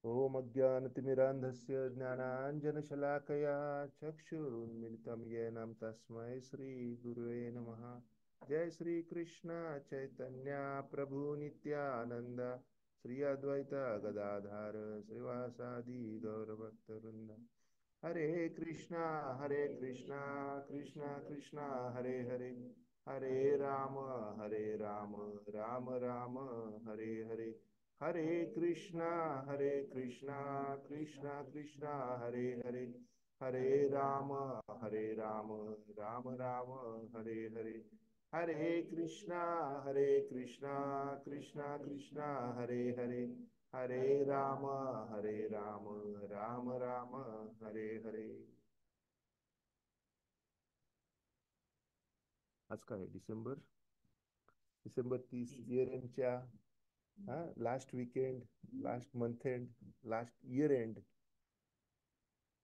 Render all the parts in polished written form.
ॐ अज्ञानतिमिरान्धस्य ज्ञानाञ्जनशलाकया चक्षुरुन्मिलितं येन तस्मै श्रीगुरुवे नमः। जय श्री कृष्ण चैतन्य प्रभु नित्यानंद, श्री अद्वैत गदाधर श्रीवासादि गौरभक्तवृंद। हरे कृष्णा कृष्णा कृष्णा हरे हरे, हरे राम हरे राम, राम राम हरे हरे। हरे कृष्णा कृष्णा कृष्णा हरे हरे, हरे राम राम राम हरे हरे। हरे कृष्णा कृष्णा कृष्णा हरे हरे, हरे राम राम राम हरे हरे। आज काय डिसेंबर, डिसेंबर 30 इयर एंडच्या, हा, last weekend, last month end, last year end,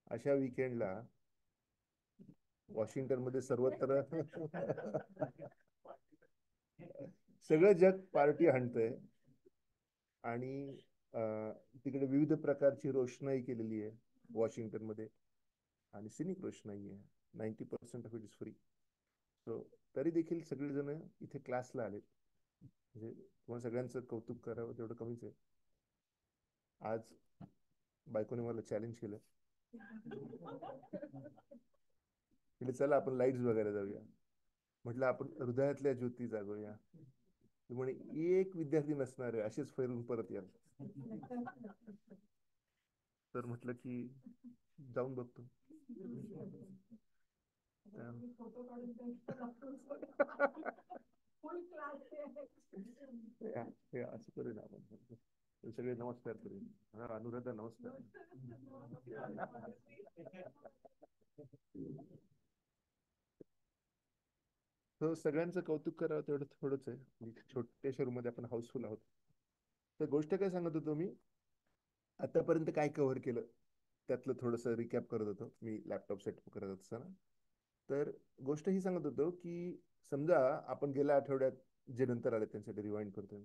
अशा वीकेंडला वॉशिंग्टन मध्ये सर्वत्र सगळं जग पार्टी हाणतंय. आणि तिकडे विविध प्रकारची रोषणाई केलेली आहे वॉशिंग्टन मध्ये, आणि सिनिक रोषणाई आहे. 90% of it is free. So तरी देखील सगळेजण इथे क्लासला आले. म्हणजे तुम्हाला सगळ्यांचं कौतुक करावं तेवढं कमीच आहे. आज बायकोने मला चॅलेंज केलं, म्हणजे चला आपण लाईट्स बघायला जाऊया. म्हटलं आपण हृदयातल्या ज्योती जागूया. म्हणे एक विद्यार्थी नसणार आहे, असेच फिरून परत या. तर म्हटलं की जाऊन बघतो. हे असं करूया आपण, सगळे नमस्कार करूया. हा, अनुराधा नमस्कार. तो सगळ्यांचं कौतुक करावं तेवढं थोडंच आहे. म्हणजे छोट्याशा रूम मध्ये आपण हाऊसफुल आहोत. तर गोष्ट काय सांगत होतो मी, आतापर्यंत काय कव्हर केलं त्यातलं थोडस रिकॅप करत होतो मी लॅपटॉप सेट करत असताना. तर गोष्ट ही सांगत होतो की समजा आपण गेल्या आठवड्यात, जे नंतर आले त्यांसाठी रिवाइंड करतो.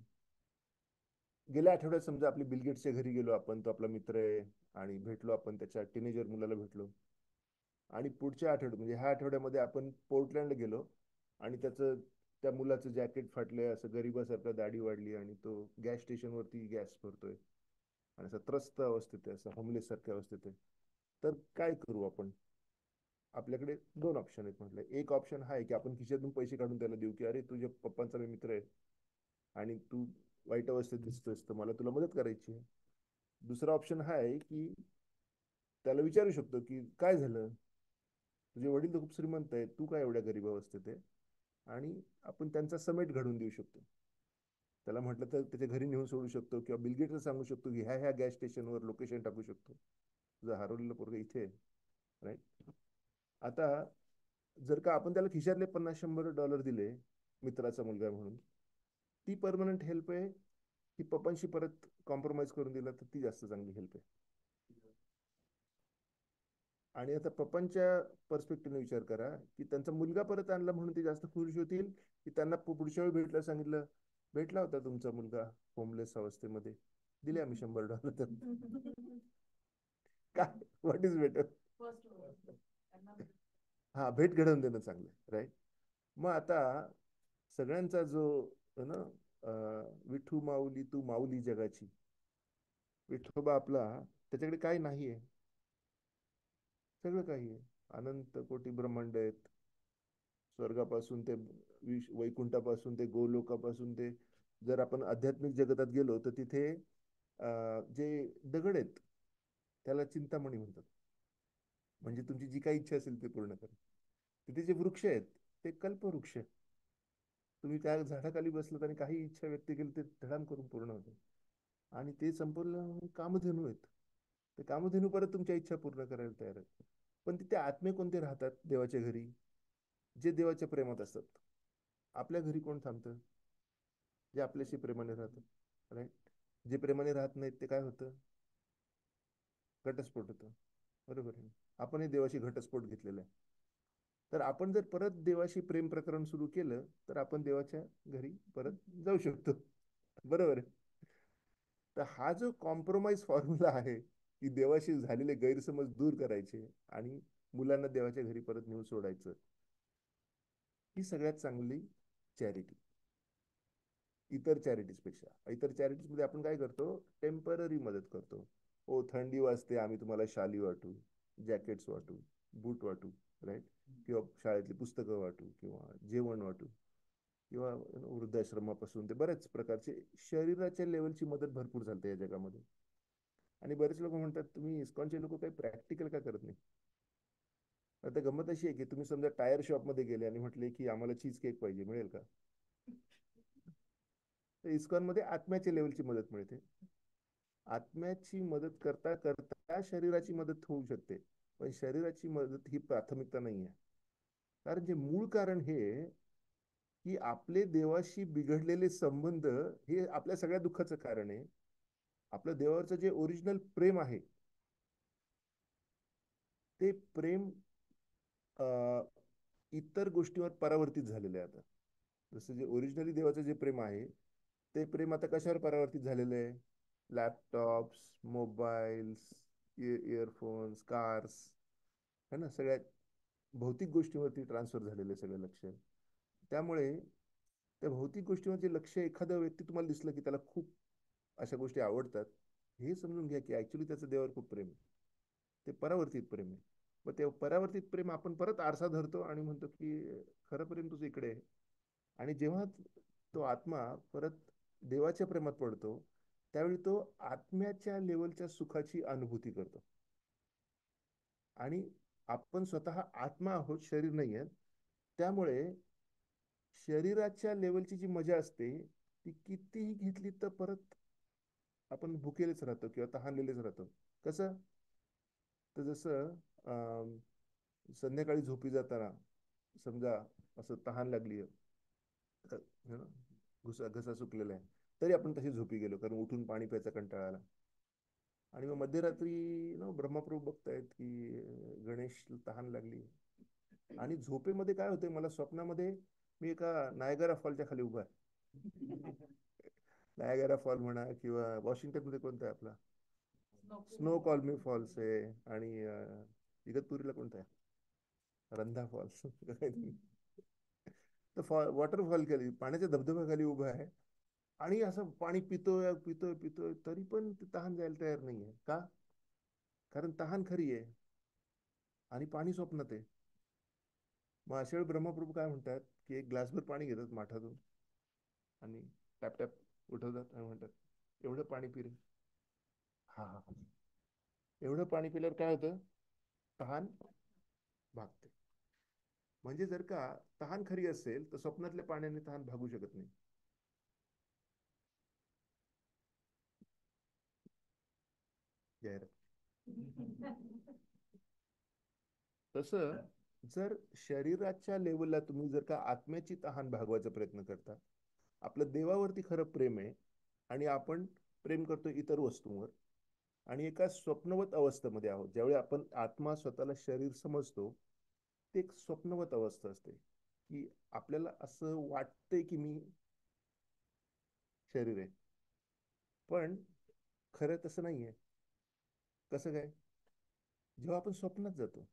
गेल्या आठवड्यात समजा आपली बिलगेट्सच्या घरी गेलो आपण, तो आपला मित्र आहे, आणि भेटलो आपण त्याच्या टीनेजर मुलाला भेटलो. आणि पुढच्या आठवड्यात म्हणजे ह्या आठवड्यामध्ये आपण पोर्टलँडला गेलो, आणि त्याचं, त्या मुलाचं जॅकेट फाटलंय, असं गरीबासारखं दाढी वाढली, आणि तो गॅस स्टेशनवरती गॅस भरतोय, आणि असं त्रस्त अवस्थेत आहे, असं होमलेस सारख्या अवस्थेत आहे. तर काय करू आपण? आपल्याकडे दोन ऑप्शन आहेत. म्हटलं एक ऑप्शन हा आहे की आपण खिशातून पैसे काढून त्याला देऊ, की अरे तुझ्या पप्पांचा मी मित्र आहे, आणि तू वाईट अवस्थेत दिसतोयस, तर मला तुला मदत करायची आहे. दुसरा ऑप्शन हा आहे की त्याला विचारू शकतो की काय झालं, तुझे वडील तर खूप श्रीमंत आहेत, तू काय एवढ्या गरीब अवस्थेत आहे. आणि आपण त्यांचा समेट घडवून देऊ शकतो. त्याला म्हटलं तर त्याच्या घरी नेऊन सोडू शकतो, किंवा बिलगेटला सांगू शकतो की ह्या ह्या गॅस स्टेशनवर लोकेशन टाकू शकतो, तुझं हरवलेलं पोरग इथे, राईट. आता जर का आपण त्याला खिशातले 50-100 डॉलर दिले, मित्राचा मुलगा म्हणून, ती परमनंट हेल्प आहे, की पप्पांशी परत कॉम्प्रोमाइज करून दिला तर ती जास्त चांगली हेल्प आहे? आणि आता पप्पांच्या पर्स्पेक्टिव्हने विचार करा, की त्यांचा मुलगा परत आणला म्हणून ते जास्त खुश होतील, की त्यांना पुढच्या वेळी भेटलं सांगितलं, भेटला होता तुमचा मुलगा होमलेस अवस्थेमध्ये, दिले आम्ही 100 डॉलर तर. काय, व्हॉट इज बेटर? हा, भेट घडवून देणं चांगलं, राईट. मग आता सगळ्यांचा जो ना, विठू माऊली तू माऊली जगाची, विठोबा आपला, त्याच्याकडे काय नाहीये? सगळं काही आहे. अनंत कोटी ब्रह्मांड आहेत. स्वर्गापासून ते वैकुंठापासून ते गोलोकापासून ते, जर आपण आध्यात्मिक जगतात गेलो तर तिथे जे दगड आहेत त्याला चिंतामणी म्हणतात. म्हणजे तुमची जी काही इच्छा असेल ते पूर्ण करा. तिथे जे वृक्ष आहेत ते कल्पवृक्ष. तुम्ही त्या झाडाखाली बसलात आणि काही इच्छा व्यक्त केली ते धडाम करून पूर्ण होते. आणि ते संपूर्ण कामधेनू आहेत. ते कामधेनू परत तुमच्या इच्छा पूर्ण करायला तयार आहेत. पण तिथे आत्मे कोणते राहतात देवाच्या घरी? जे देवाच्या प्रेमात असतात. आपल्या घरी कोण थांबतं? जे आपल्याशी प्रेमाने राहतात, राईट. जे प्रेमाने राहत नाहीत ते काय होतं? घटस्फोट होतो. बरोबर आहे. आपणही देवाशी घटस्फोट घेतलेला आहे. तर आपण जर परत देवाशी प्रेम प्रकरण सुरू केलं तर आपण देवाच्या घरी परत जाऊ शकतो. बरोबर आहे. तर हा जो कॉम्प्रोमाइज फॉर्म्युला आहे की देवाशी झालेले गैरसमज दूर करायचे आणि मुलांना देवाच्या घरी परत नेऊन सोडायचं, ही सगळ्यात चांगली चॅरिटी इतर चॅरिटीज पेक्षा. इतर चॅरिटीज मध्ये आपण काय करतो, टेम्पररी मदत करतो. ओ थंडी वाजते, आम्ही तुम्हाला शाली वाटू, जॅकेट्स वाटू, बूट वाटू, राईट, किंवा शाळेतली पुस्तकं वाटू, किंवा जेवण वाटू, किंवा वृद्धाश्रमापासून ते बऱ्याच प्रकारचे शरीराच्या लेवलची मदत भरपूर चालते या जगामध्ये. आणि बरेच लोक म्हणतात तुम्ही इस्कॉनचे लोक काही प्रॅक्टिकल का करत नाही. आता गंमत अशी आहे की तुम्ही समजा टायर शॉप मध्ये गेले आणि म्हटले की आम्हाला चीज केक पाहिजे, मिळेल का? तर इस्कॉन मध्ये आत्म्याच्या लेवलची मदत मिळते. आत्म्याची मदत करता करता शरीराची मदत होऊ शकते, पण शरीराची मदत ही प्राथमिकता नाही आहे. कारण जे मूळ कारण हे की आपले देवाशी बिघडलेले संबंध हे आपल्या सगळ्या दुःखाचं कारण आहे. आपलं देवावरचं जे ओरिजिनल प्रेम आहे, ते प्रेम इतर गोष्टीवर परावर्तित झालेले आहे आता. जसं जे ओरिजिनली देवाचं जे प्रेम आहे, ते प्रेम आता कशावर परावर्तित झालेलं आहे? लॅपटॉप्स, मोबाईल्स, इयरफोन्स, कार्स, है ना, सगळ्या भौतिक गोष्टींवरती ट्रान्सफर झालेले सगळं लक्ष. त्यामुळे त्या भौतिक गोष्टीवरचे लक्ष, एखादा व्यक्ती तुम्हाला दिसलं की त्याला खूप अशा गोष्टी आवडतात, हे समजून घ्या की ऍक्च्युली त्याचं देवावर खूप प्रेम आहे. ते परावर्तित प्रेम आहे. मग ते परावर्तित प्रेम आपण परत आरसा धरतो आणि म्हणतो की खरं प्रेम तुझं इकडे आहे. आणि जेव्हा तो आत्मा परत देवाच्या प्रेमात पडतो, त्यावेळी तो आत्म्याच्या लेवलच्या सुखाची अनुभूती करतो. आणि आपण स्वतः आत्मा आहोत, शरीर नाही आहे. त्यामुळे शरीराच्या लेवलची जी मजा असते, ती कितीही घेतली तर परत आपण भुकेलेच राहतो किंवा तहानलेलेच राहतो. कसं? तर जसं संध्याकाळी झोपी जाताना समजा असं तहान लागली, घुसा घसा सुकलेला आहे, तरी आपण तशी झोपी गेलो कारण उठून पाणी प्यायचा कंटाळा आला. आणि मग मध्यरात्री ब्रह्मप्रभू बघतायत की गणेश तहान लागली. आणि झोपेमध्ये काय होतंय, मला स्वप्नामध्ये मी एका नायगरा फॉलच्या खाली उभा आहे. नायगरा फॉल म्हणा, किंवा वॉशिंग्टन मध्ये कोणता आहे आपला स्नो कॉलमी फॉल्स आहे, आणि इगतपुरीला कोणता आहे, रंधा फॉल्स. तर वॉटरफॉल खाली, पाण्याच्या धबधब्याखाली उभा आहे. आणि असं पाणी पितोय पितोय पितोय, तरी पण ते तहान जायला तयार नाहीये. का? कारण तहान खरी आहे आणि पाणी स्वप्नात आहे. मग अशा वेळी ब्रह्मप्रभू काय म्हणतात की एक ग्लासभर पाणी घेतात माठातून आणि टॅप टॅप उठवतात आणि म्हणतात एवढं पाणी पि रे. हा हा हा. एवढं पाणी पिल्यावर काय होतं? तहान भागते. म्हणजे जर का तहान खरी असेल तर स्वप्नातल्या पाण्याने तहान भागू शकत नाही. जाहिरात. तसं जर शरीराच्या लेवलला तुम्ही जर का आत्म्याची तहान भागवायचा प्रयत्न करता, आपलं देवावरती खरं प्रेम आहे आणि आपण प्रेम करतो इतर वस्तूंवर, आणि एका स्वप्नवत अवस्थेमध्ये आहोत. ज्यावेळी आपण आत्मा स्वतःला शरीर समजतो, ते एक स्वप्नवत अवस्था असते की आपल्याला असं वाटतंय की मी शरीर आहे, पण खरं तसं नाहीये. कसं काय? जेव्हा आपण स्वप्नात जातो,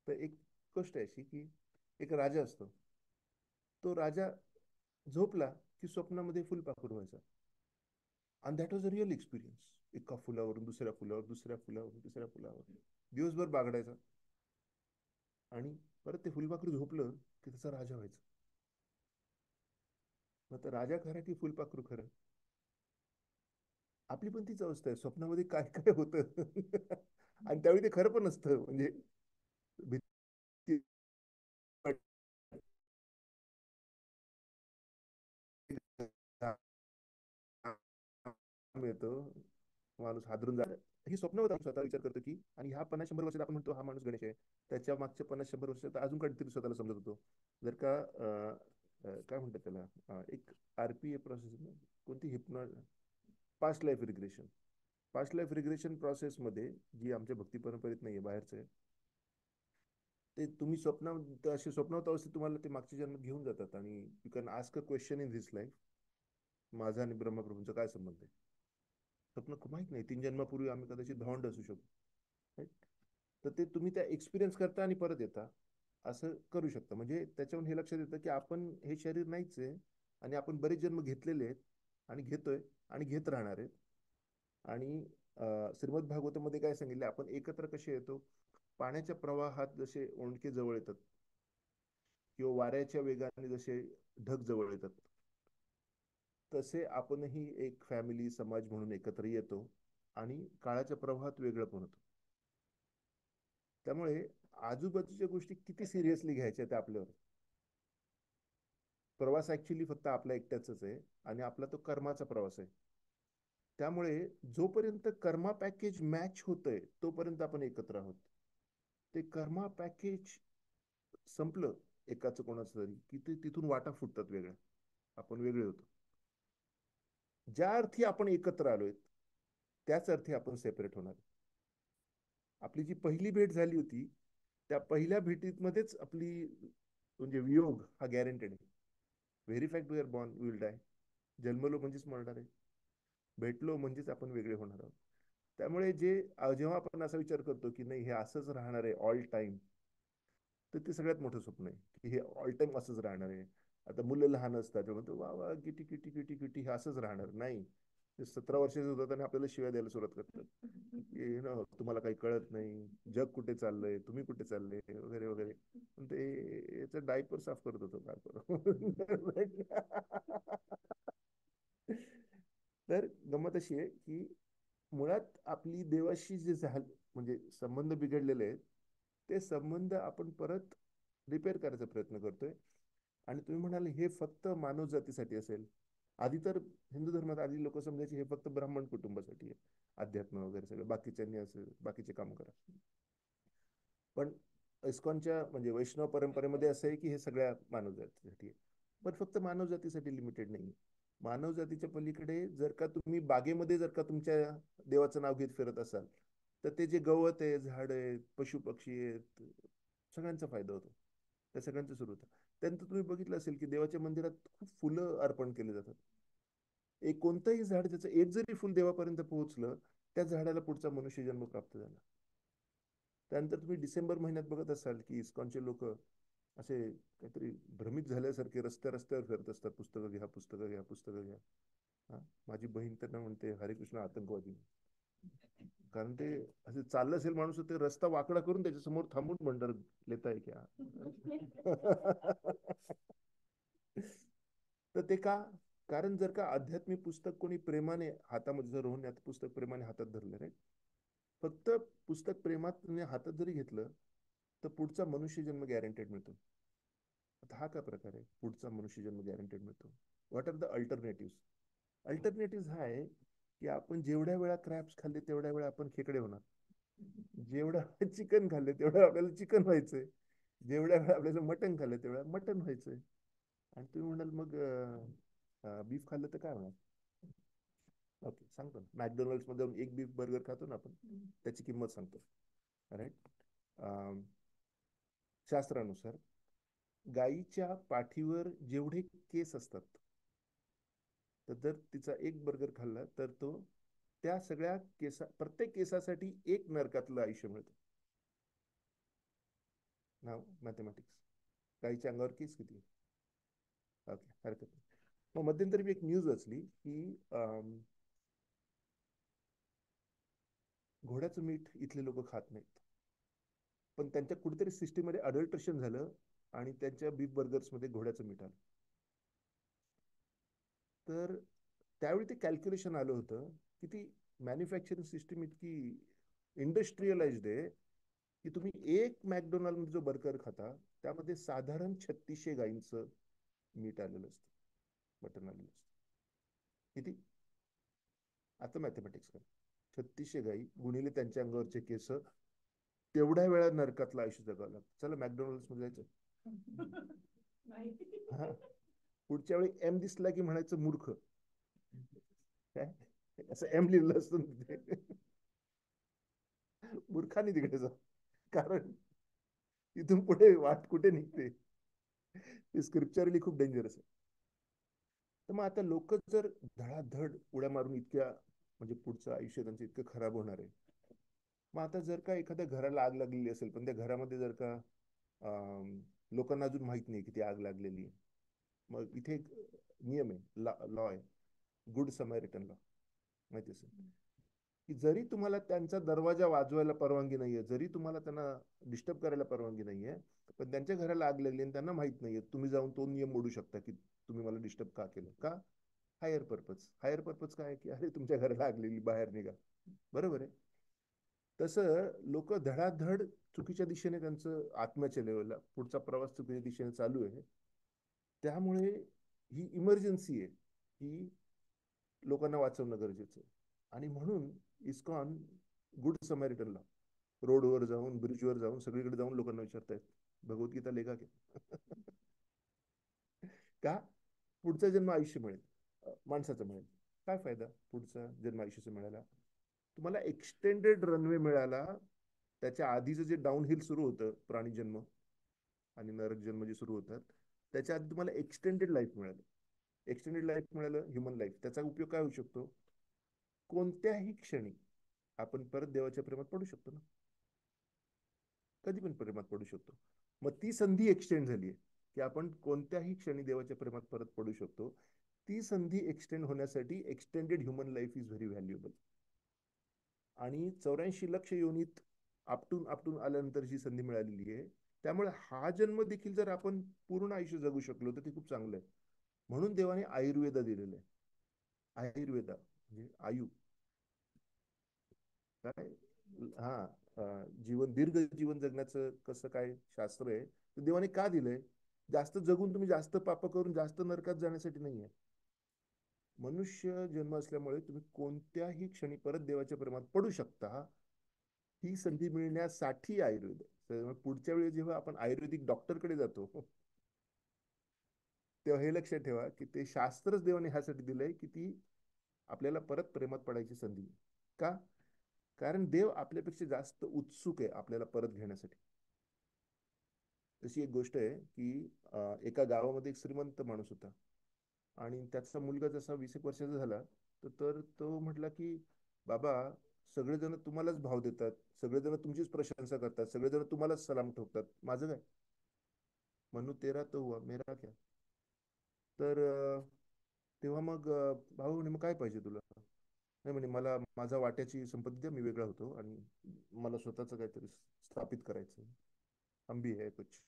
तर एक गोष्ट अशी की एक राजा असतो. तो राजा झोपला की स्वप्नामध्ये फुलपाखरू व्हायचा. आणि that was a real experience. एका फुलावरून दुसऱ्या फुलावर, दुसऱ्या फुलावरून तिसऱ्या फुलावर दिवसभर बागडायचा. आणि परत ते फुलपाखरू झोपलं की त्याचा राजा व्हायचा. मग तर राजा खरा की फुलपाखरू खरं? आपली पण तीच अवस्था आहे, स्वप्नामध्ये काय काय होतं. आणि त्यावेळी ते खरं पण नसतं. म्हणजे भीती येतो, माणूस हादरून जातो. ही स्वप्न होतं. स्वतः विचार करतो की, आणि ह्या 50-100 वर्षात आपण म्हणतो हा माणूस गणेश आहे, त्याच्या मागच्या 50-100 वर्षात अजून काहीतरी स्वतःला समजत होतो. जर का काय म्हणतात त्याला, एक RPA प्रोसेस, कोणती hypno, past life regression. Past life regression प्रोसेसमध्ये, जी आमच्या भक्ती परंपरेत नाहीये, बाहेरचं आहे, ते तुम्ही अशी स्वप्नावत अवस्थेत तुम्हाला ते मागच्या जन्मात घेऊन जातात आणि you can ask a question in this life, माझा आणि ब्रह्मप्रभूंचा काय संबंध आहे. स्वप्न माहित नाही, 3 जन्मापूर्वी आम्ही कदाचित भावंड असू शकतो. Right? तर ते तुम्ही त्या एक्सपिरियन्स करता आणि परत येता, असं करू शकता. म्हणजे त्याच्यावरून हे लक्षात येतं की आपण हे शरीर नाहीच आहे, आणि आपण बरेच जन्म घेतलेले आहेत, आणि घेतोय, आणि घेत राहणार आहेत. आणि श्रीमद भागवतामध्ये काय सांगितले, आपण एकत्र कसे येतो, पाण्याच्या प्रवाहात जसे ओंडके जवळ येतात, किंवा वाऱ्याच्या वेगाने जसे ढग जवळ येतात, तसे आपणही एक फॅमिली, समाज म्हणून एकत्र येतो, आणि काळाच्या प्रवाहात वेगळं पण होतो. त्यामुळे आजूबाजूच्या गोष्टी किती सिरियसली घ्यायच्या त्या आपल्यावर. प्रवास ऍक्च्युली फक्त आपला एकट्याच आहे, आणि आपला तो कर्माचा प्रवास आहे. त्यामुळे जोपर्यंत कर्मा पॅकेज मॅच होतंय तोपर्यंत आपण एकत्र आहोत. ते कर्मा पॅकेज संपलं एकाच कोणाचं तरी, की ते तिथून वाटा फुटतात वेगळ्या, आपण वेगळे होतो. ज्या अर्थी आपण एकत्र आलोय त्याच अर्थी आपण सेपरेट होणार. आपली जी पहिली भेट झाली होती, त्या पहिल्या भेटीमध्येच आपली म्हणजे वियोग हा गॅरंटेड आहे. Very fact we are born we will die. जन्मलो म्हणजेच मरणार आहे, भेटलो म्हणजेच आपण वेगळे होणार आहोत. त्यामुळे जेव्हा आपण असा विचार करतो की नाही हे असंच राहणार आहे ऑल टाइम, तर ते सगळ्यात मोठं स्वप्न आहे की हे ऑल टाइम असंच राहणार आहे. आता मुलं लहान असतात तेव्हा म्हणतो वा वा किटी किटी किटी किटी, हे असंच राहणार नाही. ते 17 वर्षाचे होतात आणि आपल्याला शिव्या द्यायला सुरुवात करतात की ना तुम्हाला काही कळत नाही, जग कुठे चाललंय, तुम्ही कुठे चालले, वगैरे वगैरे. पण ते याचं डायपर साफ करत होतो काय करू. तर गंमत अशी आहे की मुळात आपली देवाशी जे झालं म्हणजे संबंध बिघडलेले आहेत, ते संबंध आपण परत रिपेअर करायचा प्रयत्न करतोय. आणि तुम्ही म्हणाल हे फक्त मानव जातीसाठी असेल. आधी तर हिंदू धर्मात आधी लोक समजायचे हे फक्त ब्राह्मण कुटुंबासाठी आहे, अध्यात्म वगैरे सगळं बाकीच्यांनी असं बाकीचे काम करा. पण इस्कॉनच्या म्हणजे वैष्णव परंपरेमध्ये असं आहे की हे सगळ्या मानव जातीसाठी आहे. पण फक्त मानव जातीसाठी लिमिटेड नाही. मानव जातीच्या पलीकडे जर का तुम्ही बागेमध्ये जर का तुमच्या देवाचं नाव घेत फिरत असाल, तर ते जे गवत आहे, झाड आहेत, पशु पक्षी आहेत, सगळ्यांचा फायदा होतो. त्या सगळ्यांचं सुरू होतं. त्यानंतर तुम्ही बघितलं असेल की देवाच्या मंदिरात खूप फुलं अर्पण केले जातात. एक कोणतंही झाड त्याचं एक जरी फुल देवापर्यंत पोहोचलं, त्या झाडाला पुढचा मनुष्यजन्म प्राप्त झाला. त्यानंतर तुम्ही डिसेंबर महिन्यात बघत असाल की इस्कॉनचे लोक असे काहीतरी भ्रमित झाल्यासारखे रस्त्यावर फिरत असतात, पुस्तकं घ्या, पुस्तकं घ्या, पुस्तकं घ्या. हा, माझी बहीण त्यांना म्हणते हरे आतंकवादी. कारण ते असे चाललं असेल माणूस ते रस्ता वाकडा करून त्याच्या समोर थांबून म्हणणार लेताय क्या. तर ते का, कारण जर का आध्यात्मिक पुस्तक कोणी प्रेमाने हातामध्ये जर रोहून पुस्तक प्रेमाने हातात धरलं रे, फक्त पुस्तक प्रेमात हातात जरी घेतलं तर पुढचा मनुष्य जन्म गॅरंटेड मिळतो. आता हा काय प्रकार आहे, पुढचा मनुष्य जन्म गॅरंटेड मिळतो. What are the alternative? Alternative हा आहे की आपण जेवढ्या वेळा क्रॅप्स खाल्ले तेवढ्या वेळा आपण खेकडे होणार. जेवढा चिकन खाल्ले तेवढ्या आपल्याला चिकन व्हायचंय. जेवढ्या वेळा आपल्याला मटन खाल्लं तेवढ्या मटन व्हायचंय. आणि तुम्ही म्हणाल मग बीफ खाल्लं तर काय होणार? ओके, सांगतो ना. मॅकडोनल्ड्स मध्ये जाऊन एक बीफ बर्गर खातो ना आपण, त्याची किंमत सांगतो. राईट. शास्त्रानुसार गायीच्या पाठीवर जेवढे केस असतात, तर जर तिचा एक बर्गर खाल्ला तर तो त्या सगळ्या प्रत्येक केसासाठी एक नरकातलं आयुष्य मिळतं. नाव मॅथमॅटिक्स. गायीच्या अंगावर केस किती? ओके, हरकत नाही. मग मध्यंतरी मी एक न्यूज वाचली की घोड्याचं मीठ इथले लोक खात नाहीत, पण त्यांच्या कुठेतरी सिस्टीममध्ये अडल्ट्रेशन झालं आणि त्यांच्या बीफ बर्गर्स मध्ये घोड्याचं मीठ आलं. तर त्यावेळी ते कॅल्क्युलेशन आलं होतं की ती मॅन्युफॅक्चरिंग सिस्टीम इतकी इंडस्ट्रियलाइज्ड आहे की तुम्ही एक मॅकडोनाल्ड मध्ये जो बर्गर खाता त्यामध्ये साधारण 3600 गायींचं मीठ आलेलं असतं, मटन आलेलं असतं. किती? आता मॅथमॅटिक्स करा. 3600 गायी गुणिले त्यांच्या अंगावरचे केस, तेवढ्या वेळा नरकातलं आयुष्य जगावं लागतं. चला मॅकडोनल्ड्स मध्ये जायचं. हा, पुढच्या वेळी एम दिसला की म्हणायचं मूर्ख. काय असं एम लिहिलं असतं तिथे, मूर्खाने तिकडे जा. कारण इथून पुढे वाट कुठे निघते, स्क्रिप्चरली खूप डेंजरस आहे. तर मग आता लोक जर धडाधड उड्या मारून इतक्या म्हणजे पुढचं आयुष्य त्यांचं इतकं खराब होणार आहे. मग आता जर का एखाद्या घराला आग लागलेली असेल, पण त्या घरामध्ये जर का लोकांना अजून माहित नाही की ती आग लागलेली आहे, मग इथे एक नियम आहे, लॉ आहे, गुड समॅरिटन लॉ, माहिती असेल, की जरी तुम्हाला त्यांचा दरवाजा वाजवायला परवानगी नाहीये, जरी तुम्हाला त्यांना डिस्टर्ब करायला परवानगी नाहीये, पण त्यांच्या घराला आग लागली आणि त्यांना माहित नाहीये, तुम्ही जाऊन तो नियम मोडू शकता की तुम्ही मला डिस्टर्ब का केलं का. Higher purpose. हायर पर्पज काय की अरे तुमच्या घराला लागलेली, बाहेर निघा. बरोबर आहे. तसं लोक धडाधड चुकीच्या दिशेने त्यांचं आत्म्याच्या लेवलला पुढचा प्रवास चुकीच्या दिशेने चालू आहे. त्यामुळे ही इमर्जन्सी आहे, ही लोकांना वाचवणं गरजेचं आहे. आणि म्हणून इस्कॉन गुड समॅरिटनला रोडवर जाऊन, ब्रिजवर जाऊन, सगळीकडे जाऊन लोकांना विचारतायत भगवद्गीता लेखा के का पुढचा जन्म आयुष्य मिळेल, माणसाचं मिळेल. काय फायदा पुढचा जन्म आयुष्याचा मिळाला, तुम्हाला एक्सटेंडेड रनवे मिळाला. त्याच्या आधीचं जे डाऊन हिल सुरू होतं, प्राणी जन्म आणि नरक जन्म जे सुरू होतात, त्याच्या आधी तुम्हाला एक्सटेंडेड लाईफ मिळालं. एक्सटेंडेड लाईफ मिळालं, ह्युमन लाईफ. त्याचा उपयोग काय होऊ शकतो, कोणत्याही क्षणी आपण परत देवाच्या प्रेमात पडू शकतो ना, कधी पण प्रेमात पडू शकतो. मग ती संधी एक्सटेंड झाली आहे की आपण कोणत्याही क्षणी देवाच्या प्रेमात परत पडू शकतो. ती संधी एक्सटेंड होण्यासाठी extended human life is very valuable. आणि 84 लक्ष योनीत आपटून आपटून आल्यानंतर जी संधी मिळालेली आहे, त्यामुळे हा जन्म देखील जर आपण पूर्ण आयुष्य जगू शकलो तर ते खूप चांगलं आहे. म्हणून देवाने आयुर्वेदा दिलेलं आहे. आयुर्वेदा म्हणजे आयु काय, हा, जीवन, दीर्घ जीवन जगण्याचं कसं काय शास्त्र आहे ते देवाने का दिलंय. जास्त जगून तुम्ही जास्त पाप करून जास्त नरकात जाण्यासाठी नाहीये. मनुष्य जन्म असल्यामुळे तुम्ही कोणत्याही क्षणी परत देवाच्या प्रेमात पडू शकता. ही संधी मिळण्यासाठी आयुर्वेद. तर पुढच्या वेळी जेव्हा आपण आयुर्वेदिक डॉक्टरकडे जातो, तेव्हा हे लक्षात ठेवा की ते शास्त्रच देवाने ह्यासाठी दिलंय की ती आपल्याला परत प्रेमात पडायची संधी. का, कारण देव आपल्यापेक्षा जास्त उत्सुक आहे आपल्याला परत घेण्यासाठी. तशी एक गोष्ट आहे की एका गावामध्ये एक श्रीमंत माणूस होता आणि त्याचा मुलगा जसा 20 एक वर्षाचा झाला, तर तो म्हटला की बाबा, सगळेजण तुम्हालाच भाव देतात, सगळेजण तुमचीच प्रशंसा करतात, सगळेजण तुम्हालाच सलाम ठोकतात, माझं काय. म्हणू तेरा तो हुआ मेरा क्या. तर तेव्हा मग भाऊ म्हणे मग काय पाहिजे तुला. नाही म्हणे मला माझा वाट्याची संपत्ती द्या, मी वेगळा होतो आणि मला स्वतःच काहीतरी स्थापित करायचं, हम भी है कुछ.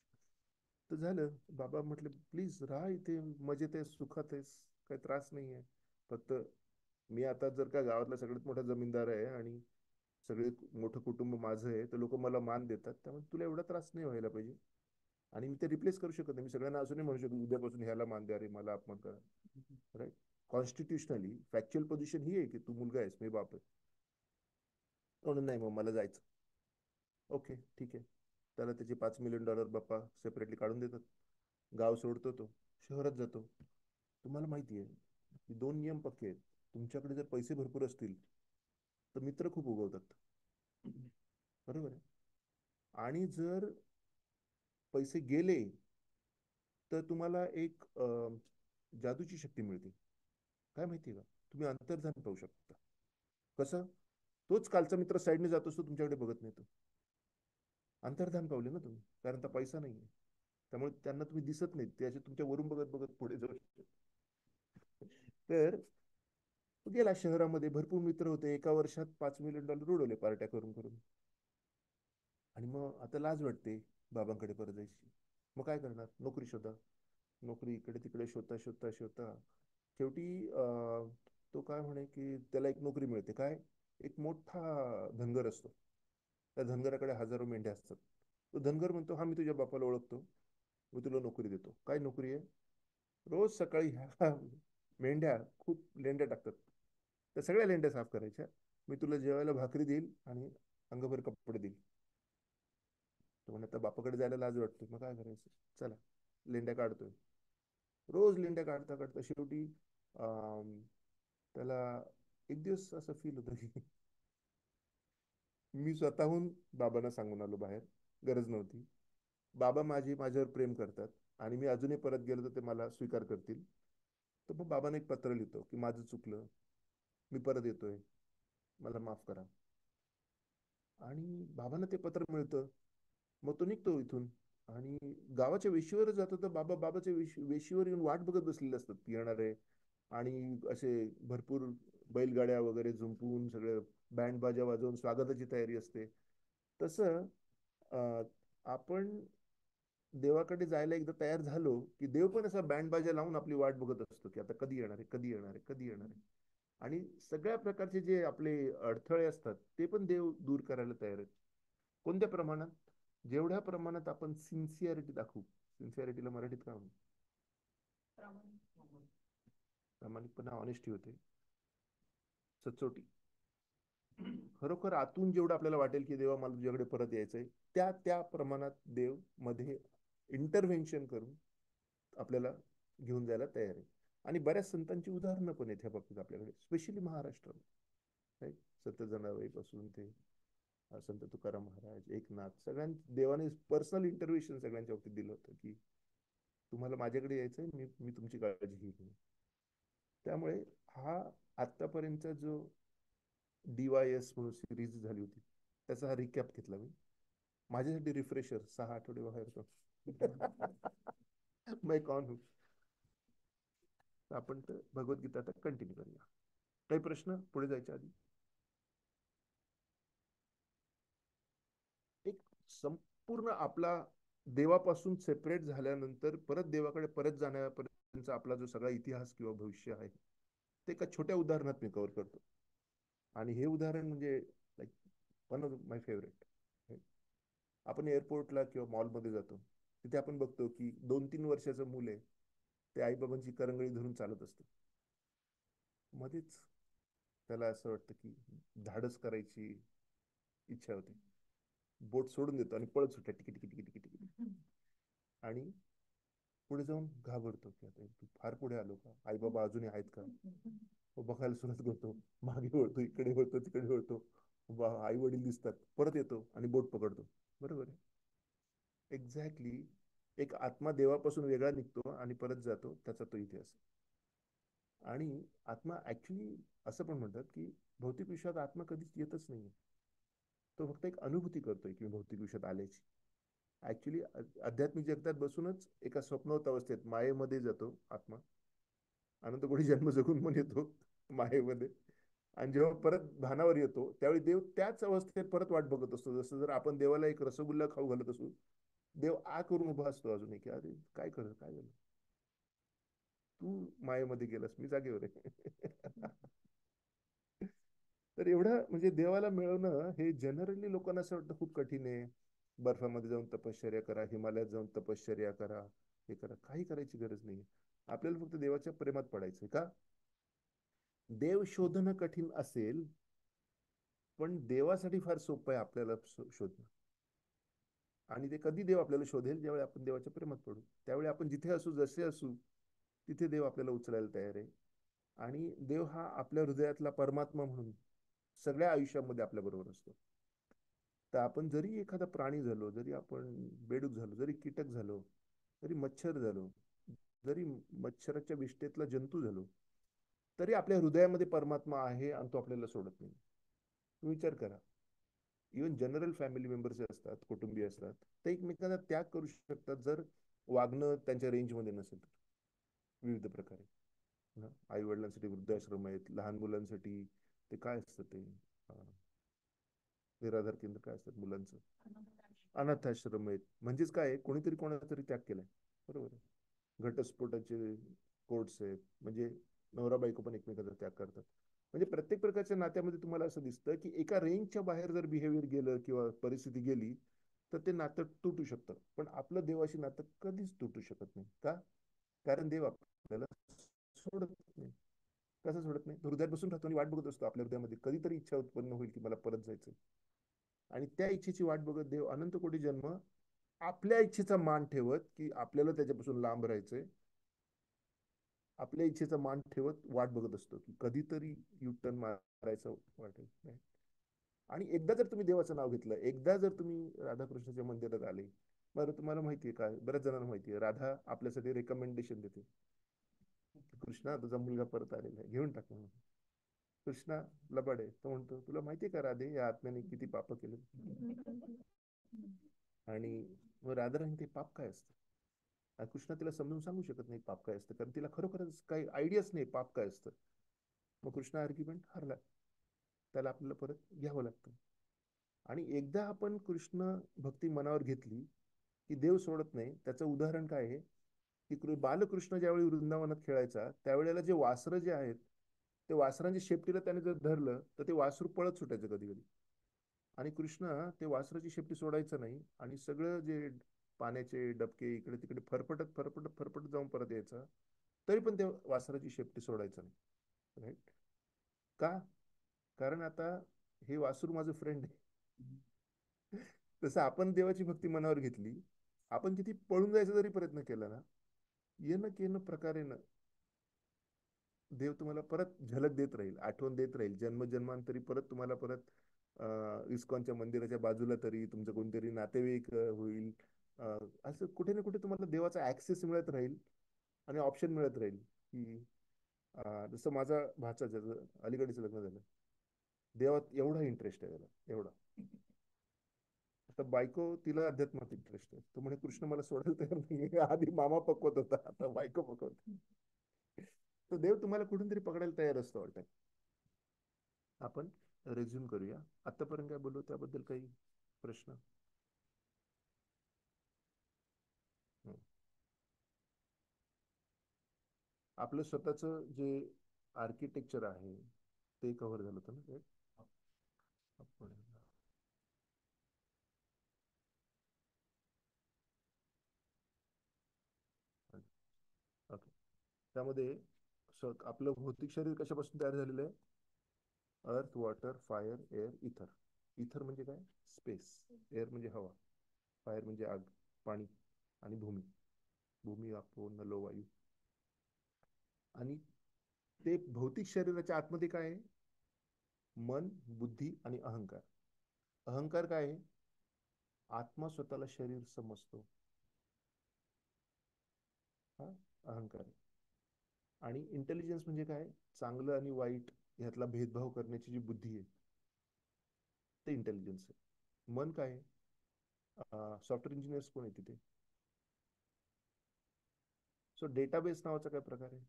तर झालं. बाबा म्हटले प्लीज राहा इथे, मजेत आहे, सुखात आहेस, काही त्रास नाही आहे. फक्त मी आता जर का गावातला सगळ्यात मोठा जमीनदार आहे आणि सगळे मोठं कुटुंब माझं आहे, तर लोक मला मान देतात, त्यामुळे तुला एवढा त्रास नाही व्हायला पाहिजे. आणि मी ते रिप्लेस करू शकत नाही, मी सगळ्यांना असं नाही म्हणू शकत उद्यापासून ह्याला मान द्या रे, मला अपमान करा. राईट. कॉन्स्टिट्युशनली फॅक्च्युअल पोझिशन ही आहे की तू मुलगा आहेस, मी बाप आहे. म्हणून नाही, मग मला जायचं. ओके ठीक आहे. त्याला त्याचे $5 मिलियन बाप्पा सेपरेटली काढून देतात. गाव सोडतो, तो शहरात जातो. तुम्हाला माहिती आहे की दोन नियम पक्के आहेत. तुमच्याकडे जर पैसे भरपूर असतील तर मित्र खूप उगवतात, बरोबर आहे. आणि जर पैसे गेले तर तुम्हाला एक जादूची शक्ती मिळते. काय माहिती आहे का, तुम्ही अंतर्ध्यान पाहू शकता. कसं, तोच कालचा मित्र साईडने जात असतो, तुमच्याकडे बघत नाही तो. अंतर्धान पावले ना तुम्ही, कारण तर पैसा नाहीये, त्यामुळे त्यांना तुम्ही दिसत नाही, ते असे तुमच्या वरून बघत बघत पुढे जाऊ शकतात. तर तो गेला शहरामध्ये, भरपूर मित्र होते, एका वर्षात $5 मिलियन उडवले पार्ट्या करून करून. आणि मग आता लाज वाटते बाबांकडे परत जायची. मग काय करणार, नोकरी शोधा. नोकरी इकडे तिकडे शोधता शोधता शोधता शेवटी तो काय म्हणे की त्याला एक नोकरी मिळते. काय, एक मोठा धनगर असतो, त्या धनगराकडे हजारो मेंढ्या असतात. तो धनगर म्हणतो हा मी तुझ्या बापाला ओळखतो, मी तुला नोकरी देतो. काय नोकरी आहे, रोज सकाळी ह्या मेंढ्या खूप लेंड्या टाकतात, त्या सगळ्या लेंड्या साफ करायच्या, मी तुला जेवायला भाकरी देईल आणि अंगभर कपडे देईल. तो म्हणे आता बापाकडे जायला लाज वाटतो, मग काय करायचं, चला लेंड्या काढतोय. रोज लेंड्या काढता काढता शेवटी त्याला एक दिवस असं फील होतं की मी स्वतःहून बाबांना सांगून आलो बाहेर, गरज नव्हती. बाबा माझ्यावर प्रेम करतात आणि मी अजूनही परत गेलो तर ते मला स्वीकार करतील. तर मग बाबांना एक पत्र लिहितो की माझं चुकलं, मी परत येतोय. मला माफ करा. आणि बाबांना ते पत्र मिळतं. मग तो निघतो इथून आणि गावाच्या वेशीवर जातो. तर बाबा बाबाच्या वेशीवर येऊन वाट बघत बसलेले असतात येणार आहे. आणि असे भरपूर बैलगाड्या वगैरे जुंपून सगळे बँड बाजा वाजवून स्वागताची तयारी असते. तसं अं, आपण देवाकडे जायला एकदा तयार झालो की देव पण असा बँड बाजा लावून आपली वाट बघत असतो की आता कधी येणार आहे, कधी येणार आहे, कधी येणार आहे. आणि सगळ्या प्रकारचे जे आपले अडथळे असतात ते पण देव दूर करायला तयार आहेत. कोणत्या प्रमाणात? जेवढ्या प्रमाणात आपण सिन्सिअरिटी दाखवू. सिन्सिअरिटीला मराठीत काय म्हणू? प्रामाणिकपणा, ऑनेस्टी होते, सचोटी. खरोखर आतून जेवढं आपल्याला वाटेल की देवा मला तुझ्याकडे परत यायचंय, त्या त्या प्रमाणात देव मध्ये इंटरव्हेन्शन करून आपल्याला घेऊन जायला तयार आहे. आणि बऱ्याच संतांची उदाहरणं पण आहेत ह्या बाबतीत आपल्याकडे, स्पेशली महाराष्ट्रात. संत जनाबाईपासून ते संत तुकाराम महाराज, एकनाथ, सगळ्यां देवाने पर्सनल इंटरव्हेन्शन सगळ्यांच्या बाबतीत दिलं होतं की तुम्हाला माझ्याकडे यायचंय, मी मी तुमची काळजी घेईन. त्यामुळे हा आतापर्यंत जो DYS म्हणून सिरीज झाली होती त्याचा हा रिकॅप घेतला मी. माझ्यासाठी रिफ्रेशर 6 आठवडे बाहेर होतो. मैं कौन हूँ. आपण तर भगवद्गीता आता कंटिन्यू करूया. काही प्रश्न पुढे जायच्या आधी? एक संपूर्ण आपला देवापासून सेपरेट झाल्यानंतर परत देवाकडे परत जाण्यापर्यंतचा आपला जो सगळा इतिहास किंवा भविष्य आहे ते एका छोट्या उदाहरणात मी कव्हर करतो. आणि हे उदाहरण म्हणजे like one of my favourite. आपण एअरपोर्टला किंवा मॉलमध्ये जातो, तिथे आपण बघतो की 2-3 वर्षाचं मूल आहे, ते आईबाबांची करंगळी धरून चालत असतं. मध्येच त्याला असं वाटतं की धाडस करायची इच्छा होते. बोट सोडून देतो आणि पळत सुटला टिकी टिकी टिकी टिकी टिकी. आणि पुढे जाऊन घाबरतो की आता फार पुढे आलो का, आई बाबा अजूनही आहेत का. बघायला सुरुवात करतो, मागे वळतो, इकडे वळतो, तिकडे वळतो. आई वडील दिसतात, परत येतो आणि बोट पकडतो. बरोबर आहे. एक्झॅक्टली. एक आत्मा देवापासून वेगळा निघतो आणि परत जातो, त्याचा तो इतिहास. आणि आत्मा ऍक्च्युली असं पण म्हणतात की भौतिक विश्वात आत्मा कधीच येतच नाही. तो फक्त एक अनुभूती करतोय की भौतिक विश्वात आल्याची. ऍक्च्युली आध्यात्मिक जगतात बसूनच एका स्वप्नवत अवस्थेत मायेमध्ये जातो आत्मा. अनंत कोटी जन्म जगून पण येतो मायेमध्ये. आणि जेव्हा परत भानावर येतो त्यावेळी देव त्याच अवस्थेत परत वाट बघत असतो. जसं जर आपण देवाला एक रसगुल्ला खाऊ घालत असू, देव आ करून उभा असतो अजूनही की अरे काय कर, काय झालं, तू मायेमध्ये गेलास, मी जागेवर आहे. तर एवढं म्हणजे देवाला मिळवणं हे जनरली लोकांना असं वाटतं खूप कठीण आहे. बर्फामध्ये जाऊन तपश्चर्या करा, हिमालयात जाऊन तपश्चर्या करा, हे करा. काही करायची गरज नाही. आपल्याला फक्त देवाच्या प्रेमात पडायचंय का. देव शोधणं कठीण असेल, पण देवासाठी फार सोपं आहे आपल्याला शोधणं. आणि ते कधी देव आपल्याला शोधेल, ज्यावेळी आपण देवाच्या प्रेमात पडू. त्यावेळी आपण जिथे असू, जसे असू, तिथे देव आपल्याला उचलायला तयार आहे. आणि देव हा आपल्या हृदयातला परमात्मा म्हणून सगळ्या आयुष्यामध्ये आपल्या बरोबर असतो. तर आपण जरी एखादा प्राणी झालो, जरी आपण बेडूक झालो, जरी कीटक झालो, जरी मच्छर झालो, जरी मच्छराच्या विष्ठेतला जंतू झालो, तरी आपल्या हृदयामध्ये परमात्मा आहे आणि तो आपल्याला सोडत नाही. तुम्ही विचार करा. इव्हन जनरल फॅमिली मेंबर्स जे असतात, कुटुंबीय असतात, ते एकमेकांना त्याग करू शकतात जर वागणं त्यांच्या रेंजमध्ये नसेल तर. विविध प्रकारे आई वडिलांसाठी वृद्धाश्रम आहेत, लहान मुलांसाठी ते काय असतं ते निराधार केंद्र काय असतात मुलांचं, अनाथाश्रम आहेत. म्हणजेच काय, कोणीतरी कोणाचा तरी त्याग केलाय. बरोबर आहे. घटस्फोटाचे कोर्ट्स आहेत, म्हणजे नवरा बायको पण एकमेकांचा त्याग करतात. म्हणजे प्रत्येक प्रकारच्या नात्यामध्ये तुम्हाला असं दिसतं की एका रेंजच्या बाहेर जर बिहेवियर गेलं किंवा परिस्थिती गेली तर ते नातं तुटू शकतं. पण आपलं देवाशी नातं कधीच तुटू शकत नाही. का? कारण देव आपल्याला सोडत नाही. कसं सोडत नाही? तो हृदयात बसून राहतो आणि वाट बघत असतो आपल्या हृदयामध्ये कधीतरी इच्छा उत्पन्न होईल की मला परत जायचं. आणि त्या इच्छेची वाट बघत देव अनंत कोटी जन्म आपल्या इच्छेचा मान ठेवत की आपल्याला त्याच्यापासून लांब राहायचंय, आपल्या इच्छेचा मान ठेवत वाट बघत असतो की कधीतरी युटर्न मारायचं वाटेल. आणि एकदा जर तुम्ही देवाचं नाव घेतलं, एकदा जर तुम्ही राधाकृष्णाच्या मंदिरात आले, बरं तुम्हाला माहितीये का, बऱ्याच जणांना माहितीये, राधा आपल्यासाठी रेकमेंडेशन देते. कृष्णा तुझा मुलगा परत आलेला आहे, घेऊन टाक म्हणून. कृष्णा लबाड आहे. तो म्हणतो, तुला माहितीये का राधे, या आत्म्याने किती पाप केले? आणि मग राधाराणी, ते पाप काय असतं? आणि कृष्णा तिला समजून सांगू शकत नाही पाप काय असतं, कारण तिला खरोखरच काही आयडियाच नाही पाप काय असतं. मग कृष्णा आर्ग्युमेंट हारला, त्याला आपल्याला परत घ्यावं लागतं. आणि एकदा आपण कृष्ण भक्ती मनावर घेतली की देव सोडत नाही. त्याचं उदाहरण काय आहे की बालकृष्ण ज्यावेळी वृंदावनात खेळायचा, त्यावेळेला जे वासरं जे आहेत, ते वासरांच्या शेपटीला त्याने जर धरलं तर ते वासरू पळत सुटायचं कधी कधी. आणि कृष्ण ते वासराची शेपटी सोडायचं नाही, आणि सगळं जे पाण्याचे डबके इकडे तिकडे फरफटत फरफटत फरफटत जाऊन परत यायचं, तरी पण ते वासराची शेपटी सोडायचं नाही. राईट? का? कारण आता हे वासरू माझं फ्रेंड आहे. तसं आपण देवाची भक्ती मनावर घेतली, आपण किती पळून जायचा जरी प्रयत्न केला ना, येणं केनं प्रकारेनं देव तुम्हाला परत झलक देत राहील, आठवण देत राहील, जन्मजन्मांतरी परत तुम्हाला परत इस्कॉनच्या मंदिराच्या बाजूला तरी तुमचं कोणतरी नातेवाईक होईल. असं कुठे ना कुठे तुम्हाला देवाचा ऍक्सेस मिळत राहील आणि ऑप्शन मिळत राहील की जसं माझा भाचा, ज्याचं अलीकडेच लग्न झालं, देवात एवढा इंटरेस्ट आहे त्याला, एवढा. आता बायको, तिला अध्यात्मात इंटरेस्ट आहे. तो म्हणे कृष्ण मला सोडायला तयार नाही. आधी मामा पकवत होता, आता बायको पकवत. तो देव तुम्हाला कुठून तरी पकडायला तयार असतो वाटत. आपण रेझ्युम करूया. आतापर्यंत काय बोललो त्याबद्दल काही प्रश्न? हं. आपलं स्वतःच जे आर्किटेक्चर आहे ते कव्हर झालं होतं ना? आपण ओके. त्यामध्ये आपलं भौतिक शरीर कशापासून तयार झालेलं आहे? अर्थ, वॉटर, फायर, एअर, इथर. इथर म्हणजे काय? स्पेस. एअर म्हणजे हवा. फायर म्हणजे आग, पाणी. आणि भूमी. भूमी, आपो, नलो, वायू. आणि ते भौतिक शरीराच्या आतमध्ये काय आहे? मन, बुद्धी आणि अहंकार. अहंकार काय आहे? आत्मा स्वतःला शरीर समजतो, हा अहंकार आहे. आणि इंटेलिजन्स म्हणजे काय? चांगलं आणि वाईट ह्यातला भेदभाव करण्याची जी बुद्धी आहे, ते इंटेलिजन्स आहे. मन काय आहे? सॉफ्टवेअर इंजिनियर्स कोण आहे तिथे? सो डेटाबेस नावाचा काय प्रकार आहे?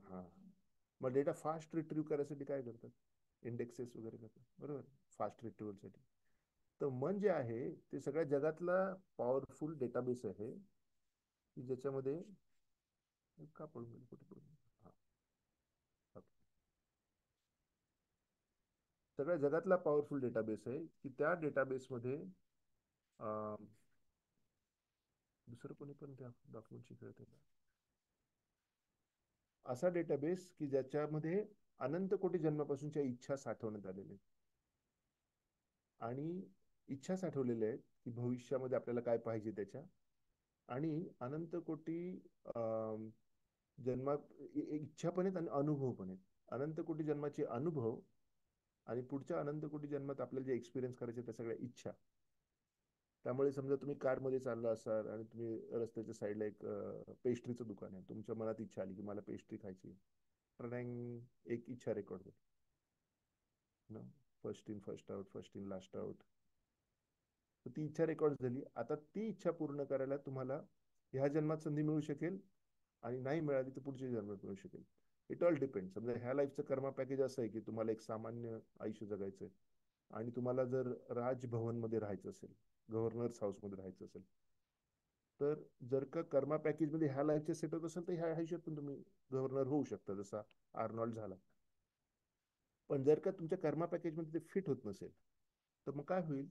हा. मग डेटा फास्ट रिट्रीव्ह करायसाठी काय करतात? इंडेक्सेस वगैरे करतात, बरोबर? फास्ट रिट्रीव्हल साठी. तर मन जे आहे ते सगळ्या जगातला पॉवरफुल डेटाबेस आहे की ज्याच्यामध्ये का पडून गेलं, कुठे पडून गेलं? हा, okay. सगळ्या जगातला पॉवरफुल डेटाबेस आहे की त्या डेटाबेसमध्ये दुसरं कोणी पण त्या डॉक्युमेंटची खेळत आहे. असा डेटाबेस की ज्याच्यामध्ये अनंत कोटी जन्मापासूनच्या इच्छा साठवण्यात आलेल्या आहेत. आणि इच्छा साठवलेल्या आहेत की भविष्यामध्ये आपल्याला काय पाहिजे त्याच्या. आणि अनंत कोटी अं, जन्मा इच्छा पण आहेत आणि अनुभव पण आहेत. अनंत कोटी जन्माचे अनुभव आणि पुढच्या अनंत कोटी जन्मात आपल्याला जे एक्सपिरियन्स करायचे त्या सगळ्या इच्छा. त्यामुळे समजा तुम्ही कारमध्ये चालला असाल आणि तुम्ही रस्त्याच्या साईडला एक पेस्ट्रीचं दुकान आहे, तुमच्या मनात इच्छा आली की मला पेस्ट्री खायची. एक इच्छा रेकॉर्ड होते ना, first in first out, first in last out. तर ती इच्छा रेकॉर्ड झाली. आता ती इच्छा पूर्ण करायला तुम्हाला ह्या जन्मात संधी मिळू शकेल, आणि नाही मिळाली तर पुढच्या जन्मात मिळू शकेल. It all depend. समजा ह्या लाईफचं कर्मा पॅकेज असं आहे की तुम्हाला एक सामान्य आयुष्य जगायचं आहे, आणि तुम्हाला जर राजभवन मध्ये राहायचं असेल, गव्हर्नर्स हाऊस मध्ये राहायचं असेल, तर जर का कर्मा पॅकेज मध्ये ह्या लाईफचे सेट होत असेल तर ह्या आयुष्यात पण तुम्ही गव्हर्नर होऊ शकता, जसा आर्नॉल्ड झाला. पण जर का तुमच्या कर्मा पॅकेज मध्ये ते फिट होत नसेल, तर मग काय होईल?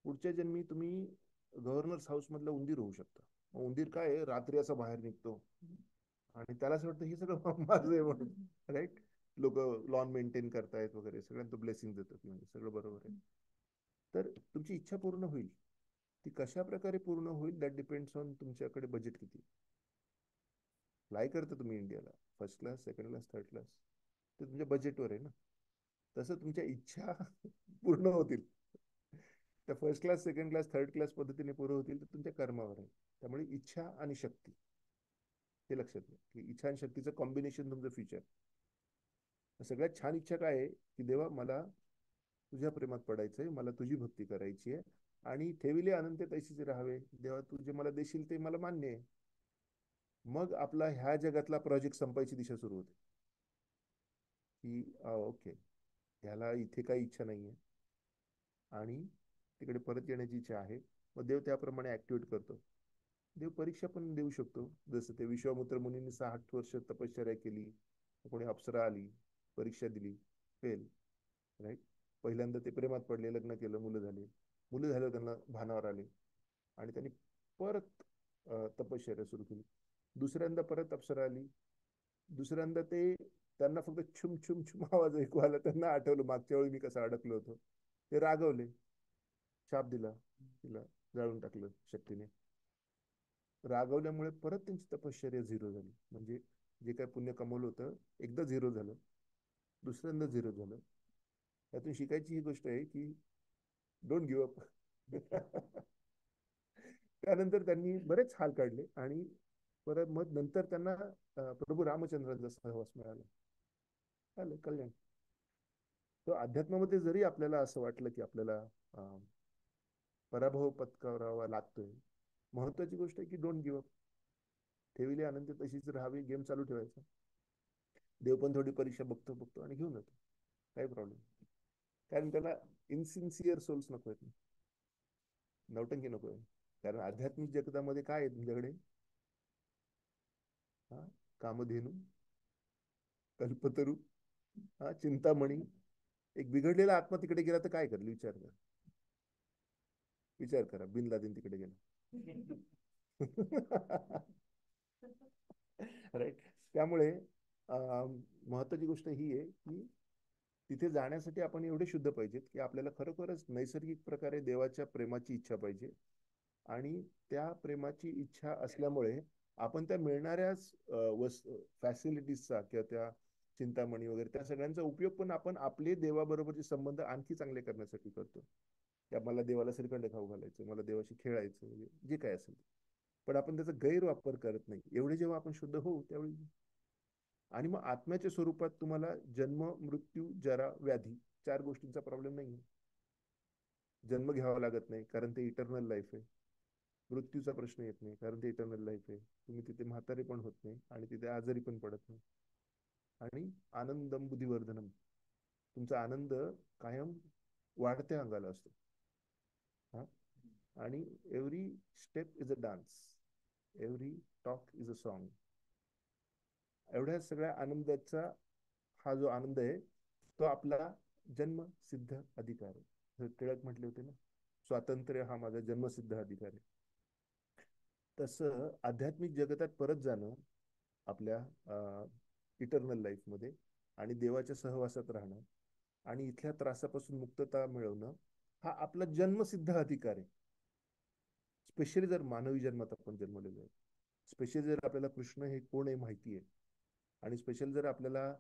पुढच्या जन्मी तुम्ही गव्हर्नर्स हाऊस मधला उंदीर होऊ शकता. मग उंदीर काय आहे, रात्री असा बाहेर निघतो आणि त्याला असं वाटतं हे सगळं माझं आहे म्हणून. राईट? लोक लॉन मेंटेन करतायत वगैरे, सगळ्यांना ब्लेसिंग देतो की म्हणजे सगळं बरोबर आहे. तर तुमची इच्छा पूर्ण होईल. ती कशा प्रकारे पूर्ण होईल दॅट डिपेंड्स ऑन तुमच्याकडे बजेट किती. फ्लाय करता तुम्ही इंडियाला, first class, second class, third class, ते तुमच्या बजेटवर आहे ना. तसं तुमच्या इच्छा पूर्ण होतील, त्या first class, second class, third class पद्धतीने पूर्ण होतील तर तुमच्या कर्मावर आहे. त्यामुळे इच्छा आणि शक्ती हे लक्षात घ्या की इच्छा आणि शक्तीचं कॉम्बिनेशन तुमचं फ्युचर. सगळ्यात छान इच्छा काय आहे की देवा मला तुझ्या प्रेमात पडायचंय, मला तुझी भक्ती करायची आहे आणि ठेविले अनंत तैसीच राहावे. देवा तू जे मला देशील ते मला मान्य आहे. मग आपला ह्या जगातला प्रोजेक्ट संपायची दिशा सुरू होते की ओके, ह्याला इथे काही इच्छा नाहीये आणि तिकडे परत येण्याची इच्छा आहे. मग देव त्याप्रमाणे ऍक्टिव्हेट करतो. देव परीक्षा पण देऊ शकतो. जसं ते विश्वामित्र मुनींनी 60 वर्ष तपश्चर्या केली, कोणी अप्सरा आली, परीक्षा दिली, फेल. राईट. पहिल्यांदा ते प्रेमात पडले, लग्न केलं, मुलं झाली. मुलं झाल्यावर त्यांना भानावर आले आणि त्यांनी परत तपश्चर्या सुरू केली. दुसऱ्यांदा परत अप्सरा आली. दुसऱ्यांदा ते त्यांना फक्त छुम छुम छुम आवाज ऐकू आला. त्यांना आठवलं मागच्या वेळी मी कसं अडकलो होतो. ते रागवले, शाप दिला, तिला जाळून टाकलं शक्तीने. रागवल्यामुळे परत त्यांची तपश्चर्या झिरो झाली. म्हणजे जे काय पुण्य कमवलं होतं एकदा झिरो झालं, दुसऱ्यांदा झिरो झालं. यातून शिकायची ही गोष्ट आहे की डोंट गिव्ह अप. त्यानंतर त्यांनी बरेच हाल काढले आणि परत मग नंतर त्यांना प्रभू रामचंद्रांचा सहवास मिळाला. झालं कल्याण. तर अध्यात्मामध्ये जरी आपल्याला असं वाटलं की आपल्याला पराभव पत्करावा लागतोय, महत्वाची गोष्ट आहे की डोंट गिव्ह अप. ठेविली आनंद तशीच राहावी, गेम चालू ठेवायचा. देव पण थोडी परीक्षा बघतो बघतो आणि घेऊन येतो. काही प्रॉब्लेम. कारण त्याला इनसिन्सिअर सोल्स नको आहेत, नवटंकी नको आहे. कारण आध्यात्मिक जगतामध्ये काय आहे तुमच्याकडे? हा, कामधेनू, कल्पतरू, हा, चिंतामणी. एक बिघडलेला आत्मा तिकडे गेला तर काय करेल? विचार करा. विचार करा, बिन लादेन तिकडे गेला. राईट. त्यामुळे महत्वाची गोष्ट ही आहे की तिथे जाण्यासाठी आपण एवढे शुद्ध पाहिजेत की आपल्याला खरोखरच नैसर्गिक प्रकारे देवाच्या प्रेमाची इच्छा पाहिजे. आणि त्या प्रेमाची इच्छा असल्यामुळे आपण त्या मिळणाऱ्या फॅसिलिटीजचा किंवा त्या चिंतामणी वगैरे त्या सगळ्यांचा उपयोग पण आपण आपले देवाबरोबरचे संबंध आणखी चांगले करण्यासाठी करतो. त्या मला देवाला श्रीखंड खाऊ घालायचं, मला देवाशी खेळायचं, म्हणजे जे काय असेल. पण आपण त्याचा गैरवापर करत नाही. एवढे जेव्हा आपण शुद्ध होऊ त्यावेळी. आणि मग आत्म्याच्या स्वरूपात तुम्हाला जन्म, मृत्यू, जरा, व्याधी 4 गोष्टींचा प्रॉब्लेम नाही. जन्म घ्यावा लागत नाही कारण ते इटर्नल लाईफ आहे. मृत्यूचा प्रश्न येत नाही कारण ते इटर्नल लाईफ आहे. तुम्ही तिथे म्हातारे पण होत नाही आणि तिथे आजारी पण पडत नाही. आणि आनंदम बुद्धिवर्धनम, तुमचा आनंद कायम वाढत्या अंगाला असतो. हा. आणि every step is a dance, every talk is a song. एवढ्या सगळ्या आनंदाचा हा जो आनंद आहे तो आपला जन्म सिद्ध अधिकार आहे. टिळक म्हटले होते ना, स्वातंत्र्य हा माझा जन्मसिद्ध अधिकार आहे. तसं आध्यात्मिक जगतात परत जाणं, आपल्या इटर्नल लाईफमध्ये आणि देवाच्या सहवासात राहणं आणि इथल्या त्रासापासून मुक्तता मिळवणं हा आपला जन्मसिद्ध अधिकार आहे. स्पेशली जर मानवी जन्मात आपण जन्मलेलो आहे, स्पेशली जर आपल्याला कृष्ण हे कोण आहे माहिती आहे, आणि स्पेशल जर आपल्याला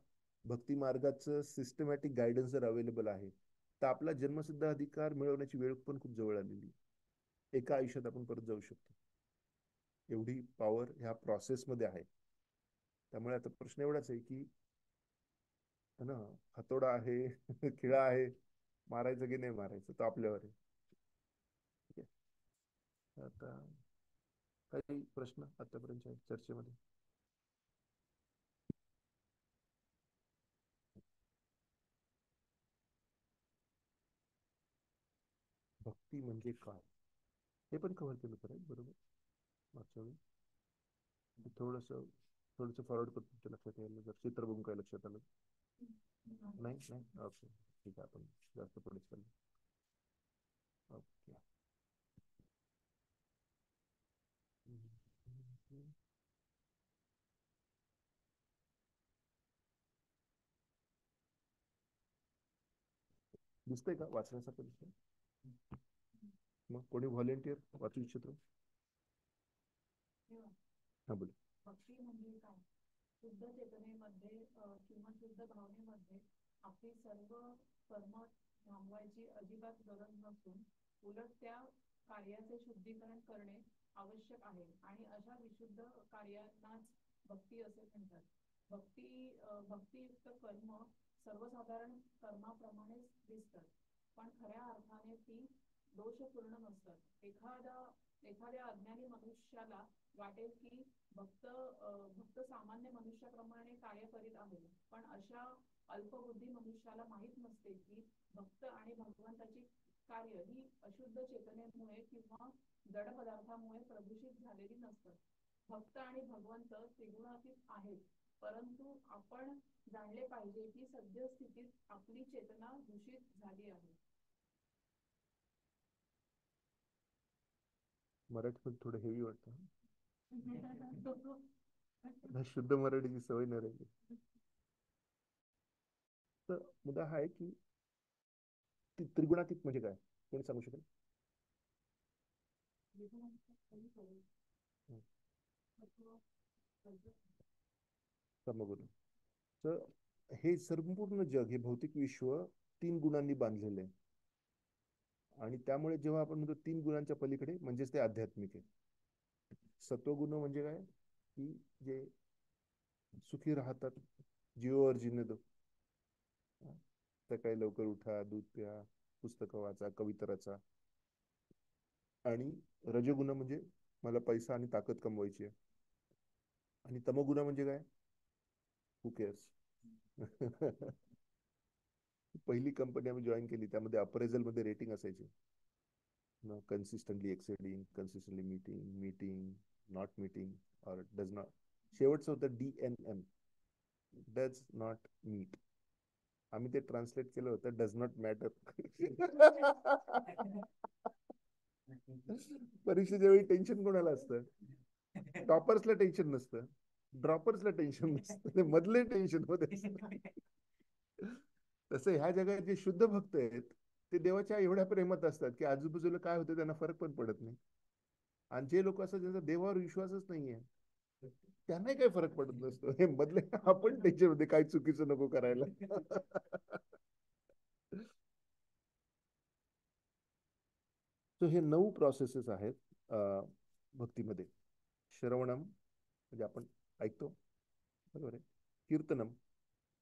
भक्ती मार्गाचं सिस्टमॅटिक गायडन्स जर अवेलेबल आहे, तर आपला जन्मसिद्ध अधिकार मिळवण्याची वेळ पण खूप जवळ आलेली. एका आयुष्यात आपण परत जाऊ शकतो. एवढी पॉवर ह्या प्रोसेसमध्ये आहे. त्यामुळे आता प्रश्न एवढाच आहे की ना, हातोडा आहे, खिळा आहे, मारायचं की नाही मारायचं तो आपल्यावर आहे. ठीक आहे. आता काही प्रश्न आतापर्यंतच्या चर्चेमध्ये? भक्ती म्हणजे काय हे पण कव्हर केलं खरं, बरोबर. मागच्या वेळी थोडस थोडस फॉरवर्ड करतो, तुमच्या लक्षात यायला जर चित्र बघून काय लक्षात आलं. नाही नाही, ओके ठीक आहे, आपण जास्त पुढे चालू. ओके. दिसतंय का वाचण्यासारखं दिसतंय? मग कोणी व्हॉलेंटियर वाचू इच्छितो? हा बोल. भक्ती म्हणजे काय? शुद्ध चेतनेमध्ये किंवा शुद्ध भावनेमध्ये आपली सर्व कर्म थांबवायची अजिबात गरज नसून उलट त्या कार्याचे शुद्धीकरण करणे आवश्यक आहे आणि अशा विशुद्ध कार्यांनाच भक्ती असे म्हणतात. भक्तियुक्त कर्म सर्वसाधारण कर्माप्रमाणेच दिसतात, पण खऱ्या अर्थाने ती दोषपूर्ण नसतात. एखाद्या अज्ञानी मनुष्याला वाटेल की भक्त सामान्य मनुष्याप्रमाणे कार्य करीत आहे, पण अशा अल्पबुद्धी मनुष्याला माहीत नसते की भक्त आणि भगवंताची कार्य ही अशुद्ध चेतनेमुळे किंवा जड पदार्थामुळे प्रदूषित झालेली नसतात. भक्त आणि भगवंत त्रिगुणातीत आहेत, परंतु आपण जाणले पाहिजे की सद्यस्थितीत आपली चेतना दूषित झाली आहे. मराठीमध्ये थोडं हेवी वाटतं. शुद्ध मराठीची सवय नाही राहिली. तर मुद्दा हा आहे की त्रिगुणातीत म्हणजे काय, कोणी सांगू शकेल? समगुण. तर हे संपूर्ण जग, हे भौतिक विश्व 3 गुणांनी बांधलेले आहे. आणि त्यामुळे जेव्हा आपण म्हणतो 3 गुणांच्या पलीकडे, म्हणजेच ते आध्यात्मिक आहे. सत्वगुण म्हणजे काय, की जे सुखी राहतात, जीवावर जिनेतो. सकाळी लवकर उठा, दूध प्या, पुस्तकं वाचा, कविता रचा. आणि रजगुण म्हणजे मला पैसा आणि ताकद कमवायची आहे. आणि तमगुण म्हणजे काय, हू केअर्स. पहिली कंपनी आम्ही जॉईन केली, त्यामध्ये अप्रेझल मध्ये रेटिंग असायची. Consistently exceeding, consistently meeting, not meeting, और डज नॉट. शेवटचं होतं DNM, डज नॉट मीट. आम्ही ते ट्रान्सलेट केलं होतं डज नॉट मॅटर. परीक्षेच्या वेळी टेन्शन कोणाला असतं? टॉपर्सला टेन्शन नसतं, ड्रॉपर्सला टेन्शन नसतं, मधले टेन्शन मध्ये. तसं ह्या जगात जे शुद्ध भक्त आहेत, ते देवाच्या एवढ्या प्रेमात असतात की आजूबाजूला काय होतं त्यांना फरक पण पडत नाही. आणि जे लोक असतात ज्यांचा देवावर विश्वासच नाहीये, त्यांनाही काही फरक पडत नसतो. हे मधले आपण त्याच्यामध्ये काही चुकीचं नको करायला. सो हे 9 प्रोसेसेस आहेत भक्तीमध्ये. श्रवणम म्हणजे आपण ऐकतो, बरोबर आहे. कीर्तनम,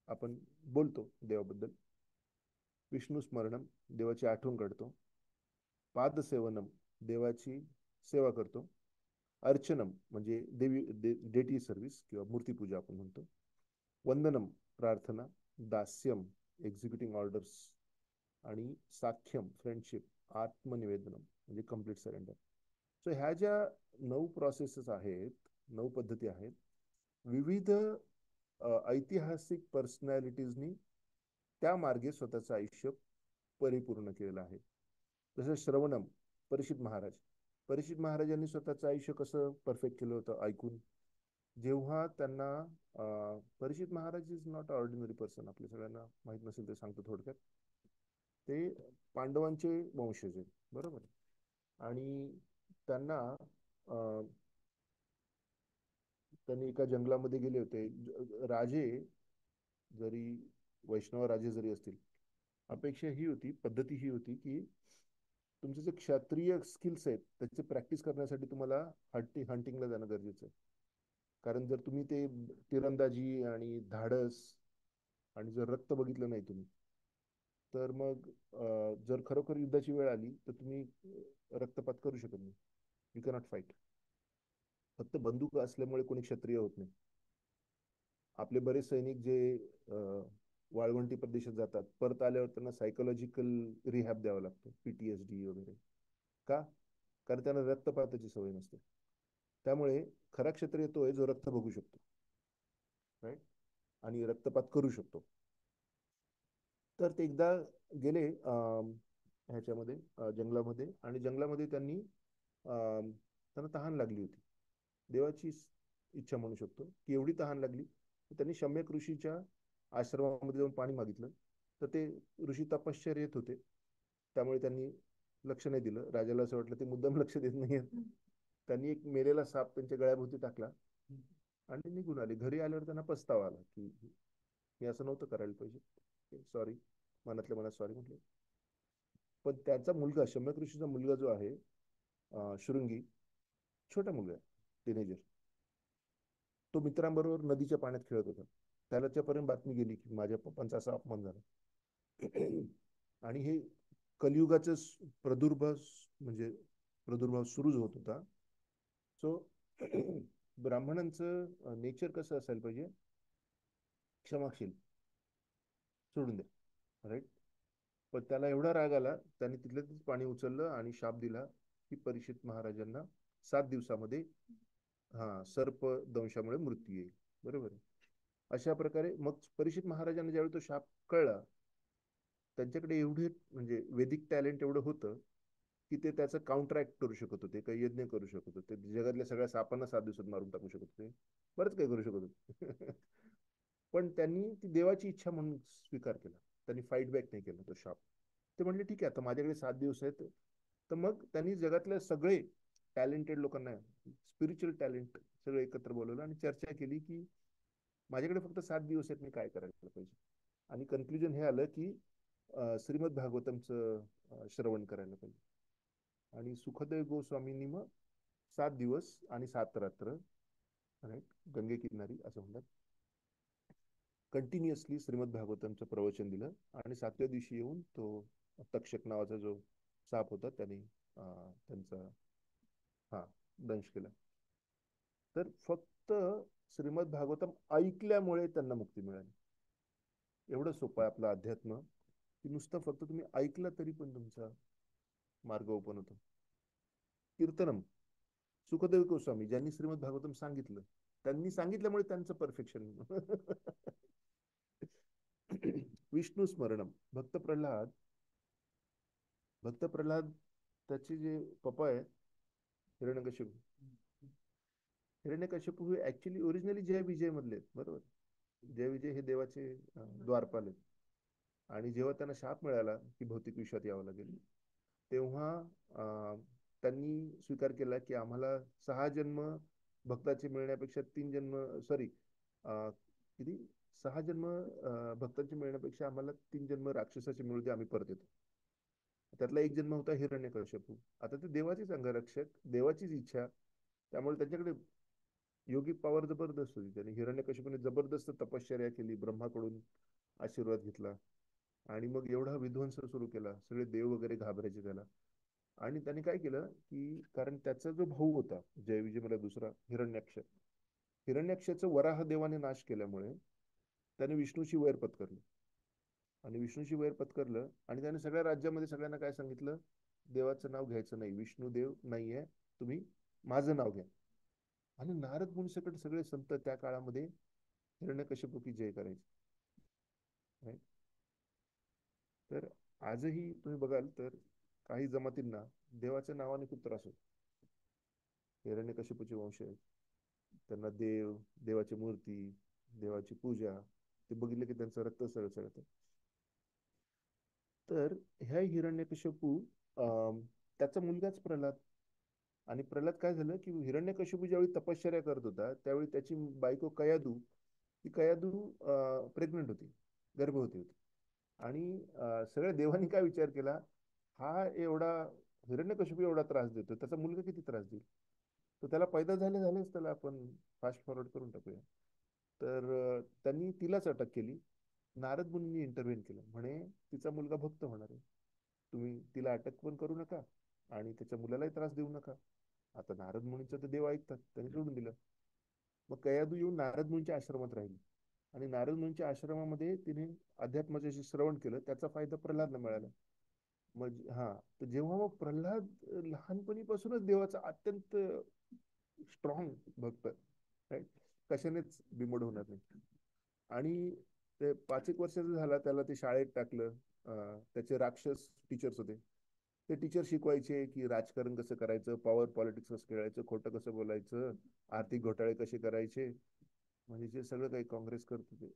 आपण बोलतो देवाबद्दल. विष्णू स्मरणम, देवाची आठवण काढतो. पादसेवनम, देवाची सेवा करतो. अर्चनम म्हणजे डेटी सर्व्हिस किंवा मूर्तीपूजा आपण म्हणतो. वंदनम, प्रार्थना. दास्यम, एक्झिक्युटिंग ऑर्डर्स. आणि साख्यम, फ्रेंडशिप. आत्मनिवेदनम म्हणजे कम्प्लीट सरेंडर. सो ह्या ज्या 9 प्रोसेसेस आहेत, 9 पद्धती आहेत, विविध ऐतिहासिक पर्सनॅलिटीजनी त्या मार्गे स्वतःचं आयुष्य परिपूर्ण केलेलं आहे. जसं श्रवणम, परीक्षित महाराज. परीक्षित महाराजांनी स्वतःचं आयुष्य कसं परफेक्ट केलं होतं ऐकून. जेव्हा त्यांना Parikshit Maharaj is not ordinary person, आपल्या सगळ्यांना माहित नसेल ते सांगतो थोडक्यात. ते पांडवांचे वंशज आहेत, बरोबर. आणि त्यांना त्यांनी एका जंगलामध्ये गेले होते. राजे जरी वैष्णव राजे जरी असतील, अपेक्षा ही होती, पद्धती ही होती की तुमचे जे क्षत्रिय स्किल्स आहेत त्याची प्रॅक्टिस करण्यासाठी तुम्हाला हंटिंगला जाणं गरजेचं आहे. कारण जर तुम्ही ते तिरंदाजी आणि धाडस आणि जर रक्त बघितलं नाही तुम्ही, तर मग जर खरोखर युद्धाची वेळ आली तर तुम्ही रक्तपात करू शकत नाही. You cannot fight. फक्त बंदूक असल्यामुळे कोणी क्षत्रिय होत नाही. आपले बरेच सैनिक जे वाळवंटी प्रदेशात जातात, परत आल्यावर त्यांना सायकोलॉजिकल रिहॅब द्यावा लागतो, PTSD वगैरे. का? कारण त्यांना रक्तपाताची सवय नसते. त्यामुळे खरा क्षत्रिय तो आहे जो रक्त बघू शकतो, राईट, आणि रक्तपात करू शकतो. तर ते एकदा गेले ह्याच्यामध्ये जंगलामध्ये, आणि जंगलामध्ये त्यांना तहान लागली होती. देवाची इच्छा म्हणू शकतो की एवढी तहान लागली, त्यांनी शम्यक ऋषीच्या आश्रमामध्ये जाऊन पाणी मागितलं. तर ते ऋषी तपश्चर्येत होते, त्यामुळे त्यांनी लक्ष नाही दिलं. राजाला असं वाटलं ते मुद्दाम लक्ष देत नाहीये. त्यांनी एक मेलेला साप त्यांच्या गळ्याभोवती टाकला आणि निघून आले. घरी आल्यावर त्यांना पस्तावा आला की मी असं नव्हतं करायला पाहिजे, सॉरी, मनातल्या मनात सॉरी म्हटले. पण त्याचा मुलगा, शम्यक ऋषीचा मुलगा जो आहे शृंगी, छोटा मुलगा, टीनेजर, तो मित्रांबरोबर नदीच्या पाण्यात खेळत होता. त्याच्यापर्यंत बातमी गेली की माझ्या पप्पांचा असा अपमान झाला. आणि हे कलियुगाचा प्रादुर्भाव म्हणजे प्रादुर्भाव सुरूच होत होता. सो ब्राह्मणांचं नेचर कसं असायला पाहिजे, क्षमाशील, सोडून द्या, राईट. पण त्याला एवढा राग आला, त्याने तिथल्या तिथेच पाणी उचललं आणि शाप दिला की परीक्षित महाराजांना 7 दिवसामध्ये सर्प दंशामुळे मृत्यू येईल. बरोबर आहे. अशा प्रकारे मग परीक्षित महाराजांना ज्यावेळी तो शाप कळला, त्यांच्याकडे एवढे म्हणजे वैदिक टॅलेंट एवढं होतं की ते त्याचं काउंटरॅक्ट करू शकत होते, काही यज्ञ करू शकत होते, जगातल्या सगळ्या सापांना 7 दिवसात मारून टाकू शकत होते, बरंच काही करू शकत होते. पण त्यांनी ती देवाची इच्छा म्हणून स्वीकार केला. त्यांनी फाईट बॅक नाही केला तो शाप. ते म्हणले ठीक आहे, आता माझ्याकडे 7 दिवस आहेत. तर मग त्यांनी जगातल्या सगळे टॅलेंटेड लोकांना, स्पिरिच्युअल टॅलेंट सगळे एकत्र बोलवलं आणि चर्चा केली की माझ्याकडे फक्त 7 दिवस आहेत, मी काय करायला पाहिजे. आणि कन्क्लुजन हे आलं की श्रीमद भागवतमचं श्रवण करायला पाहिजे. आणि सुखदेव गोस्वामींनी मग 7 दिवस आणि 7 रात्र, राईट, गंगे किनारी असं म्हणतात, कंटिन्युअसली श्रीमद भागवतमचं प्रवचन दिलं. आणि 7व्या दिवशी येऊन तो तक्षक नावाचा जो साप होता त्याने त्यांचा दंश केला. तर फक्त श्रीमद भागवतम ऐकल्यामुळे त्यांना मुक्ती मिळाली. एवढं सोपं आहे आपलं अध्यात्म की नुसतं फक्त तुम्ही ऐकलं तरी पण तुमचा मार्ग ओपन होतो. कीर्तनम, सुखदेव गोस्वामी ज्यांनी श्रीमद भागवतम सांगितलं, त्यांनी सांगितल्यामुळे त्यांचं परफेक्शन. विष्णू स्मरणम, भक्त प्रल्हाद त्याचे जे पप्पा आहे हिरण्यकशिपू, हिरण्यकशिपू हे ऍक्च्युली ओरिजिनली जय विजय मधले आहेत. बरोबर. जय विजय हे देवाचे द्वारपाल आहेत. आणि जेव्हा त्यांना शाप मिळाला की भौतिक विश्वात यावं लागेल, तेव्हा त्यांनी स्वीकार केला की आम्हाला 6 जन्म भक्ताचे मिळण्यापेक्षा 3 जन्म, सॉरी, किती, 6 जन्म भक्तांचे मिळण्यापेक्षा आम्हाला 3 जन्म राक्षसाचे मिळू दे, आम्ही परत येतो. त्यातला एक जन्म होता हिरण्यकश्यपू. आता ते देवाचेच अंगरक्षक, देवाचीच इच्छा, त्यामुळे त्यांच्याकडे योगिक पॉवर जबरदस्त होती. त्यांनी हिरण्यकश्यपूने जबरदस्त तपश्चर्या केली, ब्रह्माकडून आशीर्वाद घेतला आणि मग एवढा विध्वंस सुरू केला, सगळे देव वगैरे घाबरायचे त्याला. आणि त्याने काय केलं की कारण त्याचा जो भाऊ होता जय विजय मला दुसरा हिरण्याक्ष, हिरण्याक्षाचं वराह देवाने नाश केल्यामुळे त्याने विष्णूची वैर पत्करली. आणि विष्णूची वैर पत्करलं आणि त्याने सगळ्या राज्यामध्ये सगळ्यांना काय सांगितलं, देवाचं नाव घ्यायचं नाही, विष्णू देव नाहीये, तुम्ही माझं नाव घ्या. आणि नारद मुनी सकट सगळे संत त्या काळामध्ये हिरण्यकश्यपूची जय करायचे. Right? तर आजही तुम्ही बघाल तर काही जमातींना देवाच्या नावाने खूप त्रास होतो. हिरण्यकश्यपूचे वंश आहेत, त्यांना देव, देवाची मूर्ती, देवाची पूजा, ते बघितलं की त्यांचं रक्त सळसळतं. तर ह्या हिरण्यकश्यपू त्याचा मुलगाच प्रल्हाद. आणि प्रल्हाद काय झालं की हिरण्यकश्यपू ज्यावेळी तपश्चर्या करत होता त्यावेळी त्याची बायको कयादू, ती कयादू प्रेग्नंट होती, गर्भवती होती. आणि सगळ्या देवांनी काय विचार केला, हा एवढा हिरण्यकश्यपू एवढा त्रास देतो, त्याचा मुलगा किती त्रास देईल, तर त्याला पैदा झालेच त्याला आपण फास्ट फॉरवर्ड करून टाकूया. तर त्यांनी तिलाच अटक केली. नारद मुनींनी इंटरव्हेन केलं, म्हणे तिचा मुलगा भक्त होणार आहे, तुम्ही तिला अटक पण करू नका आणि त्याच्या मुलालाही त्रास देऊ नका. आता नारद मुनींचं तर देव ऐकतात, त्यांनी सोडून दिलं. मग कयादू येऊन नारद मुनींच्या आश्रमात राहिली आणि नारद मुनींच्या आश्रमामध्ये तिने अध्यात्माचे श्रवण केलं, त्याचा फायदा प्रल्हादला मिळाला. मग तर जेव्हा मग प्रल्हाद लहानपणीपासूनच देवाचा अत्यंत स्ट्रॉंग भक्त, राईट, कशानेच बिमोड होणार नाही. आणि ते 5 एक वर्षाचा झाला त्याला ते शाळेत टाकलं. त्याचे राक्षस टीचर्स होते, ते टीचर शिकवायचे की राजकारण कसं करायचं, पॉवर पॉलिटिक्स कसं खेळायचं, खोटं कसं बोलायचं, आर्थिक घोटाळे कसे करायचे, म्हणजे जे सगळं काही काँग्रेस करत होते.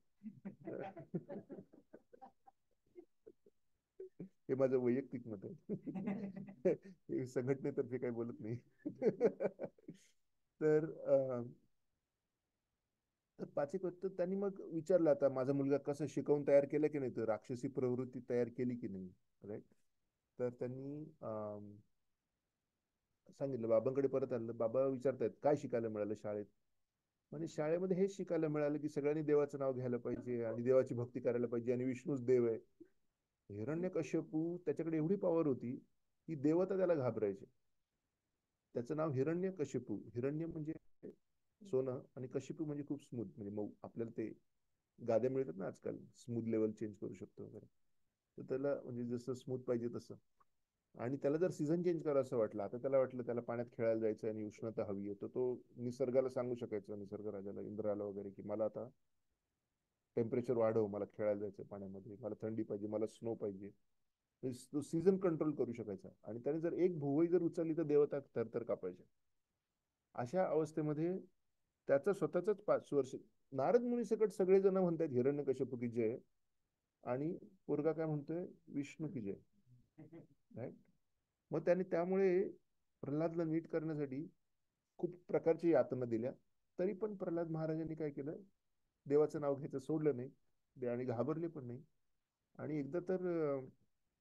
हे माझं वैयक्तिक मत आहे. हे संघटनेतर्फे काही बोलत नाही. तर तर 5 एक वर्ष त्यांनी मग विचारलं, आता माझा मुलगा कसं शिकवून तयार केलं की नाही, तर राक्षसी प्रवृत्ती तयार केली की नाही, राईट. तर त्यांनी सांगितलं, बाबांकडे परत आणलं. बाबा विचारतायत काय शिकायला मिळालं शाळेत. म्हणजे शाळेमध्ये हेच शिकायला मिळालं की सगळ्यांनी देवाचं नाव घ्यायला पाहिजे आणि देवाची भक्ती करायला पाहिजे आणि विष्णूच देव आहे. हिरण्यकश्यपू त्याच्याकडे एवढी पॉवर होती की देवता त्याला घाबरायचे. त्याचं नाव हिरण्यकशिपू. हिरण्य म्हणजे सोनं आणि कशिपू म्हणजे खूप स्मूथ म्हणजे मऊ. आपल्याला ते गाद्या मिळतात ना आजकाल, स्मूथ लेवल चेंज करू शकतो वगैरे. तर त्याला म्हणजे जसं स्मूथ पाहिजे तसं. आणि त्याला जर सीझन चेंज करावं असं वाटलं, आता त्याला वाटलं त्याला पाण्यात खेळायला जायचं आणि उष्णता हवी आहे, तर तो निसर्गाला सांगू शकायचं, निसर्ग राजाला, इंद्राला वगैरे, की मला आता टेम्परेचर वाढव, मला खेळायला जायचं पाण्यामध्ये, मला थंडी पाहिजे, मला स्नो पाहिजे. तो सीझन कंट्रोल करू शकायचा. आणि त्याने जर एक भुवई जर उचलली तर देवता थरथर कापायचे. अशा अवस्थेमध्ये त्याचं स्वतःच 5 वर्ष नारद मुनी सकट सगळेजण म्हणतात हिरण्यकश्यपू की जय, आणि पोरगा काय म्हणतोय, विष्णू की जय. राईट. मग त्याने त्यामुळे प्रल्हादला नीट करण्यासाठी खूप प्रकारची यातना दिल्या. तरी पण प्रल्हाद महाराजांनी काय केलं, देवाचं नाव घ्यायचं सोडलं नाही आणि घाबरले पण नाही. आणि एकदा तर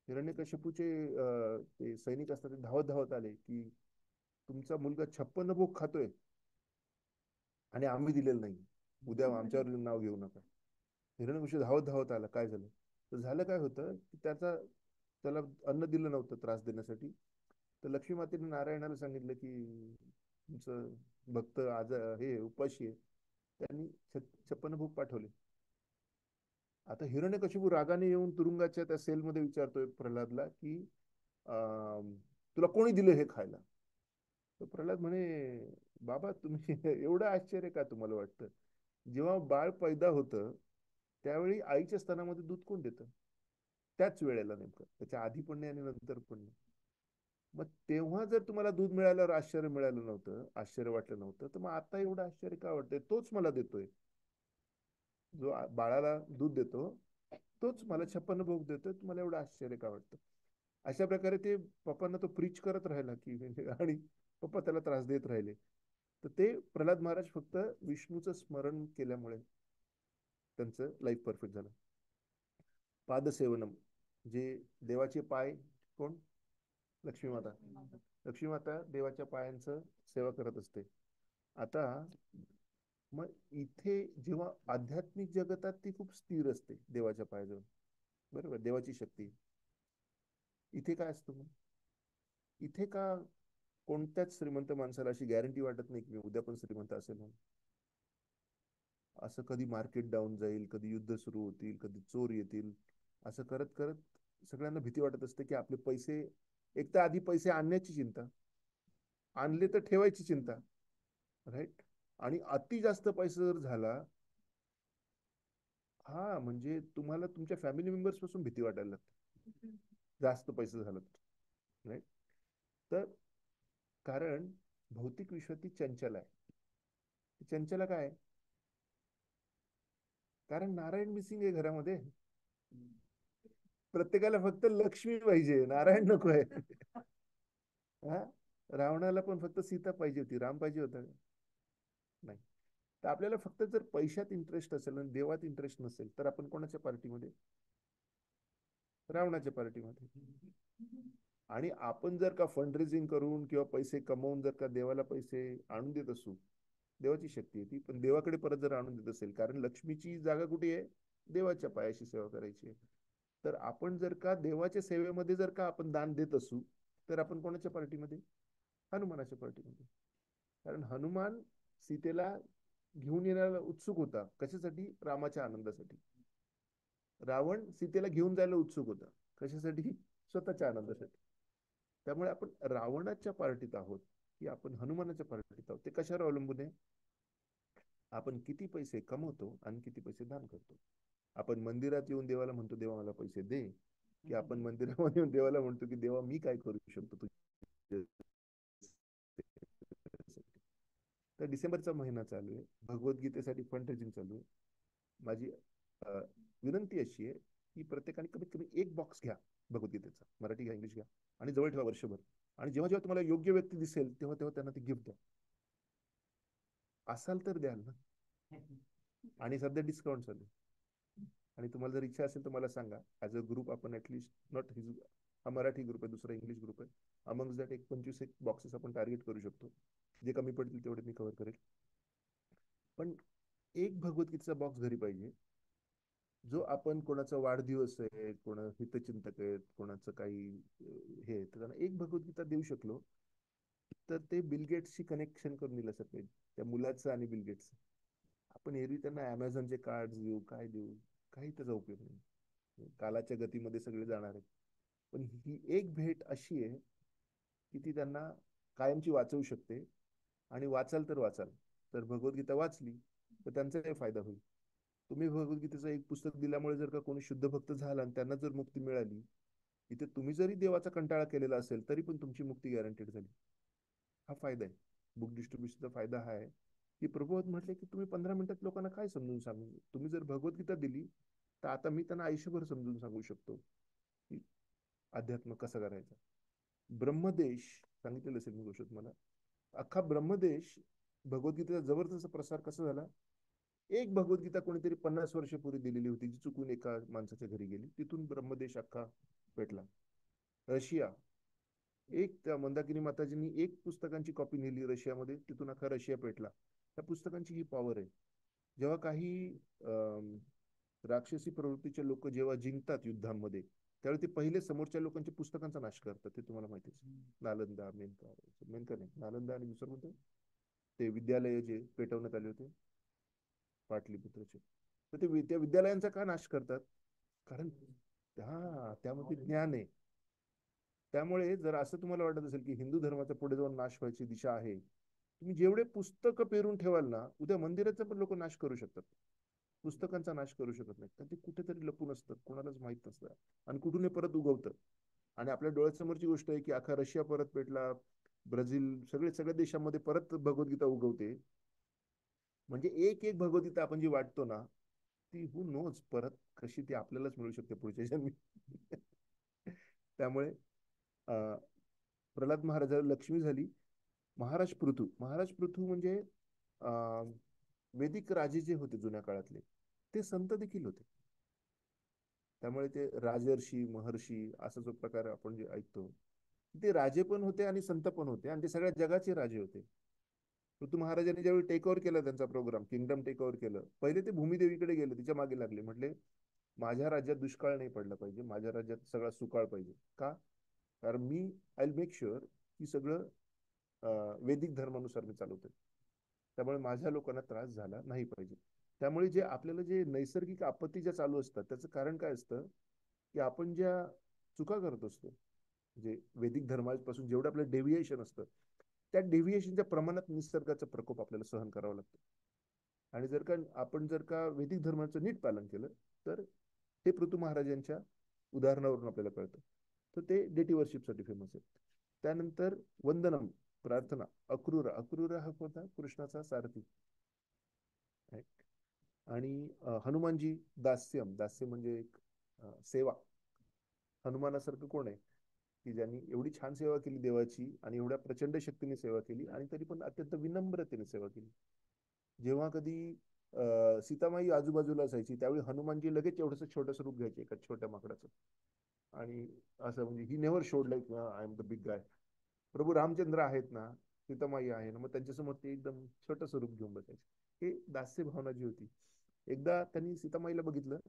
हिरण्यकश्यपूचे ते सैनिक असतात ते धावत धावत आले की तुमचा मुलगा 56 भोग खातोय आणि आम्ही दिलेलं नाही, उद्या आमच्यावर नाव घेऊ नका. हिरण्यकश्यप धावत धावत आला, काय झालं तर झालं काय होतं की त्याला अन्न दिलं नव्हतं त्रास देण्यासाठी. तर लक्ष्मी मातेने नारायणाला सांगितलं की तुमचं भक्त आज हे उपाशी आहे. त्यांनी 56 भोग पाठवले. आता हिरण्यकशिपू रागाने येऊन तुरुंगाच्या त्या सेलमध्ये विचारतोय प्रल्हादला की तुला कोणी दिलं हे खायला. तर प्रल्हाद म्हणे, बाबा तुम्ही एवढं आश्चर्य का तुम्हाला वाटतं, जेव्हा बाळ पैदा होतं त्यावेळी आईच्या स्तनामध्ये दूध कोण देतं, त्याच वेळेला नेमकं, त्याच्या आधी पण नाही आणि नंतर पण नाही. मग तेव्हा जर तुम्हाला दूध मिळाल्यावर आश्चर्य मिळालं नव्हतं, आश्चर्य वाटलं नव्हतं, तर मग आता एवढं आश्चर्य का वाटतंय, तोच मला देतोय. जो बाळाला दूध देतो तोच मला 56 भोग देतोय, तुम्हाला एवढं आश्चर्य का वाटतं. अशा प्रकारे ते पप्पांना तो प्रीच करत राहिला की आणि पप्पा त्याला त्रास देत राहिले. तर ते प्रल्हाद महाराज फक्त विष्णूचं स्मरण केल्यामुळे त्यांचं लाईफ परफेक्ट झालं. पादसेवनम, जे देवाचे पाय, कोण, लक्ष्मी माता. लक्ष्मी माता देवाच्या पायांचं सेवा करत असते. आता मग इथे जेव्हा आध्यात्मिक जगतात ती खूप स्थिर असते देवाच्या पायाजवळ, बरोबर, देवाची शक्ती. इथे काय असतं मग, इथे का कोणत्याच श्रीमंत माणसाला अशी गॅरंटी वाटत नाही की मी उद्या पण श्रीमंत असेल म्हणून. असं कधी मार्केट डाऊन जाईल, कधी युद्ध सुरू होतील, कधी चोर येतील, असं करत करत सगळ्यांना भीती वाटत असते की आपले पैसे, एक तर आधी पैसे आणण्याची चिंता, आणले तर ठेवायची चिंता, राईट. आणि अति जास्त पैसा जर झाला, हा म्हणजे तुम्हाला तुमच्या फॅमिली मेंबर्स पासून भीती वाटायला लागते, जास्त पैसा झाला तर, राईट. तर कारण भौतिक विश्वात ती चंचल आहे. चंचला काय, कारण नारायण मिसिंग आहे घरामध्ये. प्रत्येकाला फक्त लक्ष्मी पाहिजे, नारायण नको आहे. हा, रावणाला पण फक्त सीता पाहिजे होती, राम पाहिजे होता नाही. तर आपल्याला फक्त जर पैशात इंटरेस्ट असेल आणि देवात इंटरेस्ट नसेल तर आपण कोणाच्या पार्टीमध्ये, रावणाच्या पार्टीमध्ये. आणि आपण जर का फंड रेझिंग करून किंवा पैसे कमवून जर का देवाला पैसे आणून देत असू, देवाची शक्ती आहे ती, पण देवाकडे परत जर आणून देत असेल, कारण लक्ष्मीची जागा कुठे आहे, देवाच्या पायाशी सेवा करायची आहे. तर आपण जर का देवाच्या सेवेमध्ये जर का आपण दान देत असू, तर आपण कोणाच्या पार्टीमध्ये, हनुमानाच्या पार्टीमध्ये. कारण हनुमान सीतेला घेऊन येण्याला उत्सुक होता, कशासाठी, रामाच्या आनंदासाठी. रावण सीतेला घेऊन जायला उत्सुक होता, कशासाठी, स्वतःच्या आनंदासाठी. त्यामुळे आपण रावणाच्या पार्टीत आहोत की आपण हनुमानाच्या पार्टीत आहोत, ते कशावर अवलंबून आहे, आपण किती पैसे कमवतो आणि किती पैसे दान करतो. आपण मंदिरात येऊन देवाला म्हणतो देवा मला पैसे दे, की आपण मंदिरामध्ये येऊन देवाला म्हणतो की देवा मी काय करू शकतो तुझ्या. तर डिसेंबरचा महिना चालू आहे, भगवद्गीतेसाठी फंड रेजिंग चालू आहे. माझी विनंती अशी आहे की प्रत्येकाने कमीत कमी एक बॉक्स घ्या भगवद्गीतेचा, मराठी घ्या, इंग्लिश घ्या, आणि जवळ ठेवा वर्षभर. आणि जेव्हा जेव्हा तुम्हाला योग्य व्यक्ती दिसेल तेव्हा तेव्हा त्यांना ती गिफ्ट द्या. असाल तर द्याल ना. आणि सध्या डिस्काउंट चालू आहे. आणि तुम्हाला जर इच्छा असेल तर मला सांगा, ऍज अ ग्रुप आपण ऍटलिस्ट नॉट हिज, हा मराठी ग्रुप आहे, दुसरा इंग्लिश ग्रुप आहे, अमंग दॅट एक 25 एक बॉक्सेस आपण टार्गेट करू शकतो. जे कमी पडतील तेवढे मी कव्हर करेल. पण एक भगवद्गीतेचा बॉक्स घरी पाहिजे, जो आपण कोणाचा वाढदिवस आहे, कोणा हितचिंतक आहेत, कोणाचं काही हे आहे, तर त्यांना एक भगवद्गीता देऊ शकलो, तर ते बिल गेट्सशी कनेक्शन करून दिलं असं पाहिजे, त्या मुलाचं आणि बिल गेट्सचं. आपण एरवी त्यांना अमेझॉनचे कार्ड देऊ, काय देऊ, काही त्याचा उपयोग नाही. कालाच्या गतीमध्ये सगळे जाणार आहेत. पण ही एक भेट अशी आहे की ती त्यांना कायमची वाचवू शकते. आणि वाचाल तर वाचाल, तर भगवद्गीता वाचली तर त्यांचाही फायदा होईल. तुम्ही भगवद्गीतेचं एक पुस्तक दिल्यामुळे जर का कोणी शुद्ध भक्त झाला आणि त्यांना जर मुक्ती मिळाली, इथे तुम्ही जरी देवाचा कंटाळा केलेला असेल तरी पण तुमची मुक्ती गॅरंटेड झाली. हा फायदा आहे. बुक डिस्ट्रीब्युशनचा फायदा हा आहे की प्रभुवत म्हटले की तुम्ही 15 मिनिटात लोकांना काय समजून सांगू. तुम्ही जर भगवद्गीता दिली तर आता मी त्यांना आयुष्यभर समजून सांगू शकतो की अध्यात्म कसं करायचं. ब्रह्मदेश सांगितलेलं असेल मी गोष्ट तुम्हाला. अख्खा ब्रह्मदेश भगवद्गीतेचा जबरदस्त प्रसार कसा झाला. एक भगवद्गीता कोणीतरी 50 वर्षापूर्वी दिलेली होती, जी चुकून एका माणसाच्या घरी गेली, तिथून ब्रह्मदेश अख्खा पेटला. रशिया, एक त्या मंदाकिनी माताजींनी एक पुस्तकांची कॉपी नेली रशियामध्ये, तिथून अख्खा रशिया पेटला. त्या पुस्तकांची ही पॉवर आहे. जेव्हा काही अं, राक्षसी प्रवृत्तीचे लोक जेव्हा जिंकतात युद्धांमध्ये, त्यावेळी ते पहिले समोरच्या लोकांच्या पुस्तकांचा नाश करतात. ते तुम्हाला माहितीच. नालंदा, मेनका, मेनका नाही, नालंदा आणि दुसरं कोणतं, ते विद्यालय जे पेटवण्यात आले होते पाटलीपुत्रचे, तर ते त्या विद्यालयांचा का नाश करतात. कारण हा त्यामध्ये ज्ञान आहे. त्यामुळे जर असं तुम्हाला वाटत असेल की हिंदू धर्माचा पुढे जाऊन नाश व्हायची दिशा आहे, तुम्ही जेवढे पुस्तकं पेरून ठेवाल ना, उद्या मंदिराचा पण लोक नाश करू शकतात. पुस्तकांचा नाश करू शकत नाही, कारण ते कुठेतरी लपून असतात, कोणालाच माहित नसतं, आणि कुठून हे परत उगवतं. आणि आपल्या डोळ्यासमोरची गोष्ट आहे की अख्खा रशिया परत पेटला, ब्राझील, सगळ्या देशांमध्ये परत भगवद्गीता उगवते. म्हणजे एक एक भगवद्गीता आपण जी वाटतो ना, ती हू नोज परत कशी ती आपल्यालाच मिळू शकते पुढच्या जन्मी. त्यामुळे अं, प्रल्हाद महाराजाला लक्ष्मी झाली. महाराज पृथू म्हणजे अं, वेदिक राजे जे होते जुन्या काळातले, ते संत देखील होते. त्यामुळे ते राजर्षी महर्षी असा जो प्रकार आपण जे ऐकतो, ते राजे पण होते आणि संत पण होते, आणि ते सगळ्या जगाचे राजे होते. ऋतू महाराजांनी ज्यावेळी टेक ओव्हर केला त्यांचा प्रोग्राम, किंगडम टेक ओव्हर केलं, पहिले ते भूमिदेवीकडे गेले, तिच्या मागे लागले, म्हटले माझ्या राज्यात दुष्काळ नाही पडला पाहिजे, माझ्या राज्यात सगळा सुकाळ पाहिजे. का? कारण मी आय विल मेक शुअर की सगळं वैदिक धर्मानुसार मी चालवतोय. त्यामुळे माझ्या लोकांना त्रास झाला नाही पाहिजे. त्यामुळे जे आपल्याला जे नैसर्गिक आपत्ती ज्या चालू असतात त्याचं कारण काय असतं, की आपण ज्या चुका करत असतो, म्हणजे वैदिक धर्मापासून जेवढं आपलं डेव्हिएशन असतं, त्या डेव्हिएशनच्या प्रमाणात निसर्गाचा प्रकोप आपल्याला सहन करावा लागतो. आणि जर का वैदिक धर्माचं नीट पालन केलं, तर हे पृथू महाराजांच्या उदाहरणावरून आपल्याला कळतं. तर ते डेटी वर्शिपसाठी फेमस आहे. त्यानंतर वंदनम, प्रार्थना. अक्रूरा, अक्रूरा हा होता कृष्णाचा सारथी. आणि हनुमानजी, दास्यम, दास्य म्हणजे एक सेवा. हनुमानासारखं कोण आहे की ज्यांनी एवढी छान सेवा केली देवाची, आणि एवढ्या प्रचंड शक्तीने सेवा केली, आणि तरी पण अत्यंत विनम्रतेने सेवा केली. जेव्हा कधी सीतामाई आजूबाजूला असायची, त्यावेळी हनुमानजी लगेच एवढंसं छोटंसं रूप घ्यायचे एका छोट्या माकडाचं, आणि असं म्हणजे he never showed like I am the big guy. Prabhu Ramachandra आहेत ना, सीतामाई आहे ना, मग त्यांच्यासमोर ते एकदम छोटंसं रूप घेऊन बसायचे. हे दास्य भावना जी होती. एकदा त्यांनी सीतामाईला बघितलं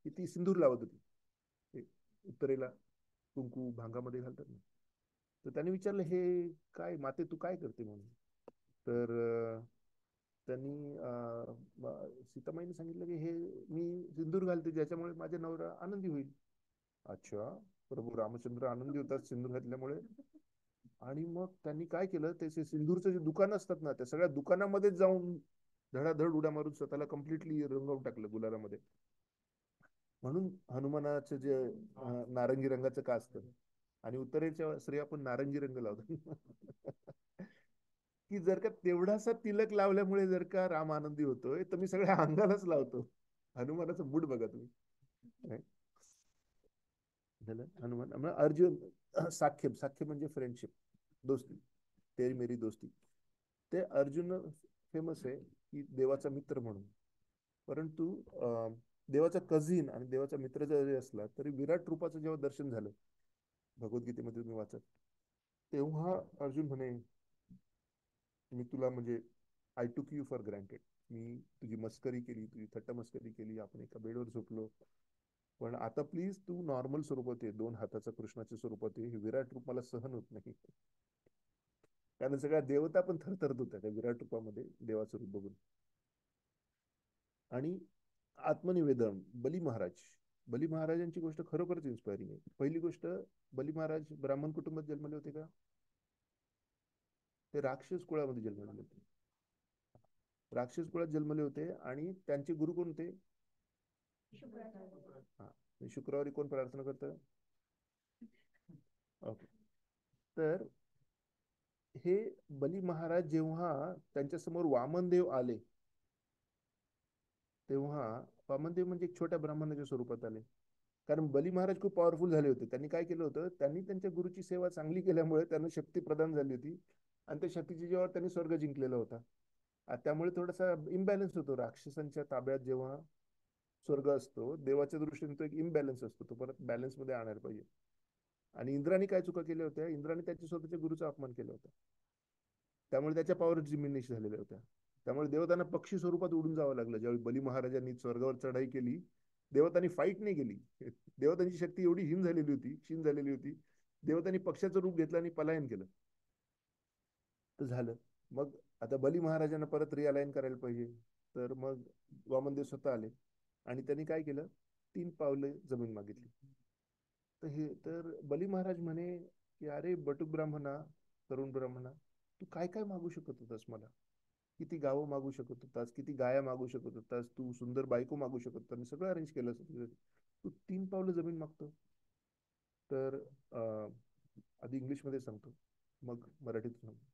की ती सिंदूर लावत होती. ते उत्तरेला कुंकू भांगामध्ये घालतात ना, तर त्यांनी विचारलं, हे काय माते तू काय करते म्हणून. तर त्यांनी सीतामाईने सांगितलं की हे मी सिंदूर घालते ज्याच्यामुळे माझ्या नवरा आनंदी होईल. अच्छा, प्रभू रामचंद्र आनंदी होतात सिंदूर घातल्यामुळे. आणि मग त्यांनी काय केलं, त्याचे सिंदूरचं जे दुकान असतात ना, त्या सगळ्या दुकानामध्ये जाऊन धडाधड उड्या मारून स्वतःला कम्प्लिटली रंगवून टाकलं गुलालामध्ये. म्हणून हनुमानाचं जे नारंगी रंगाचं का असतं, आणि उत्तरेच्या स्त्रिया पण नारंगी रंग लावतात. की जर का तेवढासा तिलक लावल्यामुळे जर का राम आनंदी होतोय, तर मी सगळ्या अंगालाच लावतो. हनुमानाचं मूड बघा तुम्ही. झालं हनुमान. अर्जुन, साख्य, साख्य म्हणजे फ्रेंडशिप, दोस्ती, तेरी मेरी दोस्ती. ते अर्जुन फेमस आहे की देवाचा मित्र म्हणून. परंतु देवाचा कझिन आणि देवाचा मित्र जरी असला तरी विराट रूपाचं जेव्हा दर्शन झालं भगवद्गीतेमध्ये तुम्ही वाचत, तेव्हा अर्जुन म्हणे, मी तुला म्हणजे आय टूक यू फॉर ग्रँटेड, मी तुझी मस्करी केली, तुझी थट्टा मस्करी केली, आपण एका बेडवर झोपलो, पण आता प्लीज तू नॉर्मल स्वरूपात ये, 2 हाताचा कृष्णाच्या स्वरूपात ये. हे विराट रूप मला सहन होत नाही. कारण सगळ्या देवता पण थरथरत होत्या त्या विराट रूपामध्ये देवाचं रूप बघून. आणि आत्मनिवेदन, बली महाराज, बली महाराजांची गोष्ट खरोखरच इन्स्पायरिंग आहे. पहिली गोष्ट, बली महाराज ब्राह्मण कुटुंबात जन्मले होते का? ते राक्षस कुळामध्ये जन्मले होते. राक्षस कुळात जन्मले होते. आणि त्यांचे गुरु कोण होते? हा, शुक्रवारी कोण प्रार्थना करतं? ओके. तर हे बली महाराज जेव्हा त्यांच्या समोर वामनदेव आले, तेव्हा वामनदेव म्हणजे एक छोट्या ब्राह्मणाच्या स्वरूपात आले. कारण बली महाराज खूप पॉवरफुल झाले होते. त्यांनी काय केलं होतं, त्यांनी त्यांच्या गुरुची सेवा चांगली केल्यामुळे त्यांना शक्ती प्रदान झाली होती. आणि त्या शक्तीच्या जीवावर त्यांनी स्वर्ग जिंकलेला होता. त्यामुळे थोडासा इम्बॅलन्स होतो राक्षसांच्या ताब्यात. जेव्हा स्वर्ग असतो, देवाच्या दृष्टीने तो एक इम्बॅलन्स असतो, तो परत बॅलन्स मध्ये आणायला पाहिजे. आणि इंद्राने काय चुका केल्या होत्या? इंद्राने त्याच्या स्वतःच्या गुरुचा अपमान केला होता. त्यामुळे त्याच्या पॉवर डिमिनिश झालेल्या होत्या. त्यामुळे देवतांना पक्षी स्वरूपात उडून जावं लागलं. ज्यावेळी बली महाराजांनी स्वर्गावर चढाई केली, देवतांनी फाईट नाही केली. देवतांची शक्ती एवढी हीन झालेली होती, क्षीण झालेली होती. देवतांनी पक्षाचं रूप घेतलं आणि पलायन केलं. तर झालं. मग आता बली महाराजांना परत रिअलाईन करायला पाहिजे. तर मग वामनदेव स्वतः आले आणि त्यांनी काय केलं, 3 पावले जमीन मागितली. तर बली महाराज म्हणे की अरे बटुक ब्राह्मणा, तरुण ब्राह्मणा, तू काय काय मागू शकत होतास मला? किती गावं मागू शकत होतास, किती गाया मागू शकत होतास, तू सुंदर बायको मागू शकत होता, मी सगळं अरेंज केलं असतं. तू 3 पावलं जमीन मागतो. तर आधी इंग्लिशमध्ये सांगतो, मग मराठीत सांगतो,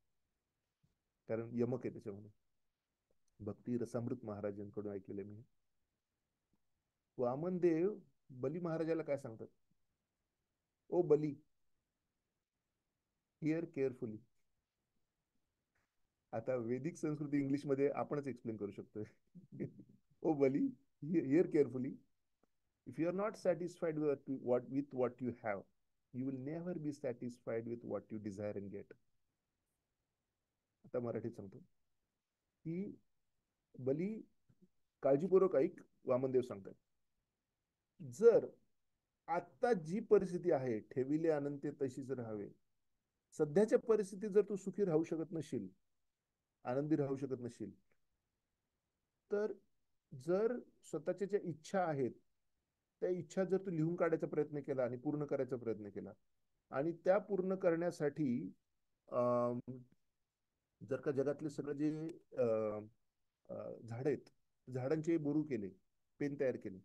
कारण यमक आहे त्याच्यामध्ये. भक्ती रसामृत महाराजांकडून ऐकलेलं मी. वामनदेव बली महाराजाला काय सांगतात? O Bali, hear carefully. आता वैदिक संस्कृती इंग्लिश मध्ये आपणच एक्सप्लेन करू शकतोय. O Bali, hear carefully. If you are not satisfied with what you have, you will never be satisfied with what you desire and get. आता मराठीत सांगतो की बली, काळजीपूर्वक ऐक. वामनदेव सांगतात, जर आता जी परिस्थिती आहे, ठेविले अनंत तशीच राहावे. सध्याच्या परिस्थितीत जर तू सुखी राहू शकत नशील, आनंदी राहू शकत नशील, तर जर स्वतःच्या ज्या इच्छा आहेत, त्या इच्छा जर तू लिहून काढायचा प्रयत्न केला आणि पूर्ण करायचा प्रयत्न केला, आणि त्या पूर्ण करण्यासाठी जर का जगातले सगळे जे झाड आहेत, झाडांचे बोरू केले, पेन तयार केले,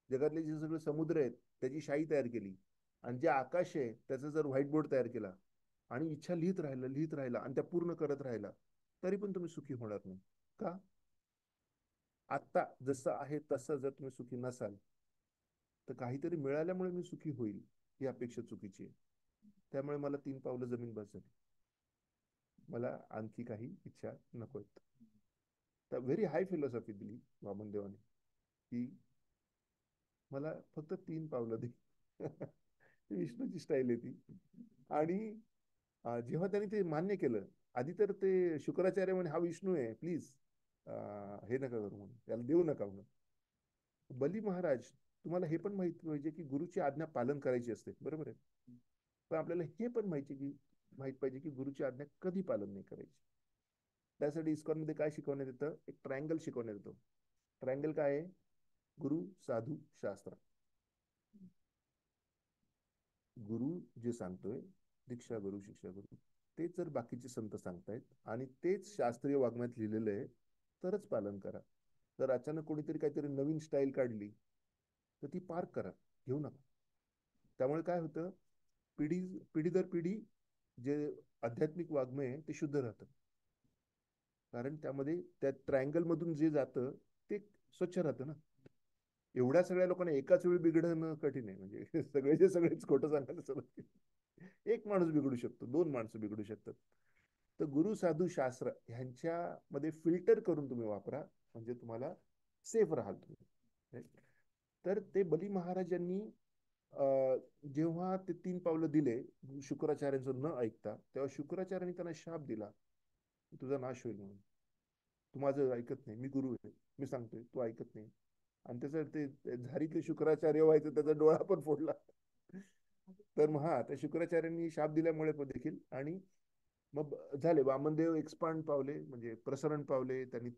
जगातले जे सगळे समुद्र आहेत त्याची शाई तयार केली, आणि जे आकाश आहे त्याचा जर व्हाईट बोर्ड तयार केला, आणि इच्छा लिहित राहिला आणि त्या पूर्ण करत राहिला, तरी पण तुम्ही सुखी होणार नाही. का? आत्ता जसं आहे तसं जर तुम्ही सुखी नसाल, तर काहीतरी मिळाल्यामुळे मी सुखी होईल ही अपेक्षा चुकीची आहे. त्यामुळे मला 3 पावलं जमीन बस झाली, मला आणखी काही इच्छा नकोत. तर व्हेरी हाय फिलॉसॉफी दिली वामनदेवाने, की मला फक्त 3 पावलं दे. विष्णूची स्टाईल आहे ती. आणि जेव्हा त्यांनी ते मान्य केलं, आधी तर ते शुक्राचार्य म्हणे हा विष्णू आहे, प्लीज हे नका करू म्हणून, त्याला देऊ नका म्हणून. बली महाराज, तुम्हाला हे पण माहिती पाहिजे की गुरुची आज्ञा पालन करायची असते, बरोबर आहे. पण आपल्याला हे पण माहित पाहिजे की गुरुची आज्ञा कधी पालन नाही करायची. त्यासाठी इस्कॉन मध्ये काय शिकवण्यात येतं? एक ट्रायंगल शिकवण्यात येतो. ट्रायंगल काय आहे? गुरु, साधू, शास्त्र. गुरु जे सांगतोय, दीक्षा गुरु, शिक्षा गुरु, तेच जर बाकीचे संत सांगतायत आणि तेच शास्त्रीय वाङ्मयात लिहिलेलं आहे, तरच पालन करा. जर अचानक कोणीतरी काहीतरी नवीन स्टाईल काढली, तर ती पार्क करा, घेऊ नका. त्यामुळे काय होतं, पिढी पिढी दर पिढी जे आध्यात्मिक वाङ्मय आहे ते शुद्ध राहतं. कारण त्यामध्ये त्या ट्रायंगल मधून जे जातं ते स्वच्छ राहतं ना. एवढ्या सगळ्या लोकांना एकाच वेळी बिघडणं कठीण आहे. म्हणजे सगळेच खोटं सांगायला सुरुवात केली. एक माणूस बिघडू शकतो, 2 माणसं बिघडू शकतात. तर गुरु, साधू, शास्त्र ह्यांच्यामध्ये फिल्टर करून तुम्ही वापरा, म्हणजे तुम्हाला सेफ राहाल तुम्ही. तर ते बली महाराजांनी जेव्हा ते 3 पावलं दिले शुक्राचार्यांचं न ऐकता, तेव्हा शुक्राचार्यांनी त्यांना शाप दिला, तुझा नाश होईल म्हणून. तू माझं ऐकत नाही, मी गुरु आहे, मी सांगतोय तू ऐकत नाही. आणि त्याचं ते झारीतले शुक्राचार्य व्हायचं, त्याचा डोळा पण फोडला. तर मग हा, त्या शुक्राचार्यांनी शाप दिल्यामुळे पण देखील. आणि मग झाले वामनदेव एक्सपांड पावले, म्हणजे प्रसरण पावले. त्यांनी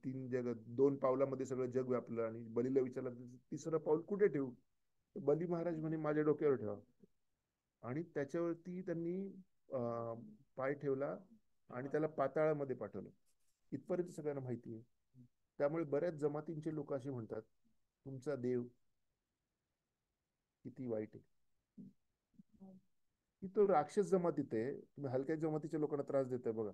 2 पावलामध्ये सगळं जग व्यापलं. आणि बलीला विचारलं, तिसरं पाऊल कुठे ठेवू? बली महाराज म्हणे, माझ्या डोक्यावर ठेवा. आणि त्याच्यावरती त्यांनी पाय ठेवला आणि त्याला पाताळामध्ये पाठवलं. इथपर्यंत सगळ्यांना माहिती आहे. त्यामुळे बऱ्याच जमातींचे लोक असे म्हणतात, तुमचा देव किती वाईट आहे, की तो राक्षस जमातीत आहे. तुम्ही हलक्या जमातीच्या लोकांना त्रास देताय बघा.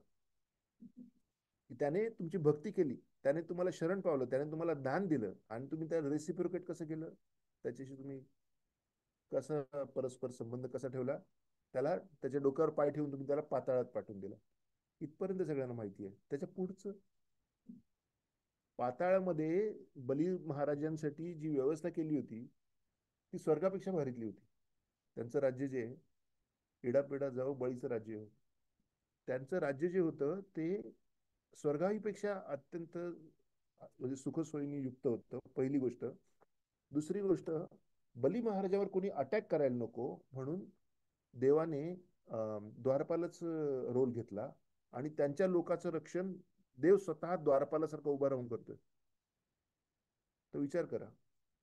की त्याने तुमची भक्ती केली, त्याने तुम्हाला शरण पावलं, त्याने तुम्हाला दान दिलं, आणि तुम्ही त्या रेसिप्रोकेट कसं केलं, त्याच्याशी तुम्ही कसा परस्पर संबंध कसा ठेवला, त्याला त्याच्या डोक्यावर पाय ठेवून तुम्ही त्याला पाताळात पाठवून दिला. इथपर्यंत सगळ्यांना माहिती आहे. त्याच्या पुढचं, पाताळामध्ये बली महाराजांसाठी जी व्यवस्था केली होती, ती स्वर्गापेक्षा भारीतली होती. त्यांचं राज्य जे इडापिडा जाऊ बळीचं राज्य होतं. त्यांचं राज्य जे होतं ते स्वर्गाहीपेक्षा अत्यंत म्हणजे सुखसोयीने युक्त होतं, पहिली गोष्ट. दुसरी गोष्ट, बली महाराजावर कोणी अटॅक करायला नको म्हणून देवाने द्वारपालच रोल घेतला. आणि त्यांच्या लोकांचं रक्षण देव स्वतः द्वारपालासारखं उभा राहून करतोय. तर विचार करा,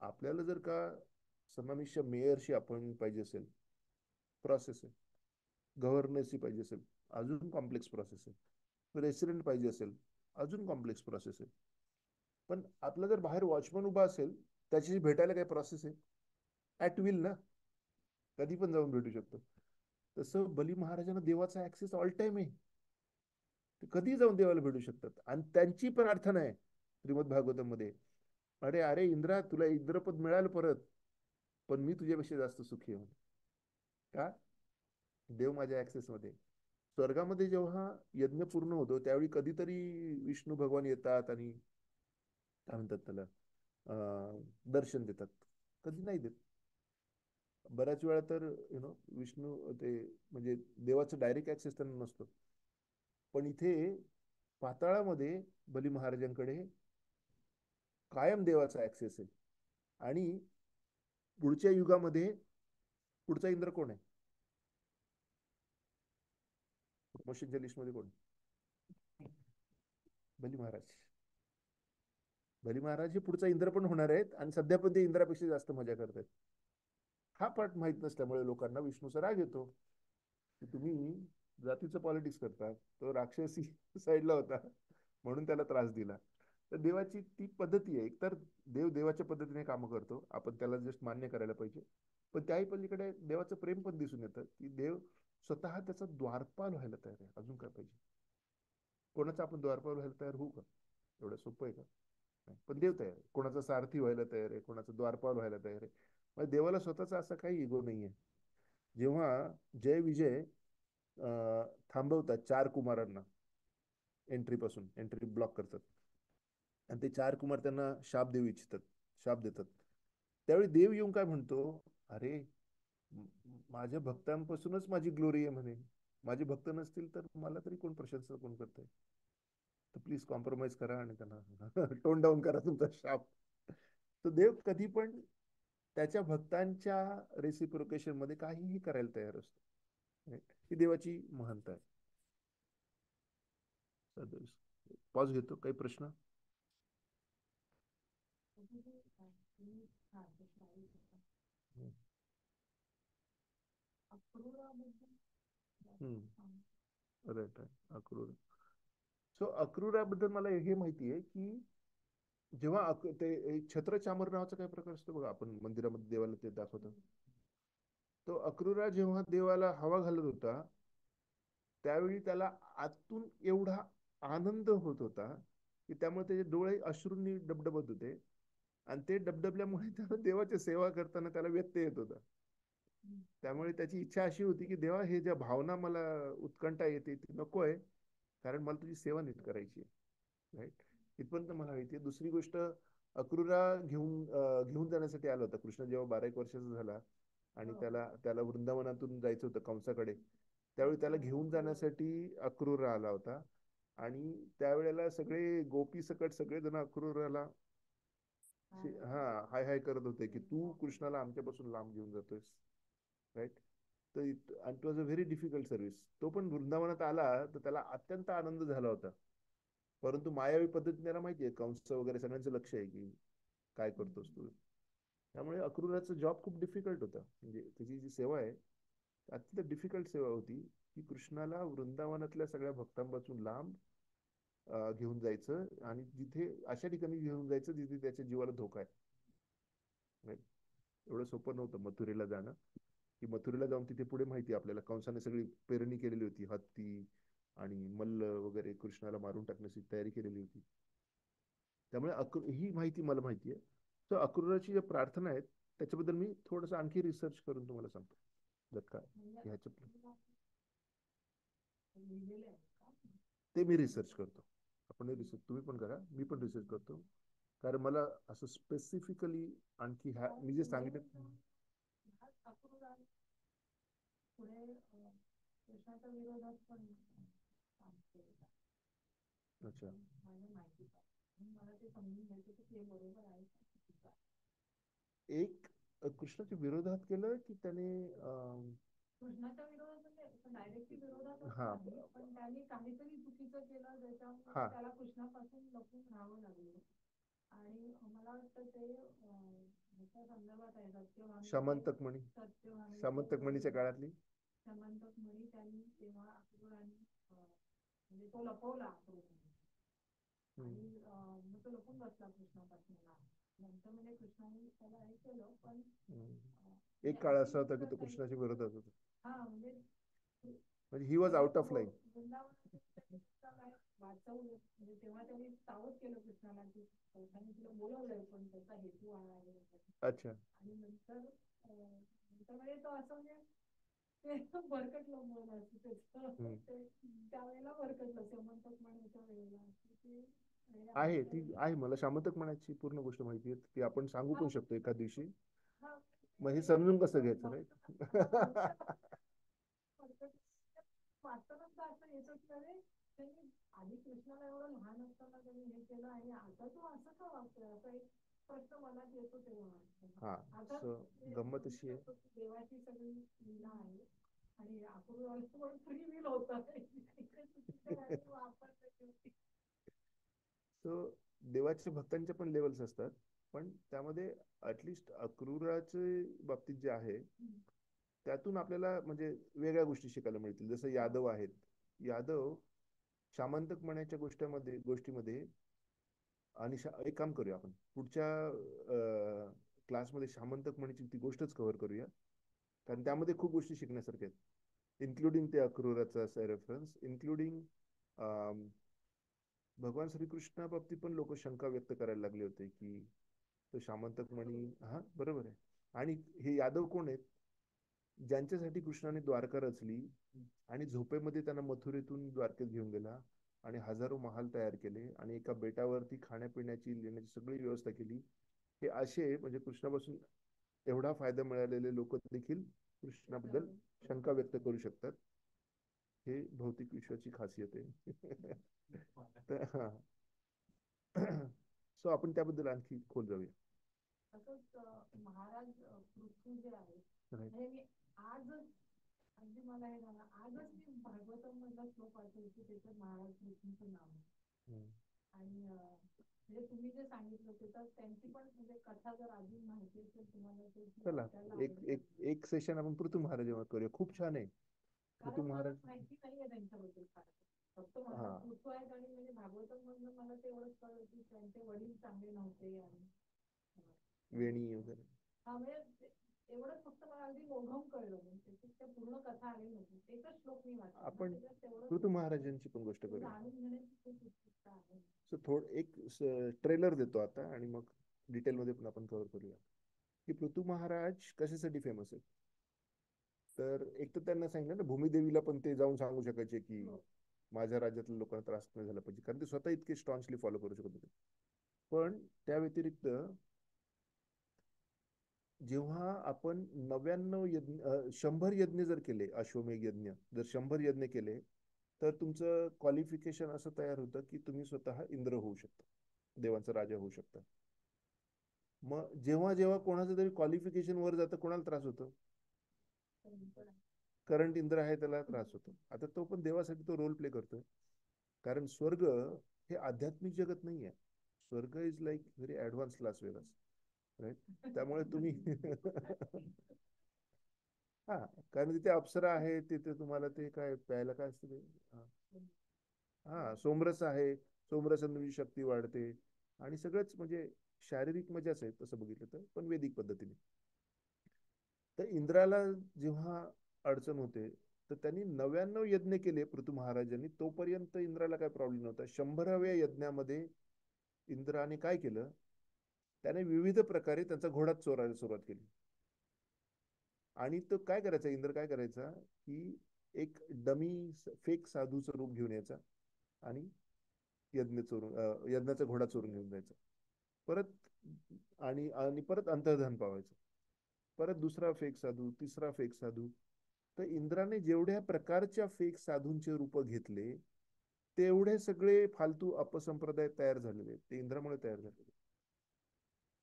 आपल्याला जर का समाविष्ट मेयरशी अपॉइंटमेंट पाहिजे असेल, प्रोसेस आहे. गव्हर्नरशी पाहिजे असेल, अजून कॉम्प्लेक्स प्रोसेस आहे. रेसिडेंट पाहिजे असेल, अजून कॉम्प्लेक्स प्रोसेस आहे. पण आपला जर बाहेर वॉचमन उभा असेल, त्याच्याशी भेटायला काय प्रोसेस आहे? ऍट विल ना, कधी पण जाऊन भेटू शकतो. तसं बली महाराजांना देवाचा ऍक्सेस ऑल टाइम आहे. ते कधी जाऊन देवाला भेटू शकतात. आणि त्यांची प्रार्थना आहे श्रीमद भागवतामध्ये, अरे अरे इंद्रा, तुला इंद्रपद मिळालं परत, पण मी तुझ्यापेक्षा जास्त सुखी आहे. का? देव माझ्या ऍक्सेस मध्ये. स्वर्गामध्ये जेव्हा यज्ञ पूर्ण होतो, त्यावेळी कधीतरी विष्णू भगवान येतात आणि काय म्हणतात त्याला, दर्शन देतात. कधी नाही देत. बऱ्याच वेळा तर विष्णू ते म्हणजे देवाचं डायरेक्ट ऍक्सेस त्यांना नसतो. पण इथे पाताळामध्ये बली महाराजांकडे कायम देवाचा ऍक्सेस आहे. आणि पुढच्या युगामध्ये पुढचा इंद्र कोण आहे? प्रमोशनच्या लिस्टमध्ये कोण? बली महाराज. बली महाराज हे पुढचा इंद्र पण होणार आहेत, आणि सध्या पण ते इंद्रापेक्षा जास्त मजा करतात. हा पार्ट माहित नसल्यामुळे लोकांना विष्णूचा राग येतो, की तुम्ही जातीचं पॉलिटिक्स करता. तो राक्षसी साईडला होता म्हणून त्याला त्रास दिला. तर देवाची ती पद्धती आहे. एकतर देव देवाच्या पद्धतीने कामं करतो, आपण त्याला जस्ट मान्य करायला पाहिजे. पण त्याही पलीकडे देवाचं प्रेम पण दिसून येतं, की देव स्वतः त्याचा द्वारपाल व्हायला तयार आहे. अजून काय पाहिजे? कोणाचा आपण द्वारपाल व्हायला तयार होऊ का? एवढं सोपं आहे का? नाही. पण देव तयार आहे. कोणाचा सारथी व्हायला तयार आहे, कोणाचा द्वारपाल व्हायला तयार आहे. म्हणजे देवाला स्वतःचा असा काही इगो नाहीये. जेव्हा जय विजय थांबवतात 4 कुमारांना, एंट्री ब्लॉक करतात, आणि ते 4 कुमार त्यांना शाप देऊ इच्छितात, शाप देतात. त्यावेळी देव येऊन काय म्हणतो, अरे माझ्या भक्तांपासूनच माझी ग्लोरी आहे म्हणे. माझे भक्त नसतील तर मला तरी कोण प्रशंसा कोण करतंय? तर प्लीज कॉम्प्रोमाइज करा आणि त्यांना टोन डाऊन करा तुमचा शाप. तर देव कधी पण त्याच्या भक्तांच्या रेसिप्रोकेशन मध्ये काहीही करायला तयार असतो. ही देवाची महानता आहे. पॉज घेतो. काही प्रश्न? Right right. अक्रूर. सो अक्रूराबद्दल मला हे माहिती आहे, की जेव्हा ते एक छत्र चामर नावाचा काही प्रकार असतो बघा, आपण मंदिरामध्ये देवाला ते दाखवतो. तो अक्रूरा जेव्हा देवाला हवा घालत होता, त्यावेळी त्याला आतून एवढा आनंद होत होता, की त्यामुळे त्याचे डोळे अश्रूंनी डबडबत होते. आणि ते डबडबल्यामुळे त्याला देवाची सेवा करताना त्याला व्यत्यय येत होता. त्यामुळे त्याची इच्छा अशी होती, की देवा, हे ज्या भावना मला उत्कंठा येते ती नको आहे, कारण मला तुझी सेवा नीट करायची आहे. राईट. इथपर्यंत मला माहिती आहे. दुसरी गोष्ट, अक्रूरा घेऊन जाण्यासाठी आला होता कृष्ण, जेव्हा 12 एक वर्षाचा झाला आणि त्याला त्याला वृंदावनातून जायचं होतं कंसाकडे. त्यावेळी त्याला घेऊन जाण्यासाठी अक्रूरा आला होता. आणि त्यावेळेला सगळे गोपी सकट सगळे जण अक्रूराला हा हाय हाय करत होते की तू कृष्णाला आमच्यापासून लांब घेऊन जातोयस, राईट. तर आणि it was a very difficult service. तो पण वृंदावनात आला तर त्याला अत्यंत आनंद झाला होता. परंतु मायावी पद्धतीने त्याला माहितीये कंस वगैरे सगळ्यांचं लक्ष आहे की काय करतोस तू. त्यामुळे अक्रूराचा जॉब खूप डिफिकल्ट होता. म्हणजे त्याची जी सेवा आहे अत्यंत डिफिकल्ट सेवा होती की कृष्णाला वृंदावनातल्या सगळ्या भक्तांपासून लांब घेऊन जायचं आणि जिथे अशा ठिकाणी घेऊन जायचं जिथे त्याच्या जीवाला धोका आहे. Right? एवढं सोपं नव्हतं मथुरेला जाणं. की मथुरेला जाऊन तिथे पुढे माहिती आहे आपल्याला कंसाने सगळी पेरणी केलेली होती, हत्ती आणि मल्ल वगैरे कृष्णाला मारून टाकण्याची तयारी केलेली होती. त्यामुळे ही माहिती मला माहिती आहे. तर अक्रूराची ज्या प्रार्थना आहेत त्याच्याबद्दल मी थोडस आणखी रिसर्च करून तुम्हाला सांगतो. जर का ह्याच्या ते मी रिसर्च करतो. आपण रिसर्च तुम्ही पण करा, मी पण रिसर्च करतो. कारण मला असं स्पेसिफिकली आणखी ह्या मी जे सांगितलं. पुढे कृष्णाच्या विरोधात पण अच्छा. माझ्या माहिती मला ते समजून घ्यायचं की ते बरोबर आहे. एक कृष्णाच्या विरोधात केलं की त्याने कृष्णाच्या विरोधात म्हणजे डायरेक्टली विरोधात हा नाही, पण त्यांनी काहीतरी चुकीचं केलं ज्याच्यामुळे हा त्याला कृष्णापासून लपून राहावं लागलं. आणि मला वाटतं ते ह्याच्या संदर्भात आहे शमंतक म्हणी, शमंतक म्हणीच्या काळातली शमंतक म्हणी त्यांनी तेव्हा अक्रूरांनी म्हणजे तो लपवला अक्रूरांनी आणि मग तो लपून बसला कृष्णापासून. नंतर म्हणजे कृष्णाने त्याला हे केलं, पण एक काळ असा होता की तो कृष्णाच्या विरोधात होता. हा म्हणजे he was out of line. वाचवलं म्हणजे तेव्हा त्यांनी सावध केलं कृष्णाला की त्यांनी तुला बोलवलंय पण त्याचा हेतू आहे. अच्छा. आणि नंतर नंतर म्हणजे तो असं म्हणजे ते भरकटलं मन असं त्याचं त्यावेळेला भरकटलं समंतक म्हणायच्या वेळेला आहे ती आहे. मला शामंतक म्हणायची पूर्ण गोष्ट माहिती आहे ती आपण सांगू पण शकतो एका दिवशी. मग हे समजून कसं घ्यायचं नाही. वास्तवात असं येतच नाही. त्यांनी आधी कृष्णाला एवढं लहान असताना त्यांनी हे केलं आणि आता तो असं का वागतोय असा एक प्रश्न मनात येतो तेव्हा. आता गंमत अशी आहे देवाची सगळी लीला आहे आणि अक्रूर फ्री विल होता सो देवाच्या भक्तांच्या पण लेवल्स असतात. पण त्यामध्ये ऍटलिस्ट अक्रूराचे बाबतीत जे आहे त्यातून आपल्याला म्हणजे वेगळ्या गोष्टी शिकायला मिळतील. जसं यादव आहेत, यादव शामंतक म्हणायच्या गोष्टीमध्ये आणि एक काम करूया आपण पुढच्या क्लासमध्ये शामंतक म्हणायची ती गोष्टच कव्हर करूया. कारण त्यामध्ये खूप गोष्टी शिकण्यासारख्या आहेत, इन्क्लुडिंग ते अक्रूराचा असा रेफरन्स, इन्क्लुडिंग भगवान श्रीकृष्णा बाबतीत पण लोक शंका व्यक्त करायला लागले होते की तो शामंतक म्हणी हा बरोबर आहे. आणि हे यादव कोण आहेत ज्यांच्यासाठी कृष्णाने द्वारका रचली आणि झोपेमध्ये त्यांना मथुरेतून द्वारकेत घेऊन गेला आणि हजारो महाल तयार केले आणि एका बेटावरती खाण्यापिण्याची लिहिण्याची सगळी व्यवस्था केली. हे असे म्हणजे कृष्णापासून एवढा फायदा मिळालेले लोक देखील कृष्णाबद्दल शंका व्यक्त करू शकतात. हे भौतिक विश्वाची खासियत आहे. हा. सो आपण त्याबद्दल आणखी खोल जाऊया. महाराज पृथ्वी जे आहे म्हणजे मी आजच अगदी मला हे झालं आजच मी भागवतम मधला श्लोक वाचला की त्याच्यात महाराज पृथ्वीचं नाव आहे. आणि म्हणजे तुम्ही जे सांगितलं त्याच्यात त्यांची पण म्हणजे कथा जर अजून माहिती असेल तुम्हाला चला एक एक एक सेशन आपण पृथ्वी महाराजांवर करूया. खूप छान आहे पृथ्वी महाराज. माहिती नाहीये त्यांच्याबद्दल फक्त महाराज पृथ्वी आहेत आणि म्हणजे भागवतम मधनं मला ते एवढंच कळलं की त्यांचे वडील चांगले नव्हते आणि वेणी वगैरे हा म्हणजे एवढंच फक्त मला अगदी ओघम कळलं. म्हणजे पूर्ण कथा आली नव्हती. एकच श्लोक मी वाचला. आपण पृथ्वी महाराजांची पण गोष्ट करूया. सो एक ट्रेलर देतो आता आणि मग डिटेल मध्ये पण आपण कव्हर करूया की पृथ्वी महाराज कशासाठी फेमस आहे. तर एक तर त्यांना सांगितलं ना भूमिदेवीला पण ते जाऊन सांगू शकायचे की माझ्या राज्यातल्या लोकांना त्रास नाही झाला पाहिजे कारण ते स्वतः इतके स्टॉन्चली फॉलो करू शकत होते. पण त्या व्यतिरिक्त जेव्हा आपण 99 यज्ञ 100 यज्ञ जर केले, अश्वमेध यज्ञ जर 100 यज्ञ केले तर तुमचं क्वालिफिकेशन असं तयार होतं की तुम्ही स्वतः इंद्र होऊ शकता, देवांचा राजा होऊ शकता. मग जेव्हा जेव्हा कोणाचं तरी क्वालिफिकेशन वर जातं कोणाला त्रास होतो? करंट इंद्र आहे त्याला त्रास होतो. आता तो पण देवासाठी तो रोल प्ले करतोय. कारण स्वर्ग हे आध्यात्मिक जगत नाही आहे. स्वर्ग is like very advance Las Vegas, right? त्यामुळे तुम्ही हा, कारण तिथे अप्सरा आहे, तिथे तुम्हाला ते काय प्यायला काय असतं ते, हा सोमरस आहे. सोमरसाने तुमची शक्ती वाढते आणि सगळंच म्हणजे शारीरिक मजाच आहे तसं बघितलं तर, पण वैदिक पद्धतीने. तर इंद्राला जेव्हा अडचण होते, तर त्यांनी 99 यज्ञ केले पृथू महाराजांनी, तोपर्यंत इंद्राला काय प्रॉब्लेम नव्हता. 100व्या यज्ञामध्ये इंद्राने काय केलं, त्याने विविध प्रकारे त्यांचा घोडा चोरायला सुरुवात केली. आणि तो काय करायचा, इंद्र काय करायचा की एक डमी फेक साधूचं रूप घेऊन यायचा आणि यज्ञ चोरून यज्ञाचा घोडा चोरून घेऊन जायचा. परत आणि आणि परत अंतर्धान पावायचं. परत दुसरा फेक साधू, तिसरा फेक साधू. तर इंद्राने जेवढ्या प्रकारच्या फेक साधूंचे रूप घेतले, तेवढे सगळे फालतू अपसंप्रदाय तयार झालेले, ते इंद्रामुळे तयार झालेले.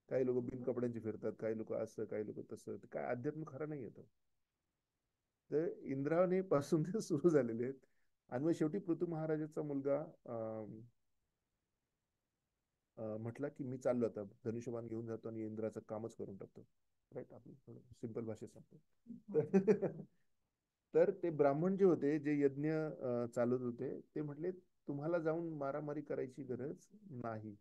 काही लोक बिन कपड्यांचे फिरतात, काही लोक असं, काही लोक तसं. काय अध्यात्म खरं नाही येतं. तर इंद्राने पासून ते सुरू झालेले आहेत. आणि मग शेवटी पृथू महाराजाचा मुलगा म्हटला की मी चाललो आता, धनुष्यबाण घेऊन जातो आणि इंद्राचं कामच करून टाकतो. राईट, आपण सिंपल भाषेत सांगतो. तर ते ब्राह्मण जे होते, जे यज्ञ चालवत होते, ते म्हटले तुम्हाला जाऊन मारामारी करायची गरज नाही.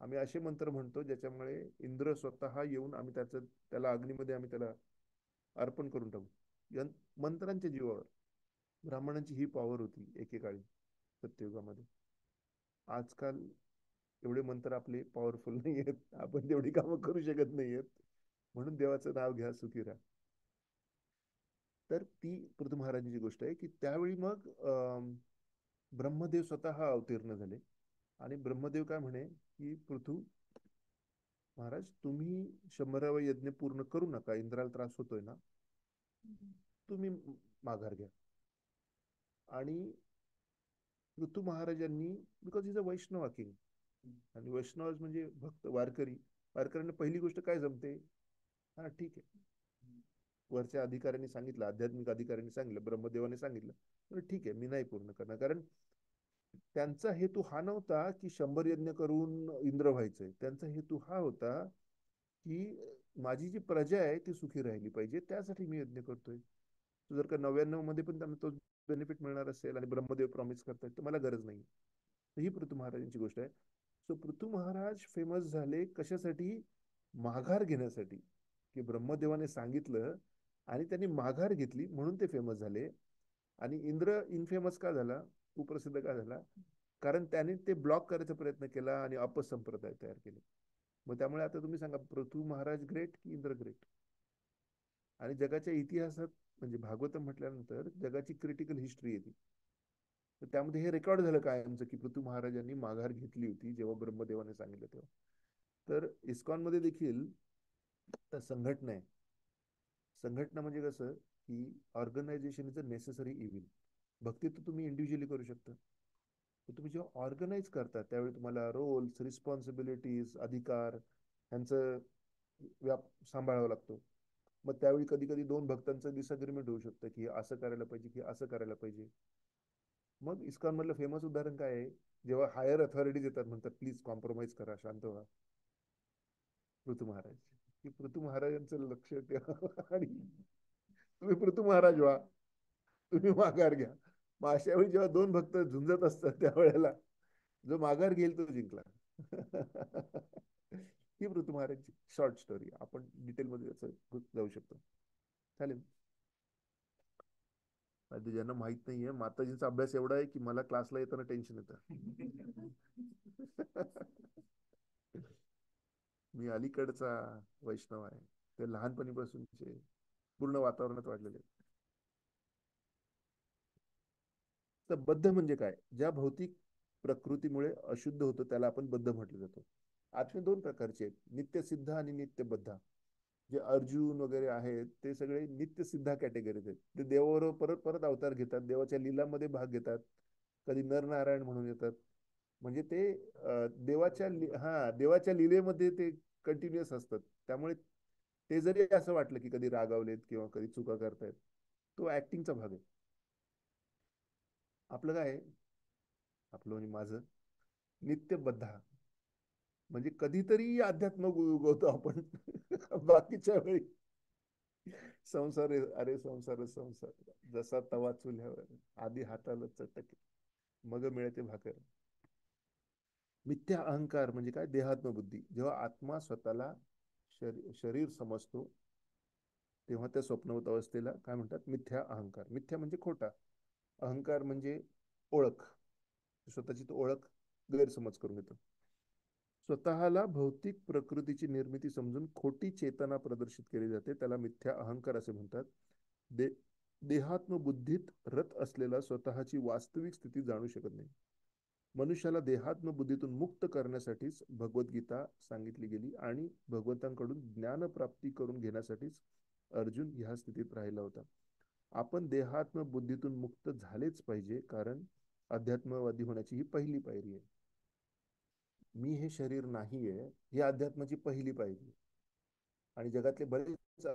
आम्ही असे मंत्र म्हणतो ज्याच्यामुळे इंद्र स्वतः येऊन आम्ही त्याला अग्नीमध्ये आम्ही त्याला अर्पण करून टाकू. मंत्रांच्या जीवावर. ब्राह्मणांची ही पॉवर होती एकेकाळी सत्ययुगामध्ये. आजकाल एवढे मंत्र आपले पॉवरफुल नाही आहेत, आपण तेवढी कामं करू शकत नाहीयेत. म्हणून देवाचं नाव घ्या, सुखी राहा. तर ती पृथ्वी महाराजांची गोष्ट आहे की त्यावेळी मग ब्रह्मदेव स्वतः अवतीर्ण झाले. आणि ब्रह्मदेव काय म्हणे की पृथू महाराज, तुम्ही 100वा यज्ञ पूर्ण करू नका, इंद्राला त्रास होतोय ना, तुम्ही माघार घ्या. आणि पृथू महाराजांनी, because is a Vaishnav king, आणि वैष्णव म्हणजे भक्त वारकरी, वारकऱ्यांना पहिली गोष्ट काय जमते, हा ठीक आहे, वरच्या अधिकाऱ्यांनी सांगितलं, आध्यात्मिक अधिकाऱ्यांनी सांगितलं, ब्रह्मदेवाने सांगितलं, तर ठीक आहे, मी नाही पूर्ण करणार. कारण त्यांचा हेतू हा नव्हता की 100 यज्ञ करून इंद्र व्हायचंय. त्यांचा हेतू हा होता की माझी जी प्रजा आहे ती सुखी राहिली पाहिजे, त्यासाठी मी यज्ञ करतोय. जर का 99 मध्ये पण त्यांना तो बेनिफिट मिळणार असेल आणि ब्रह्मदेव प्रॉमिस करतायत, तर मला गरज नाही. ही पृथू महाराजांची गोष्ट आहे. सो पृथू महाराज फेमस झाले कशासाठी? माघार घेण्यासाठी. की ब्रह्मदेवाने सांगितलं आणि त्यांनी माघार घेतली म्हणून ते फेमस झाले. आणि इंद्र इनफेमस का झाला, कुप्रसिद्ध का झाला? कारण त्याने ते ब्लॉक करायचा प्रयत्न केला आणि अपसंप्रदाय तयार केले. मग त्यामुळे आता तुम्ही सांगा, पृथू महाराज ग्रेट की इंद्र ग्रेट? आणि जगाच्या इतिहासात म्हणजे भागवतम म्हटल्यानंतर जगाची क्रिटिकल हिस्ट्री येते. तर त्यामध्ये हे रेकॉर्ड झालं कायमचं की पृथू महाराजांनी माघार घेतली होती जेव्हा ब्रह्मदेवाने सांगितलं तेव्हा. तर इस्कॉन मध्ये देखील तर संघटना आहे. संघटना म्हणजे कसं की organisation is a necessary evil. भक्ती तर तुम्ही इंडिव्हिज्युअली करू शकता, तुम्ही जेव्हा ऑर्गनाईज करता त्यावेळी तुम्हाला रोल्स, रिस्पॉन्सिबिलिटीज, अधिकार यांचं सांभाळावा लागतो. मग त्यावेळी कधी कधी दोन भक्तांचं डिसअग्रीमेंट होऊ शकतं की असं करायला पाहिजे की असं करायला पाहिजे. मग इस्कॉन मधलं फेमस उदाहरण काय आहे? जेव्हा हायर अथॉरिटीज येतात, म्हणतात प्लीज कॉम्प्रोमाइज करा, शांत व्हा. पृथू महाराज, की पृथू महाराजांचं लक्ष ठेवा आणि तुम्ही पृथू महाराज व्हा, तुम्ही माघार घ्या. मग अशा वेळी जेव्हा दोन भक्त झुंजत असतात त्यावेळेला जो माघार घेईल तो जिंकला. ही पृथू महाराजची शॉर्ट स्टोरी. आपण डिटेल मध्ये त्याचं जाऊ शकतो. चालेल. ज्यांना माहित नाहीये, माताजींचा अभ्यास एवढा आहे की मला क्लासला येताना टेन्शन येतं. मी अलीकडचा वैष्णव आहे, ते लहानपणीपासूनचे पूर्ण वातावरणात वाढलेले. तर बद्ध म्हणजे काय? ज्या भौतिक प्रकृतीमुळे अशुद्ध होतो त्याला आपण बद्ध म्हटलं जातो. आत्मे दोन प्रकारचे आहेत, नित्यसिद्ध आणि नित्यबद्ध. जे अर्जुन वगैरे आहेत ते सगळे नित्यसिद्ध कॅटेगरीत आहेत. ते देवाबरोबर परत परत अवतार घेतात, देवाच्या लीलामध्ये भाग घेतात, कधी नरनारायण म्हणून येतात. म्हणजे ते देवाच्या लीलेमध्ये ते कंटिन्युअस असतात. त्यामुळे ते जरी असं वाटलं की कधी रागावलेत किंवा कधी चुका करतायत, तो ऍक्टिंगचा भाग आहे. आपलं काय आहे, आपलं म्हणजे माझं नित्यबद्ध, म्हणजे कधीतरी अध्यात्म उगवतो आपण. बाकीच्या वेळी संसार अरे संसार संसार, जसा तवा चुल्यावर, आधी हाताला चटके मग मिळते भाकर. मिथ्या अहंकार म्हणजे काय, देहात्मबुद्धी. जेव्हा आत्मा स्वतःला शरीर समजतो, तेव्हा त्या स्वप्नवत अवस्थेला काय म्हणतात, मिथ्या अहंकार. मिथ्या म्हणजे खोटा, अहंकार म्हणजे ओळख, स्वतःची तो ओळख गैरसमज करून घेतो. स्वतःला भौतिक प्रकृतीची निर्मिती समजून खोटी चेतना प्रदर्शित केली जाते, त्याला मिथ्या अहंकार असे म्हणतात. दे देहात्म बुद्धीत रत असलेला स्वतःची वास्तविक स्थिती जाणू शकत नाही. मनुष्याला देहात्म बुद्धीतून मुक्त करण्यासाठीच भगवद्गीता सांगितली गेली आणि भगवंतांकडून ज्ञानप्राप्ती करून घेण्यासाठीच अर्जुन ह्या स्थितीत राहिला होता. आपण देहात्म बुद्धीतून मुक्त झालेच पाहिजे, कारण अध्यात्मवादी होण्याची ही पहिली पायरी आहे. मी हे शरीर नाहीये, ही अध्यात्माची पहिली पायरी. आणि जगातले बरेच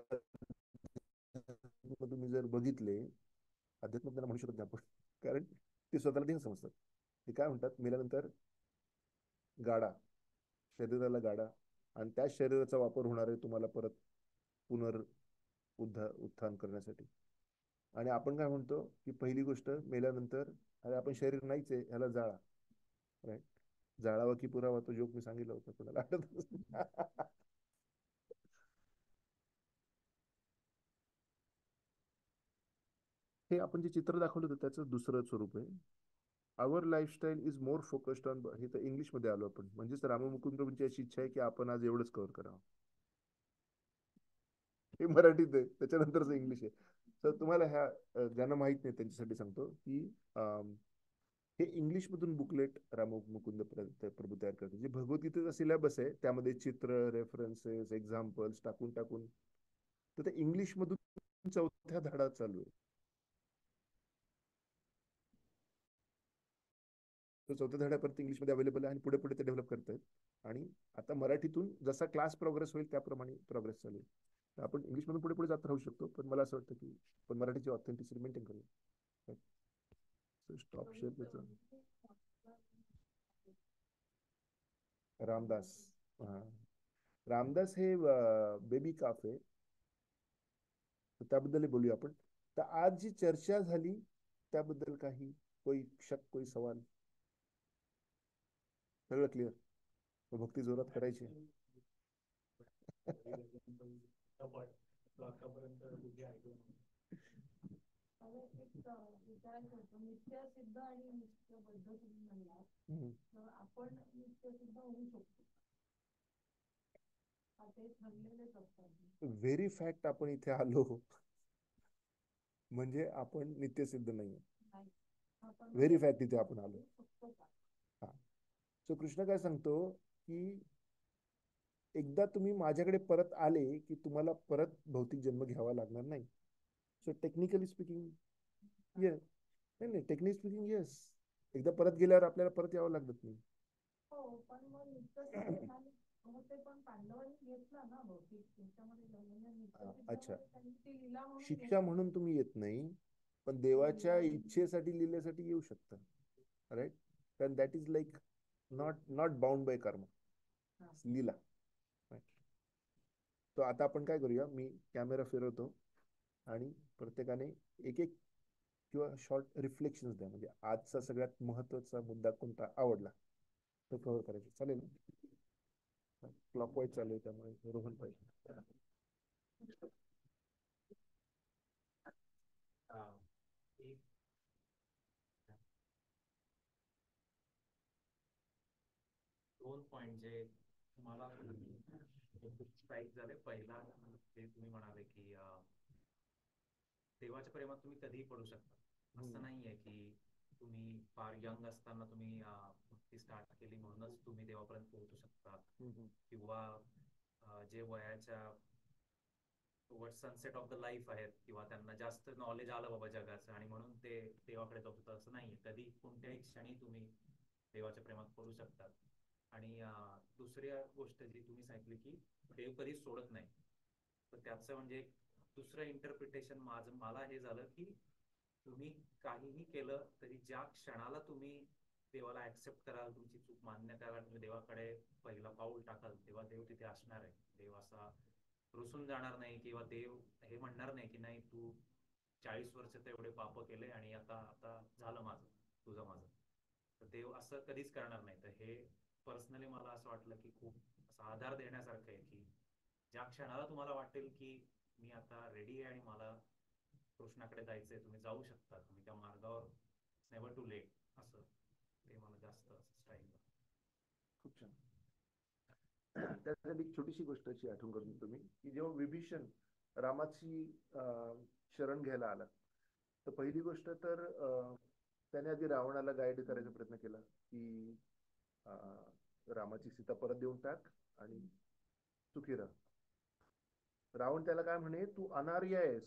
तुम्ही जर बघितले, अध्यात्म त्यांना म्हणू शकत नाही आपण, कारण ते स्वतःला देह समजतात. ते काय म्हणतात, मेल्यानंतर गाडा, शरीराला गाडा, आणि त्या शरीराचा वापर होणार आहे तुम्हाला परत पुनर उत्थान करण्यासाठी. आणि आपण काय म्हणतो की पहिली गोष्ट मेल्यानंतर, अरे आपण शरीर नाहीच आहे, ह्याला जाळा. राईट, जाळावा की पुरावा, तो जोक मी सांगितलं होतं, कोणाला आठवत? हे आपण जे चित्र दाखवलं होतं त्याचं दुसरं स्वरूप आहे. Our lifestyle is more focused on, हे तर इंग्लिशमध्ये आलो आपण, म्हणजेच राममुकुंद अशी इच्छा आहे की आपण आज एवढंच कव्हर करावं. हे मराठीत आहे, त्याच्यानंतरच इंग्लिश आहे. तर तुम्हाला ह्या ज्यांना माहित नाही त्यांच्यासाठी सांगतो की हे इंग्लिश मधून बुकलेट राम मुकुंद प्रभू तयार करते. जे भगवद्गीतेचा सिलेबस आहे त्यामध्ये चित्र, रेफरन्सेस, एक्झाम्पल्स टाकून टाकून, तर ते इंग्लिश मधून चौथ्या धडा चालू आहे. तो चौथ्या धड्यापर्यंत इंग्लिशमध्ये अवेलेबल आहे आणि पुढे पुढे ते डेव्हलप करतायत. आणि आता मराठीतून जसा क्लास प्रोग्रेस होईल त्याप्रमाणे प्रोग्रेस चालू आहे. तर आपण इंग्लिशमधून पुढे पुढे जात राहू शकतो, पण मला असं वाटतं की पण मराठीची ऑथेंटिसिटी मेंटेन करूया. स्टॉप शेअर त्याचं. रामदास, हा, रामदास हे बेबी काफ आहे, तर त्याबद्दल बोलूया आपण. तर आज जी चर्चा झाली त्याबद्दल काही कोई शक, कोई सवाल? सगळं क्लिअर? भक्ती जोरात करायची. मला एक विचारायचं होतं, नित्य सिद्ध आणि नित्य बद्ध तुम्ही म्हणलात, तर आपण नित्य सिद्ध होऊ शकतो का, ते ठरलेलेच असतात? व्हेरी फॅक्ट आपण इथे आलो म्हणजे आपण नित्यसिद्ध नाही. व्हेरी फॅक्ट इथे आपण आलो. हा, सो कृष्ण काय सांगतो की एकदा तुम्ही माझ्याकडे परत आले की तुम्हाला परत भौतिक जन्म घ्यावा लागणार नाही. सो टेक्निकली स्पीकिंग येस, नाही नाही, टेक्निकली स्पीकिंग येस, एकदा परत गेल्यावर आपल्याला परत यावं लागत नाही. हो, पण मग नित्य सिद्ध झाले, मग ते पण पांडवांनी घेतलं ना भौतिक त्याच्यामध्ये, नित्य अच्छा, सिद्ध त्यांनी ती लीला म्हणून शिक्षा घेतली. म्हणून तुम्ही येत नाही, पण देवाच्या इच्छेसाठी लिहिल्यासाठी येऊ शकता. राईट, कारण that is like not not bound by कर्म, लीला. तो आता आपण काय करूया, मी कॅमेरा फिरवतो आणि प्रत्येकाने एक एक किंवा शॉर्ट रिफ्लेक्शन द्या, म्हणजे आजचा सगळ्यात महत्वाचा मुद्दा कोणता आवडला तो कव्हर करायचा. चालेल? क्लॉकवाईज चालू आहे त्यामुळे रोहन पाहिजे. दोन पॉइंट जे मला स्ट्राईक झाले. पहिला ते तुम्ही म्हणाले की देवाच्या प्रेमात तुम्ही कधीही पडू शकता. असं नाहीये की तुम्ही फार यंग असताना तुम्ही भक्ती स्टार्ट केली म्हणूनच तुम्ही देवापर्यंत पोहोचू शकता, किंवा जे वयाच्या toward sunset of the life आहेत, किंवा त्यांना जास्त नॉलेज आलं बाबा जगाचं आणि म्हणून ते देवाकडे जात होतं, असं नाही. कधी कोणत्याही क्षणी तुम्ही देवाच्या प्रेमात पडू शकतात. आणि दुसरी गोष्ट जी तुम्ही सांगितली की देव कधीच सोडत नाही, तर त्याचं म्हणजे एक दुसरं इंटरप्रिटेशन माझं मला हे झालं की तुम्ही काहीही केलं तरी ज्या क्षणाला तुम्ही देवाला ऍक्सेप्ट कराल, तुमची चूक मान्य कराल, तुम्ही देवाकडे पहिला पाऊल टाकाल, तेव्हा देव तिथे असणार आहे. देव असा रुसून जाणार नाही, किंवा देव हे म्हणणार नाही की नाही तू 40 वर्ष तर एवढे पाप केले आणि आता आता झालं माझं, तुझं माझं. तर देव असं कधीच करणार नाही. तर हे पर्सनली मला असं वाटलं की खूप असा आधार देण्यासारखं आहे की ज्या क्षणाला तुम्हाला वाटेल की मी आता रेडी आहे आणि मला कृष्णाकडे जायचंय, तुम्ही जाऊ शकता, तुम्ही त्या मार्गावर, नेव्हर टू लेट, असं ते मला जास्त असं स्ट्राईक. खूप छान. त्यासाठी एक छोटीशी गोष्ट अशी आठवण करून तुम्ही की जेव्हा विभीषण रामाची शरण घ्यायला आला, तर पहिली गोष्ट तर त्याने आधी रावणाला गाईड करायचा प्रयत्न केला की रामाची सीता परत देऊन टाक आणि सुखी राहा. रावण त्याला काय म्हणे, तू अनार्य आहेस,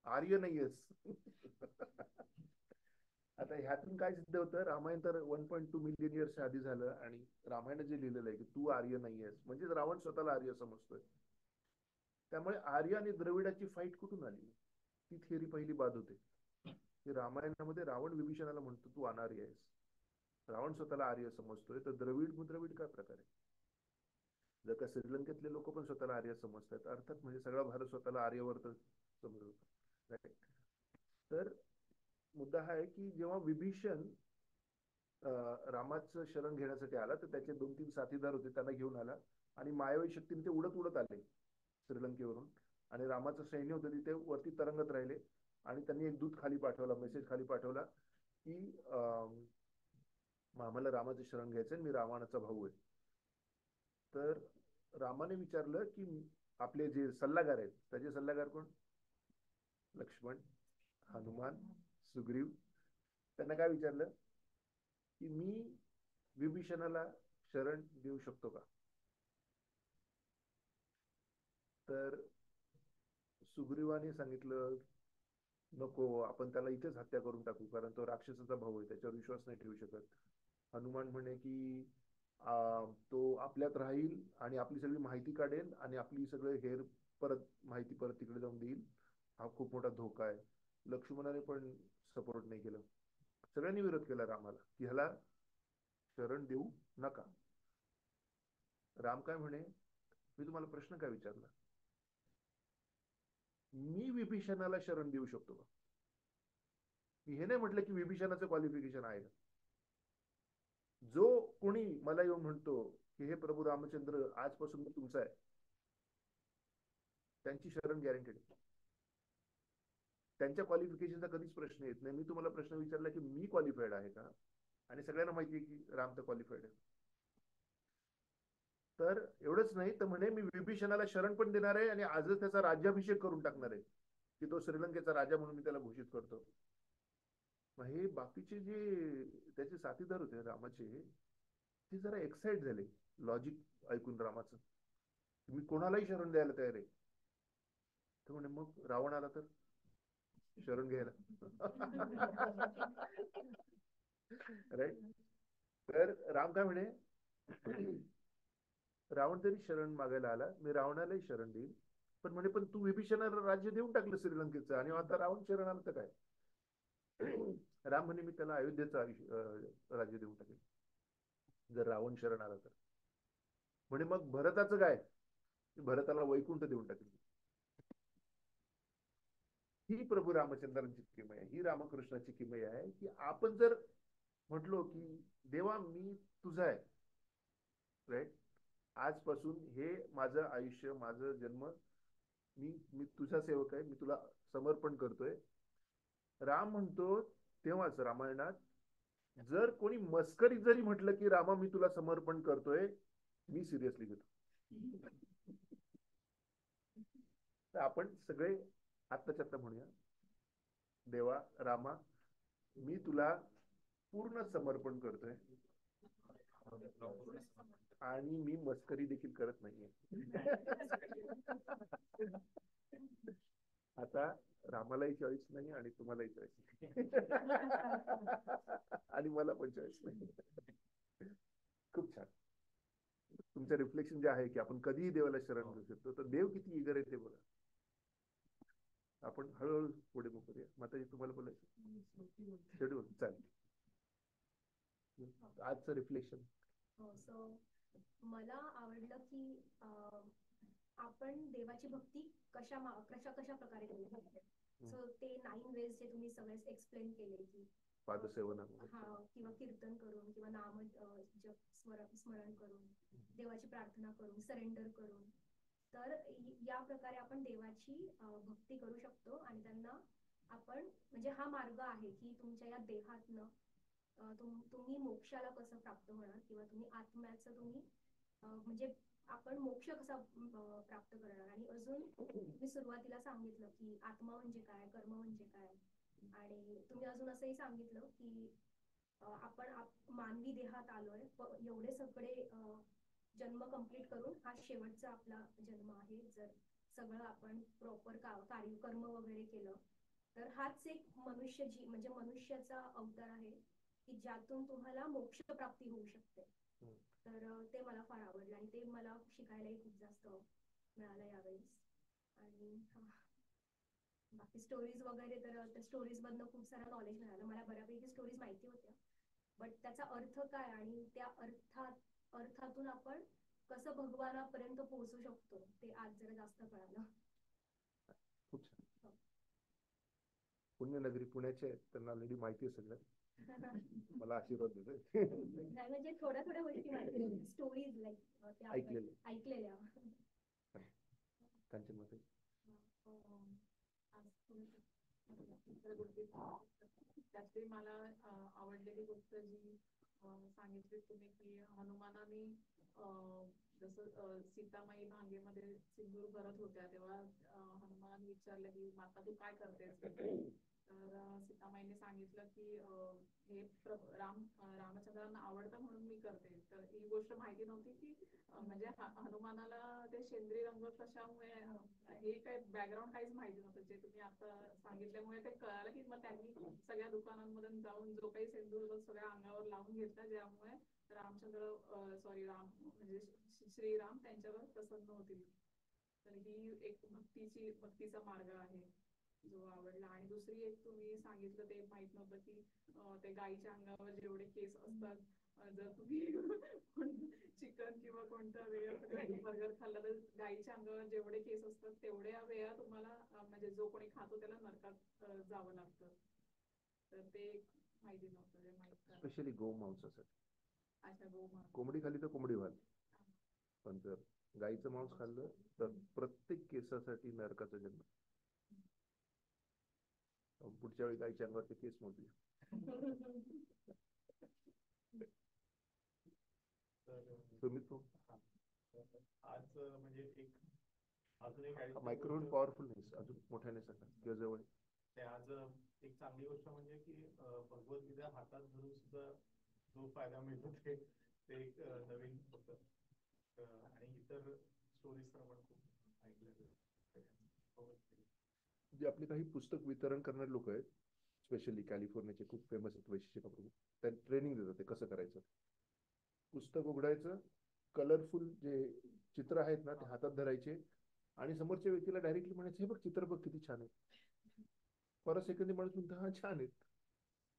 आर्य नाहीयेस. आता ह्यातून काय सिद्ध होतं, रामायण तर 1.2 मिलियन इयर्स आधी झालं आणि रामायण जे लिहिलेलं आहे की तू आर्य नाहीयेस, म्हणजे रावण स्वतःला आर्य समजतोय. त्यामुळे आर्य आणि द्रविडाची फाईट कुठून आली, ती थिअरी पहिली बाद होते की रामायणामध्ये रावण विभीषणाला म्हणतो तू अनार्य आहेस. रावण स्वतःला आर्य समजतोय, तर द्रविड काय प्रकार आहे. जर का श्रीलंकेतले लोक पण स्वतःला आर्य समजतात, अर्थात म्हणजे सगळा भारत स्वतःला आर्यवर्त समजतो. तर मुद्दा हा आहे की जेव्हा विभीषण रामाचं शरण घेण्यासाठी आला, तर त्याचे 2-3 साथीदार होते, त्यांना घेऊन आला आणि मायावी शक्तीने ते उडत उडत आले श्रीलंकेवरून. आणि रामाचं सैन्य होतं तिथे वरती तरंगत राहिले. आणि त्यांनी एक दूत खाली पाठवला, मेसेज खाली पाठवला की आम्हाला रामाचं शरण घ्यायचंय, मी रावणाचा भाऊ आहे. तर रामाने विचारलं की आपले जे सल्लागार आहेत, त्याचे सल्लागार कोण, लक्ष्मण, हनुमान, सुग्रीव, त्यांना काय विचारलं की मी विभीषणाला शरण देऊ शकतो का. तर सुग्रीवाने सांगितलं नको, आपण त्याला इथेच हत्या करून टाकू, कारण तो राक्षसाचा भाऊ आहे, त्याच्यावर विश्वास नाही ठेवू शकत. हनुमान म्हणे की तो आपल्यात राहील आणि आपली सगळी माहिती काढेल आणि आपली सगळे हेर परत माहिती परत तिकडे जाऊन देईल, हा खूप मोठा धोका आहे. लक्ष्मणाने पण सपोर्ट नाही केलं. सगळ्यांनी विरोध केला रामाला की ह्याला शरण देऊ नका. राम काय म्हणे, मी तुम्हाला प्रश्न काय विचारला, मी विभीषणाला शरण देऊ शकतो का. मी हे नाही म्हटलं की विभीषणाचं क्वालिफिकेशन आहे. जो कोणी मला येऊन म्हणतो की हे प्रभू रामचंद्र आजपासून मी तुमचा आहे, त्यांची शरण गॅरंटेड. त्यांच्या क्वालिफिकेशनचा कधीच प्रश्न येत नाही. मी तुम्हाला प्रश्न विचारला की मी क्वालिफाईड आहे का, आणि सगळ्यांना माहिती आहे की राम तर क्वालिफाईड आहे. तर एवढंच नाही तर म्हणे मी विभीषणाला शरण पण देणार आहे आणि आजच त्याचा राज्याभिषेक करून टाकणार आहे की तो श्रीलंकेचा राजा म्हणून मी त्याला घोषित करतो. मग हे बाकीचे जे त्याचे साथीदार होते रामाचे, ते जरा एक्साइट झाले लॉजिक ऐकून रामाचं. मी कोणालाही शरण द्यायला तयार आहे. तर म्हणे मग रावण आला तर शरण घ्यायला. राईट. तर राम काय म्हणे, रावण तरी शरण मागायला आला, मी रावणालाही शरण देईल, पण म्हणे पण तू विभीषणाला राज्य देऊन टाकलं श्रीलंकेचं आणि आता रावण शरण आलं तर काय. राम म्हणे मी त्याला अयोध्येचं राज्य देऊन टाकेल जर रावण शरण आला तर. म्हणे मग भरताचं काय, भरताला वैकुंठ देऊन टाकेल. ही प्रभू रामचंद्रांची किमया आहे, ही रामकृष्णाची किमया आहे की आपण जर म्हटलो की देवा मी तुझा आहे, राईट, आजपासून हे माझं आयुष्य, माझं जन्म, मी मी तुझा सेवक आहे, मी तुला समर्पण करतोय. राम म्हणतो तेव्हाच रामायणात, जर कोणी मस्करीत जरी म्हटलं की रामा मी तुला समर्पण करतोय, मी सिरियसली घेतो. तर आपण सगळे आत्ताच्या आत्ता म्हणूया, देवा रामा मी तुला पूर्ण समर्पण करतोय आणि मी मस्करी देखील करत नाहीये. आम्हालाही चॉईस नाही आणि तुम्हालाही चॉईस नाही. आणि मला पण चॉईस नाही. खूप छान. तुमचं रिफ्लेक्शन जे आहे की आपण कधीही देवाला शरण घेऊ शकतो, तर देव किती इगर आहे ते बघा. आपण हळूहळू पुढे मग करूया. माताजी तुम्हाला बोलायचं शेड्यूल चालेल. आजचं रिफ्लेक्शन. सो मला आवडलं की आपण देवाची भक्ती कशा कशा कशा प्रकारे करू शकतो. सो ते 9 वेज जे तुम्ही सगळे एक्सप्लेन केले की पादसेवन, हा किंवा कीर्तन करून किंवा नाम जप स्मरण करून देवाची प्रार्थना करून सरेंडर करून, तर या प्रकारे आपण देवाची भक्ती करू शकतो आणि त्यांना आपण म्हणजे हा मार्ग आहे की तुमच्या या देहातनं तुम्ही मोक्षाला कसं प्राप्त होणार किंवा तुम्ही आत्म्याचं तुम्ही म्हणजे आपण मोक्ष कसा प्राप्त करणार. आणि अजून मी सुरुवातीला सांगितलं की आत्मा म्हणजे काय, कर्म म्हणजे काय, आणि तुम्ही अजून असंही सांगितलं की आपण मानवी देहात आलोय, एवढे सगळे जन्म कंप्लीट करून हा शेवटचा आपला जन्म आहे. जर सगळं आपण प्रॉपर कार्य कर्म वगैरे केलं तर हाच एक मनुष्य म्हणजे मनुष्याचा अवतार आहे की ज्यातून तुम्हाला मोक्ष प्राप्ती होऊ शकते. तर ते मला फार आवडलं आणि ते मला शिकायलाही खूप जास्त मिळालं यावेळेस. आणि बाकी स्टोरीज वगैरे, तर त्या स्टोरीज मधनं खूप सारं नॉलेज मिळालं. मला बऱ्यापैकी स्टोरीज माहिती होत्या, बट त्याचा अर्थ काय आणि त्या अर्थातून आपण कसं भगवानापर्यंत पोहोचू शकतो ते आज जरा जास्त कळालं. खूप छान. पुण्यनगरी पुण्याचे आहेत, त्यांना ऑलरेडी माहिती आहे सगळं. मला आशीर्वाद देतोय. नाही म्हणजे थोड्या थोड्या गोष्टी माहिती, स्टोरीज लाईक ऐकलेल्या. त्यांच्या मध्ये त्यातली मला आवडलेली गोष्ट जी सांगितली तुम्ही की हनुमानाने जसं सीतामाई भांगेमध्ये सिंदूर भरत होत्या तेव्हा हनुमान विचारलं की माता तू काय करतेस. तर सीतामाईने सांगितलं की हे रामचंद्रांना आवडतं म्हणून मी करते. तर ही गोष्ट माहिती नव्हती की म्हणजे हनुमानाला ते शेंद्री रंग कशामुळे, हे काही बॅकग्राऊंड काहीच माहिती नव्हतं. जे तुम्ही आता सांगितल्यामुळे ते कळालं की मग त्यांनी सगळ्या दुकानांमधून जाऊन जो काही सिंदूर सगळ्या अंगावर लावून घेतला, ज्यामुळे राम म्हणजे श्रीराम त्यांच्यावर प्रसन्न होतील. तर ही एक भक्तीचा मार्ग आहे जो आवडला. आणि दुसरी एक तुम्ही सांगितलं ते माहित नव्हतं की ते गाईच्या अंगावर जेवढे केस असतात, जर तुम्ही चिकन किंवा कोणता वेगळा बर्गर खाल्ला तर गाईच्या अंगावर जेवढे केस असतात तेवढ्या वेळा तुम्हाला म्हणजे जो कोणी खातो त्याला नरकात जावं लागतं. तर ते माहिती नव्हतं, जे माहित स्पेशली गोमांसासाठी. अच्छा, गोमांस. कोंबडी खाली तर कोंबडी व्हाल, पण जर गाईचं मांस खाल्लं तर प्रत्येक केसासाठी नरकाचा जन्म. पुढच्या वेळी गाईच्या अंगावरती केस मोजूया. आज म्हणजे एक अजून एक मायक्रोफोन पॉवरफुल नाही, अजून मोठ्याने सांगा किंवा जवळ. ते आज एक चांगली गोष्ट म्हणजे की भगवद्गीता हातात धरून सुद्धा जो फायदा मिळतो ते एक नवीन होतं. आणि इतर स्टोरीज तर आपण खूप ऐकल्या. जे आपले काही पुस्तक वितरण करणारे लोक आहेत, स्पेशली कॅलिफोर्नियाचे खूप फेमस आहेत वैशिष्ट्य प्रभू, त्यांनी ट्रेनिंग देतात ते कसं करायचं. पुस्तक उघडायचं, कलरफुल जे चित्र आहेत ना ते हातात धरायचे आणि समोरच्या व्यक्तीला डायरेक्टली म्हणायचं हे बघ चित्र बघ किती छान आहे. परत सेकंडी माणूस म्हणतो हा छान आहेत,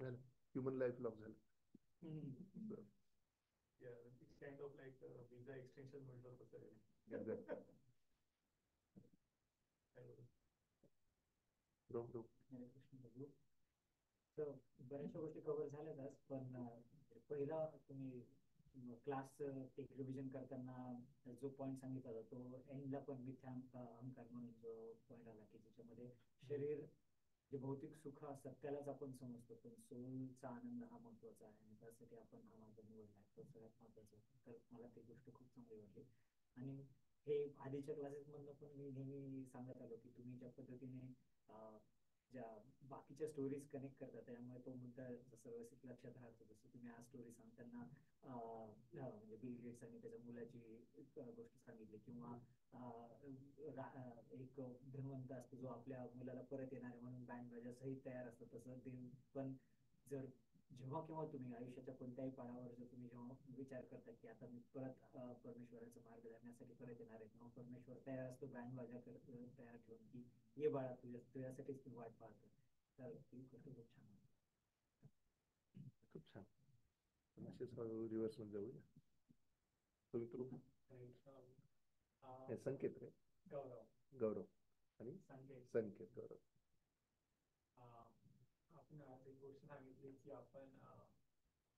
ह्युमन लाईफ लॉक झालं. Kind of like visa extension म्हणतो तसं. बऱ्याचशा गोष्टी कव्हर झाल्याच आज, पण पहिला तुम्ही क्लास एक रिव्हिजन करताना जो पॉईंट सांगितला होता तो एंडला पण मिथ्या अहंकार म्हणून जो पॉईंट आला की ज्याच्यामध्ये शरीर जे भौतिक सुख असतात त्यालाच आपण समजतो, पण सोलचा आनंद हा महत्वाचा आहे आणि त्यासाठी आपण हा मार्ग निवडला तो सगळ्यात महत्वाचा. तर मला ती गोष्ट खूप चांगली वाटली. आणि हे आधीच्या क्लासेस मधनं पण मी नेहमी सांगत आलो की तुम्ही ज्या पद्धतीने ज्या बाकीच्या स्टोरीज कनेक्ट करतात, त्यामुळे तो मुद्दा जसं व्यवस्थित लक्षात राहतो. जसं तुम्ही आज स्टोरी सांगताना म्हणजे बिल गेट्स आणि त्याच्या मुलाची गोष्ट सांगितली, किंवा एक धन्वंत असतो जो आपल्या मुलाला परत येणार आहे म्हणून बँड बाजा सहित तयार असतो. तसं देव पण जर जेव्हा केव्हा तुम्ही आयुष्याच्या कोणत्याही पाडावर जर तुम्ही जेव्हा विचार करता की आता मी परत परमेश्वराचा मार्ग धरण्यासाठी परत येणार आहे, तेव्हा परमेश्वर तयार असतो बँड बाजा तयार ठेवून की ये बाळा तुझ्यासाठीच मी वाट पाहतो. तर ती गोष्ट खूप छान आहे. खूप छान. असेच रिव्हर्स मध्ये जाऊया. हे संकेत रे, गौरव आणि संकेत. गौरव, आपण आज एक गोष्ट सांगितली की आपण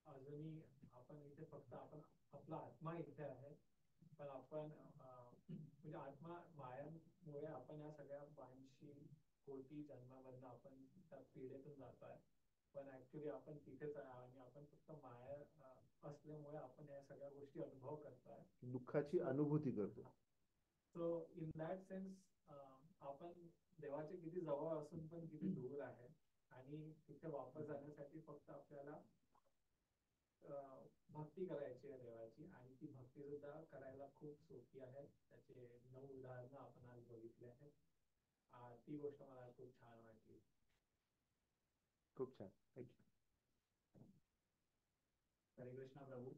अजूनही आपण इथे फक्त आपण आपला आत्मा इथे आहे, पण आपण म्हणजे आत्मा मायामुळे आपण या सगळ्या 82 कोटी जन्मामधनं आपण त्या पिढीतून जातोय, पण ऍक्च्युली आपण तिथेच आहे आणि आपण फक्त माया असल्यामुळे आपण या सगळ्या गोष्टी अनुभव करतोय, दुःखाची अनुभूती करतो. सो इन दॅट सेन्स आपण देवाचे किती जवळ असून पण किती दूर आहे, आणि तिथे वापस जाण्यासाठी फक्त आपल्याला भक्ती करायची आहे देवाची, आणि ती भक्ती सुद्धा करायला खूप सोपी आहे. त्याचे 9 उदाहरणं आपण आज बघितले आहेत. ती गोष्ट मला खूप छान वाटली. खूप छान. हरे कृष्णा प्रभू.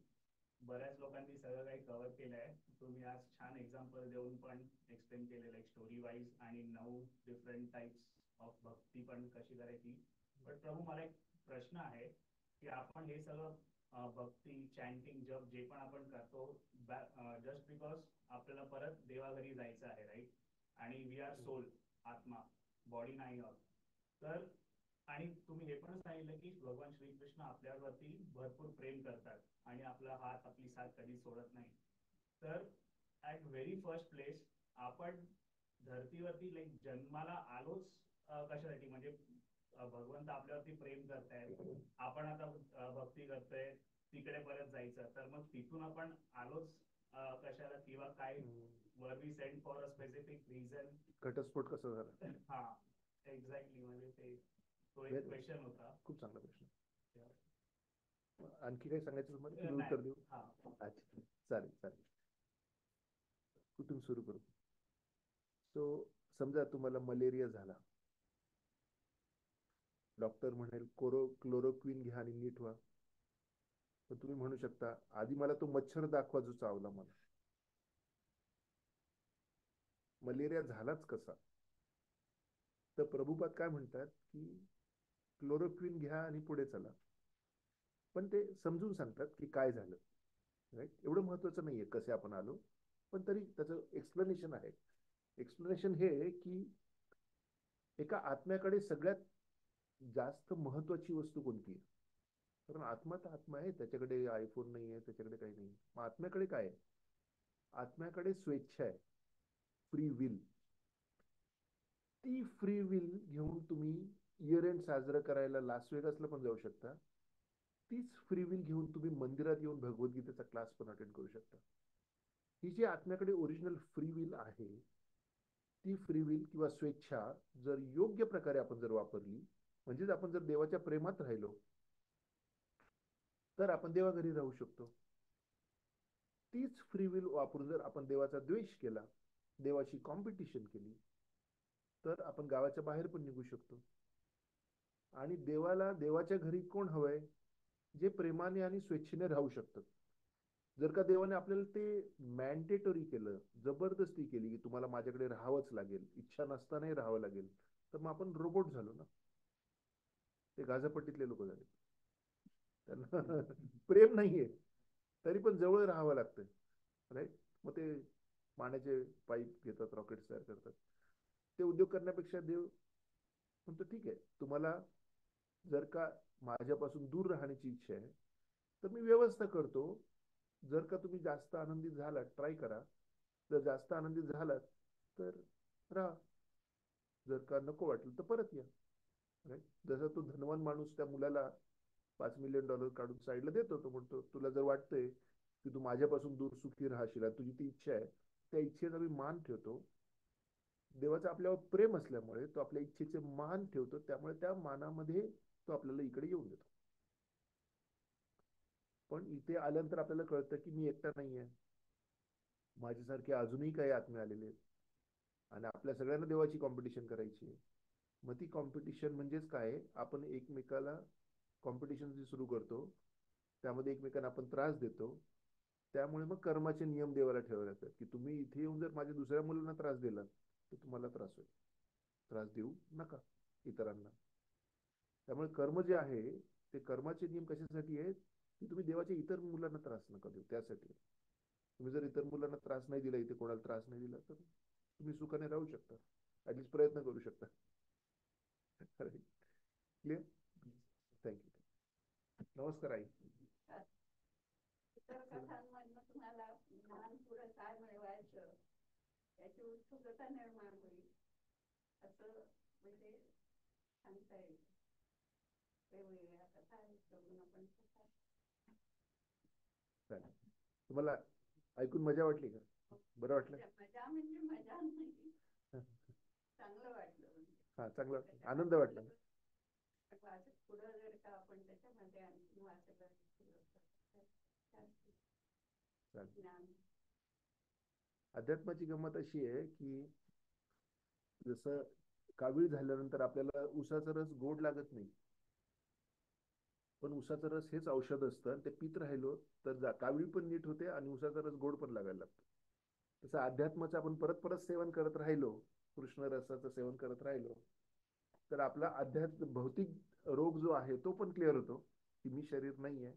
बऱ्याच लोकांनी सगळं काही कव्हर केलं आहे. तुम्ही आज छान एक्झाम्पल देऊन पण एक्सप्लेन केलेलं आहे स्टोरी वाईज, आणि 9 डिफरंट टाइप्स ऑफ भक्ती पण कशी करायची. पण प्रभू, मला एक प्रश्न आहे की आपण हे सगळं भक्ती, चॅन्टिंग, जप जे पण आपण करतो जस्ट बिकॉज आपल्याला परत देवाघरी जायचं आहे, राईट? आणि वी आर सोल, आत्मा, बॉडी नाही आहोत. तर आणि तुम्ही हे पण सांगितलं की भगवान श्रीकृष्ण आपल्यावरती भरपूर प्रेम करतात आणि आपला हात, आपली साथ कधी सोडत नाही. तर ऍट व्हेरी फर्स्ट प्लेस आपण धरतीवरती लाईक जन्माला आलोच कशासाठी? म्हणजे भगवंत आपल्यावरती प्रेम करतायत, आपण आता भक्ती करतोय, तिकडे परत जायचं, तर मग तिथून आपण आलोच कशाला? किंवा काय वर we send for a specific reason? घटस्फोट कसा झाला? हा, एक्झॅक्टली. म्हणजे ते तो एक क्वेश्चन होता. खूप चांगला प्रश्न. आणखी काही सांगायचं तुम्हाला? तुम्ही उत्तर देऊ? अच्छा, चालेल चालेल. कुठून सुरू करू? सो समजा तुम्हाला मलेरिया झाला, डॉक्टर म्हणेल क्लोरोक्विन घ्या आणि नीट व्हा. तर तुम्ही म्हणू शकता आधी मला तो मच्छर दाखवा जो चावला मला. मलेरिया झालाच कसा? तर प्रभुपाद काय म्हणतात की क्लोरोक्विन घ्या आणि पुढे चला. पण ते समजून सांगतात की काय झालं, राईट? एवढं महत्वाचं नाहीये कसे आपण आलो, पण तरी त्याचं एक्सप्लेनेशन आहे. एक्सप्लेनेशन हे की एका आत्म्याकडे सगळ्यात जास्त महत्वाची वस्तू कोणती आहे? कारण आत्मा तर आत्मा आहे, त्याच्याकडे आयफोन नाही आहे, त्याच्याकडे काही नाही. मग आत्म्याकडे काय आहे? आत्म्याकडे स्वेच्छा आहे, फ्री विल. ती फ्री विल घेऊन तुम्ही इयर एंड साजरं करायला लास वेगासला पण जाऊ शकता. तीच फ्री विल घेऊन तुम्ही मंदिरात येऊन भगवद्गीतेचा क्लास पण अटेंड करू शकता. ही जी आत्म्याकडे ओरिजिनल फ्री विल आहे, ती फ्री विल किंवा स्वेच्छा जर योग्य प्रकारे आपण जर वापरली, म्हणजेच आपण जर देवाच्या प्रेमात राहिलो, तर आपण देवाघरी राहू शकतो. तीच फ्री विल वापरून जर आपण देवाचा द्वेष केला, देवाची कॉम्पिटिशन केली, तर आपण गावाच्या बाहेर पण निघू शकतो. आणि देवाला, देवाच्या घरी कोण हवंय? जे प्रेमाने आणि स्वेच्छेने राहू शकतात. जर का देवाने आपल्याला ते मॅन्डेटरी केलं, जबरदस्ती केली की तुम्हाला माझ्याकडे राहावंच लागेल, इच्छा नसतानाही राहावं लागेल, तर मग आपण रोबोट झालो ना. ते गाझापट्टीतले लोक झाले. त्यांना प्रेम नाहीये, तरी पण जवळ राहावं लागतं, राईट? मग ते पाण्याचे पाईप घेतात, रॉकेट तयार करतात. ते उद्योग करण्यापेक्षा देव म्हणतो ठीक आहे, तुम्हाला जर का माझ्यापासून दूर राहण्याची इच्छा आहे तर मी व्यवस्था करतो. जर का तुम्ही जास्त आनंदित झालात, ट्राय करा. जर जास्त आनंदित झालात तर राहा, जर का नको वाटलं तर परत या, राईट? जसा तो धनवान माणूस त्या मुलाला $5 मिलियन काढून साईडला देतो, तो म्हणतो तुला जर वाटतंय की तू माझ्यापासून दूर सुखी राहशील, तुझी ती इच्छा आहे, त्या इच्छेचा मी मान ठेवतो, देवाचं आपल्यावर प्रेम असल्यामुळे तो आपल्या इच्छेचे मान ठेवतो, त्यामुळे त्या मानामध्ये तो आपल्याला इकडे येऊन देतो. पण इथे आल्यानंतर आपल्याला कळतं की मी एकटा नाहीये, माझ्यासारखे अजूनही काही आत्मे आलेले आहेत आणि आपल्या सगळ्यांना देवाची कॉम्पिटिशन करायची. मग ती कॉम्पिटिशन म्हणजेच काय, आपण एकमेकाला कॉम्पिटिशन जी सुरू करतो त्यामध्ये एकमेकांना आपण त्रास देतो. त्यामुळे मग कर्माचे नियम देवाला ठेवावे लागतात की तुम्ही इथे येऊन जर माझ्या दुसऱ्या मुलांना त्रास दिला तर तुम्हाला त्रास होईल, त्रास देऊ नका इतरांना. त्यामुळे कर्म जे आहे ते कर्माचे नियम कशासाठी आहेत की तुम्ही देवाच्या इतर मुलांना त्रास नका देऊ, त्यासाठी. तुम्ही जर इतर मुलांना त्रास नाही दिला, इथे कोणाला त्रास नाही दिला, तर तुम्ही सुखाने राहू शकता, ऍटलीस्ट प्रयत्न करू शकता. क्लिअर? थँक्यू. नमस्कार आई. इतर कथांमधनं तुम्हाला ज्ञान पुढे काय मिळवायचं याची उत्सुकता निर्माण होईल असं म्हणजे सांगता येईल. वेगवेगळ्या कथा करून आपण तुम्हाला ऐकून मजा वाटली का? बरं वाटलं? मजा म्हणजे मजा नाही, चांगलं वाटलं. हा, चांगलं वाटलं, आनंद वाटला. पुढं जर का आपण त्याच्यामध्ये आणखी वाचायला अध्यात्माची गंमत अशी आहे की जसं कावीळ झाल्यानंतर आपल्याला उसाचा रस गोड लागत नाही, पण उसाचा रस हेच औषध असतं. ते पित राहिलो तर कावीळ पण नीट होते आणि उसाचा रस गोड पण लागायला लागतो. तसं अध्यात्माचं आपण परत परत सेवन करत राहिलो, कृष्ण रसाचं सेवन करत राहिलो, तर आपला अध्यात्म भौतिक रोग जो आहे तो पण क्लिअर होतो की मी शरीर नाहीये,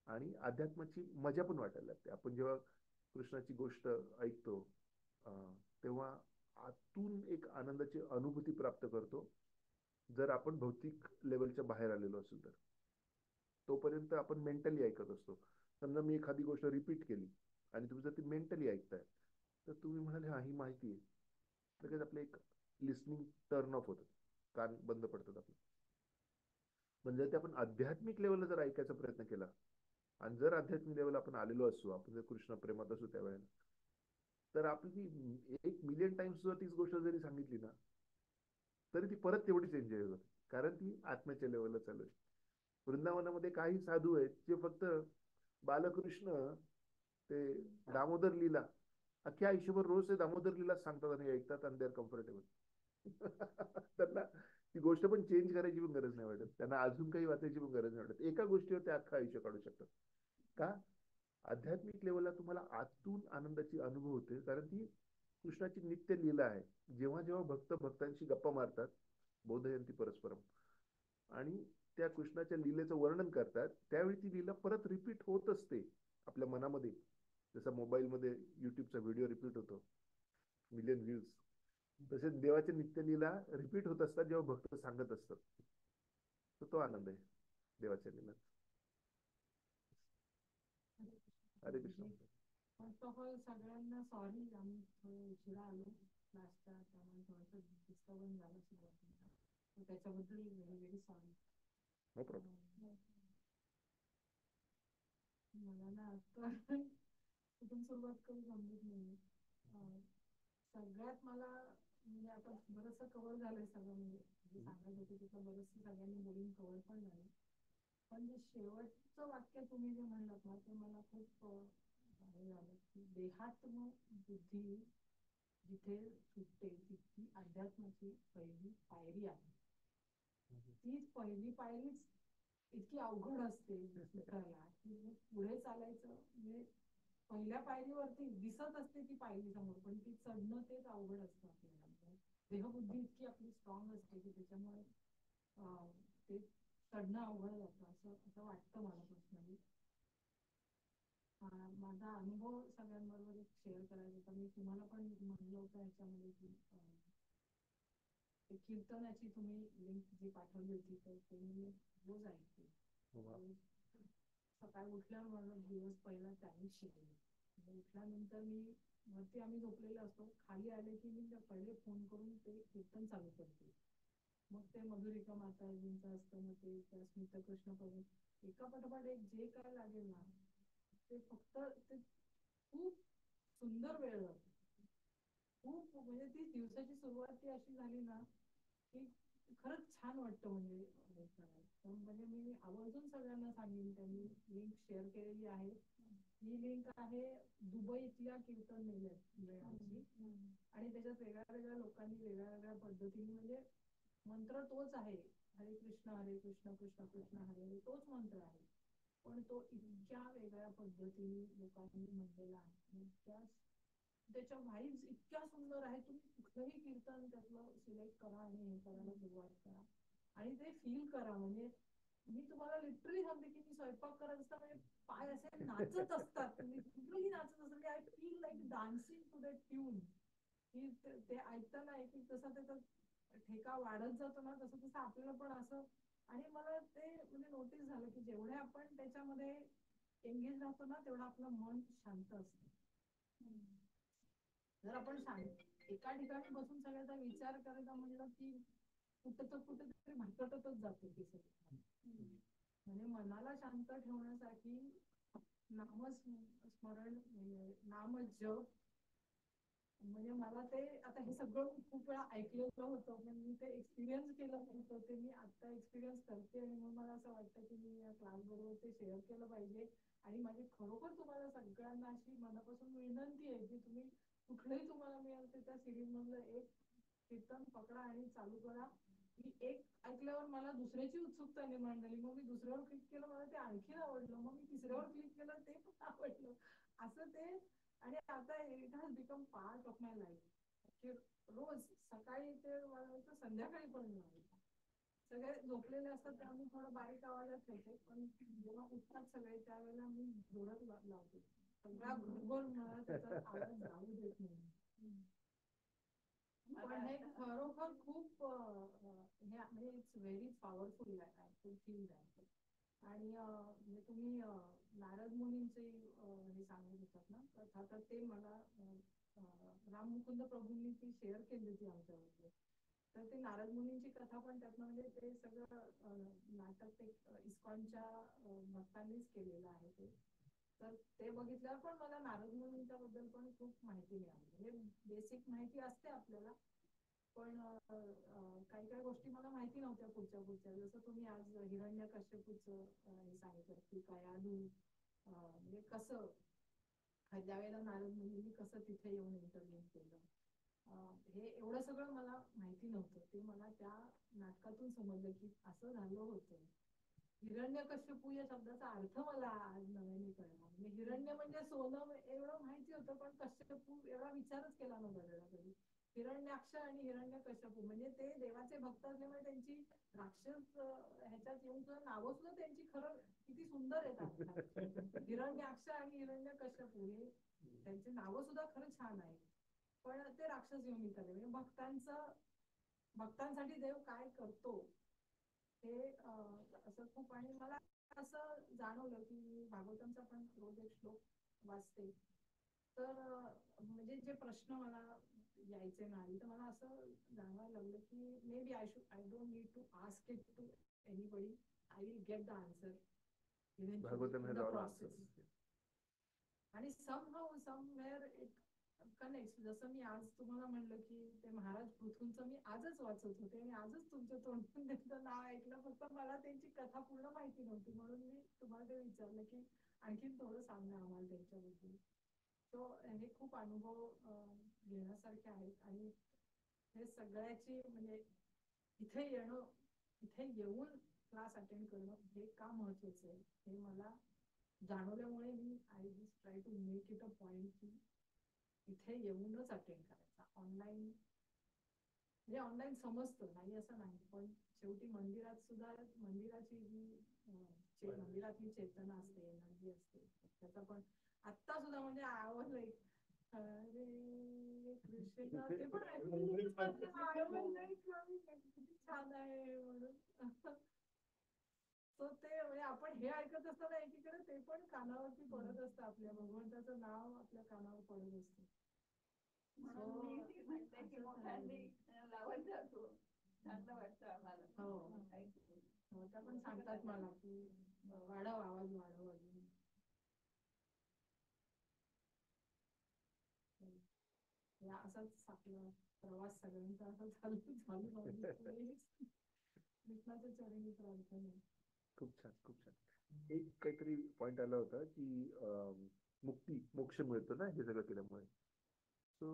आणि अध्यात्माची मजा पण वाटायला लागते. आपण जेव्हा कृष्णाची गोष्ट ऐकतो तेव्हा आतून एक आनंदाची अनुभूती प्राप्त करतो. जर आपण भौतिक लेवलच्या बाहेर आलेलो असेल तर तोपर्यंत आपण मेंटली ऐकत असतो. समजा मी एखादी गोष्ट रिपीट केली आणि तुम्ही जर ती मेंटली ऐकताय तर तुम्ही म्हणाले हा ही माहिती आहे, लगेच आपलं एक लिस्निंग टर्न ऑफ होतं, कान बंद पडतात आपले. पण जर ते आपण आध्यात्मिक लेवलला जर ऐकायचा प्रयत्न केला आणि जर आध्यात्मिक लेवल आपण आलेलो असू, आपण जर कृष्ण प्रेमात असू त्यावेळेला, तर आपली 1,000,000 टाइम्स जर तीच गोष्ट जरी सांगितली ना तरी ती परत तेवढीच एन्जॉय होते, कारण ती आत्म्याच्या लेवलला चालू आहे. वृंदावनामध्ये काही साधू आहेत जे फक्त बालकृष्ण ते दामोदर लीला अख्ख्या आयुष्यभर रोज ते दामोदर लीला सांगतात आणि ऐकतात आणि दे आर कम्फर्टेबल. त्यांना ती गोष्ट पण चेंज करायची पण गरज नाही वाटत, त्यांना अजून काही वाचायची पण गरज नाही वाटत. एका गोष्टीवर ते अख्खं आयुष्य काढू शकतात. का? आध्यात्मिक लेवलला तुम्हाला आतून आनंदाची अनुभव होते, कारण ती कृष्णाची नित्य लीला आहे. जेव्हा जेव्हा भक्त भक्तांशी गप्पा मारतात, बोधयंती परस्परम, आणि त्या कृष्णाच्या लीलेचं वर्णन करतात, त्यावेळी ती लीला परत रिपीट होत असते आपल्या मनामध्ये. जसा मोबाईलमध्ये युट्यूबचा व्हिडिओ रिपीट होतो, मिलियन व्ह्यूज, तसेच देवाच्या नित्य लीला रिपीट होत असतात जेव्हा भक्त सांगत असतात. तर तो आनंद आहे देवाच्या लीला. हरे कृष्ण. सगळ्यांना सॉरी, आम्ही थोडं उशिरा आलो नाश्ता, त्यामुळे थोडंसं डिस्टर्बन्स झालं सुरुवातीला, त्याच्याबद्दल very very sorry. No problem. मला ना आता कुठून सुरुवात करू समजत नाही. सगळ्यात मला म्हणजे आता बरंचसं कव्हर झालंय सगळं, म्हणजे सांगत होते तिथं बरंचसं सगळ्यांनी बोलून कव्हर पण झालं. पण जे शेवटचं वाक्य तुम्ही जे म्हणलात ना ते मला खूप हे झालं की देहात्म बुद्धी जिथे सुटते तितकी अध्यात्माची पहिली पायरी आहे. तीच पहिली पायरीच इतकी अवघड असते शिकायला की पुढे चालायचं म्हणजे पहिल्या पायरीवरती दिसत असते ती पायरी समोर, पण ती चढणं तेच अवघड असतं आपल्याला. देहबुद्धी इतकी आपली स्ट्रॉंग असते की त्याच्यामुळे ते चढणं अवघड जातं असं असं वाटतं मला पर्सनली. माझा अनुभव सगळ्यांबरोबर एक शेअर करायचा होता. मी तुम्हाला पण म्हणलं होतं ह्याच्यामध्ये की कीर्तनाची तुम्ही लिंक जी पाठवली होती तर ते मी रोज ऐकते. सकाळी उठल्यावर माझा दिवस पहिला त्यानेच शिकले. उठल्यानंतर मी वरती आम्ही झोपलेलो असतो, खाली आले की मी पहिले फोन करून ते कीर्तन चालू करते. मग ते मधुरिका माताजींचं असतं, मग ते स्मितकृष्ण करून एका पाठोपाठ एक जे काय लागेल ना ते फक्त ते खूप सुंदर वेळ जातो. खूप म्हणजे ती दिवसाची सुरुवात ती अशी झाली ना की खरंच छान वाटतं म्हणजे हे करायला. म्हणजे मी आवर्जून सगळ्यांना सांगेन, त्यांनी लिंक शेअर केलेली आहे. ही लिंक आहे दुबईतल्या कीर्तन मेळ्याची आणि त्याच्यात वेगळ्या वेगळ्या लोकांनी वेगळ्या वेगळ्या पद्धतीने म्हणजे मंत्र तोच आहे, हरे कृष्ण कृष्ण कृष्ण हरे हरे, तोच मंत्र आहे, पण तो इतक्या वेगळ्या पद्धतीने लोकांनी म्हणलेला आहे. त्याच्या व्हाईब्स इतक्या सुंदर आहेत. तुम्ही कुठलंही कीर्तन त्यातलं सिलेक्ट करा आणि हे करायला सुरुवात करा आणि ते फील करा. म्हणजे मी तुम्हाला लिटरली सांगते की मी स्वयंपाक करत असताना म्हणजे पाय असे नाचत असतात, तुम्ही लिटरली नाचत असतात. I feel like dancing to that tune. की ते ऐकताना एक जसा त्याचा ठेका वाढत जातो ना, तसं तसं आपल्याला पण असं. आणि मला ते म्हणजे नोटीस झालं की जेवढे आपण त्याच्यामध्ये एंगेज राहतो ना, तेवढं आपलं मन शांत असतं. जर आपण एका ठिकाणी बसून सगळ्याचा विचार करायचा म्हणलं की कुठेतरी भटकतच जातो ती सगळी. म्हणजे मनाला शांत ठेवण्यासाठी नामस्मरण म्हणजे नाम जप. म्हणजे मला ते आता हे सगळं खूप वेळा ऐकलेलं होतं, पण मी ते एक्सपिरियन्स केलं नव्हतं. ते मी आता एक्सपिरियन्स करते आणि मग मला असं वाटतं की मी या क्लास बरोबर ते शेअर केलं पाहिजे. आणि माझी खरोखर तुम्हाला सगळ्यांना अशी मनापासून विनंती आहे की तुम्ही कुठलंही तुम्हाला मिळेल ते त्या सिरीज मधलं एक कीर्तन पकडा आणि चालू करा. मी एक ऐकल्यावर मला दुसऱ्याची उत्सुकता निर्माण झाली, मग मी दुसऱ्यावर क्लिक केलं, मला ते आणखी आवडलं, मग मी तिसऱ्यावर क्लिक केलं, ते पण आवडलं. असं ते. आणि आता it has become part of my life की रोज सकाळी ते मला संध्याकाळी पण लावायचं. सगळे झोपलेले असतात तेव्हा मी थोडं बारीक आवाजात ठेवते, पण जेव्हा उठतात सगळे त्यावेळेला मी जोरात लावते. सगळा घरभर मला त्याचा आवाज जाऊ देत नाही. पण हे खरोखर खूप हे म्हणजे इट्स व्हेरी पॉवरफुल आहे. I could feel that. आणि म्हणजे तुम्ही नारद मुनींचे हे सांगत होतात ना कथा, तर ते मला राम मुकुंद प्रभूंनी ती शेअर केली होती आमच्याबरोबर. तर ते नारद मुनींची कथा पण त्यातनं म्हणजे ते सगळं नाटक ते इस्कॉनच्या भक्तांनीच केलेलं आहे ते. तर ते बघितल्यावर पण मला नारद मुनींच्या बद्दल पण खूप माहिती मिळाली. म्हणजे बेसिक माहिती असते आपल्याला, पण काही काही गोष्टी मला माहिती नव्हत्या पुढच्या. जसं तुम्ही आज हिरण्यकश्यपूचं हे सांगितलं की कयाधू म्हणजे कसं ज्या वेळेला नारद मुनींनी कसं तिथे येऊन इंटरव्ह्यू केलं, हे एवढं सगळं मला माहिती नव्हतं. ते मला त्या नाटकातून समजलं की असं झालं होतं. हिरण्यकश्यपू या शब्दाचा अर्थ मला आज नव्याने कळला. म्हणजे हिरण्य म्हणजे सोनं एवढं माहिती होतं, पण कश्यपू एवढा विचारच केला नव्हता कधी. हिरण्याक्ष आणि हिरण्यकश्यपू म्हणजे ते देवाचे भक्त असल्यामुळे त्यांची राक्षस ह्याच्यात येऊन सुद्धा नावं सुद्धा त्यांची खरं किती सुंदर येतात. हिरण्याक्ष आणि हिरण्यकश्यपू हे त्यांची नावं सुद्धा खरं छान आहे. पण ते राक्षस येऊन येतात. म्हणजे भक्तांसाठी देव काय करतो हे असं खूप. आणि मला असं जाणवलं की मी भागवतांचा पण रोज एक श्लोक वाचते, तर म्हणजे जे प्रश्न मला यायचे नाही, तर मला असं जाणवायला लागलं की maybe I don't need to ask it to anybody, I will get the answer Bhagavatam in the process. आणि समहाऊ समवेअर इट कनेक्ट. जसं मी आज तुम्हाला म्हणलं की ते महाराज पृथ्वीचं मी आजच वाचत होते आणि आजच तुमच्या तोंडून त्यांचं नाव ऐकलं, फक्त मला त्यांची कथा पूर्ण माहिती नव्हती, म्हणून मी तुम्हाला ते विचारलं की आणखीन थोडं सांगा आम्हाला त्यांच्याबद्दल. तो हे खूप अनुभव घेण्यासारखे आहेत. आणि हे सगळ्याची म्हणजे इथे येणं, इथे येऊन क्लास अटेंड करणं हे का महत्वाचं आहे हे मला जाणवल्यामुळे मी I just try to make it a point की इथे येऊनच अटेंड करायचा. ऑनलाईन म्हणजे ऑनलाईन समजतं नाही असं नाही, पण शेवटी मंदिरात सुद्धा मंदिराची जी मंदिरातली चेतना असते, एनर्जी असते, त्याचा पण आत्ता सुद्धा म्हणजे आवडलं हरे कृष्ण ते पण किती छान आहे म्हणून. तो ते म्हणजे आपण हे ऐकत असताना एकीकडे ते पण कानावरती पडत असतं, आपल्या भगवंताचं नाव आपल्या कानावर पडत असतं. म्हणते की मोठ्यांनी लावत जातो, चांगलं वाटतं आम्हाला. हो त्या पण सांगतात मला की वाढव आवाज वाढव अजून. या असाच आपला प्रवास सगळ्यांचा असा चालू चालू राहून कृष्णाच्या चरणी प्रार्थना. खूप छान, खूप छान. एक काहीतरी पॉइंट आला होता की मुक्ती, मोक्ष मिळतो ना हे सगळं केल्यामुळे. सो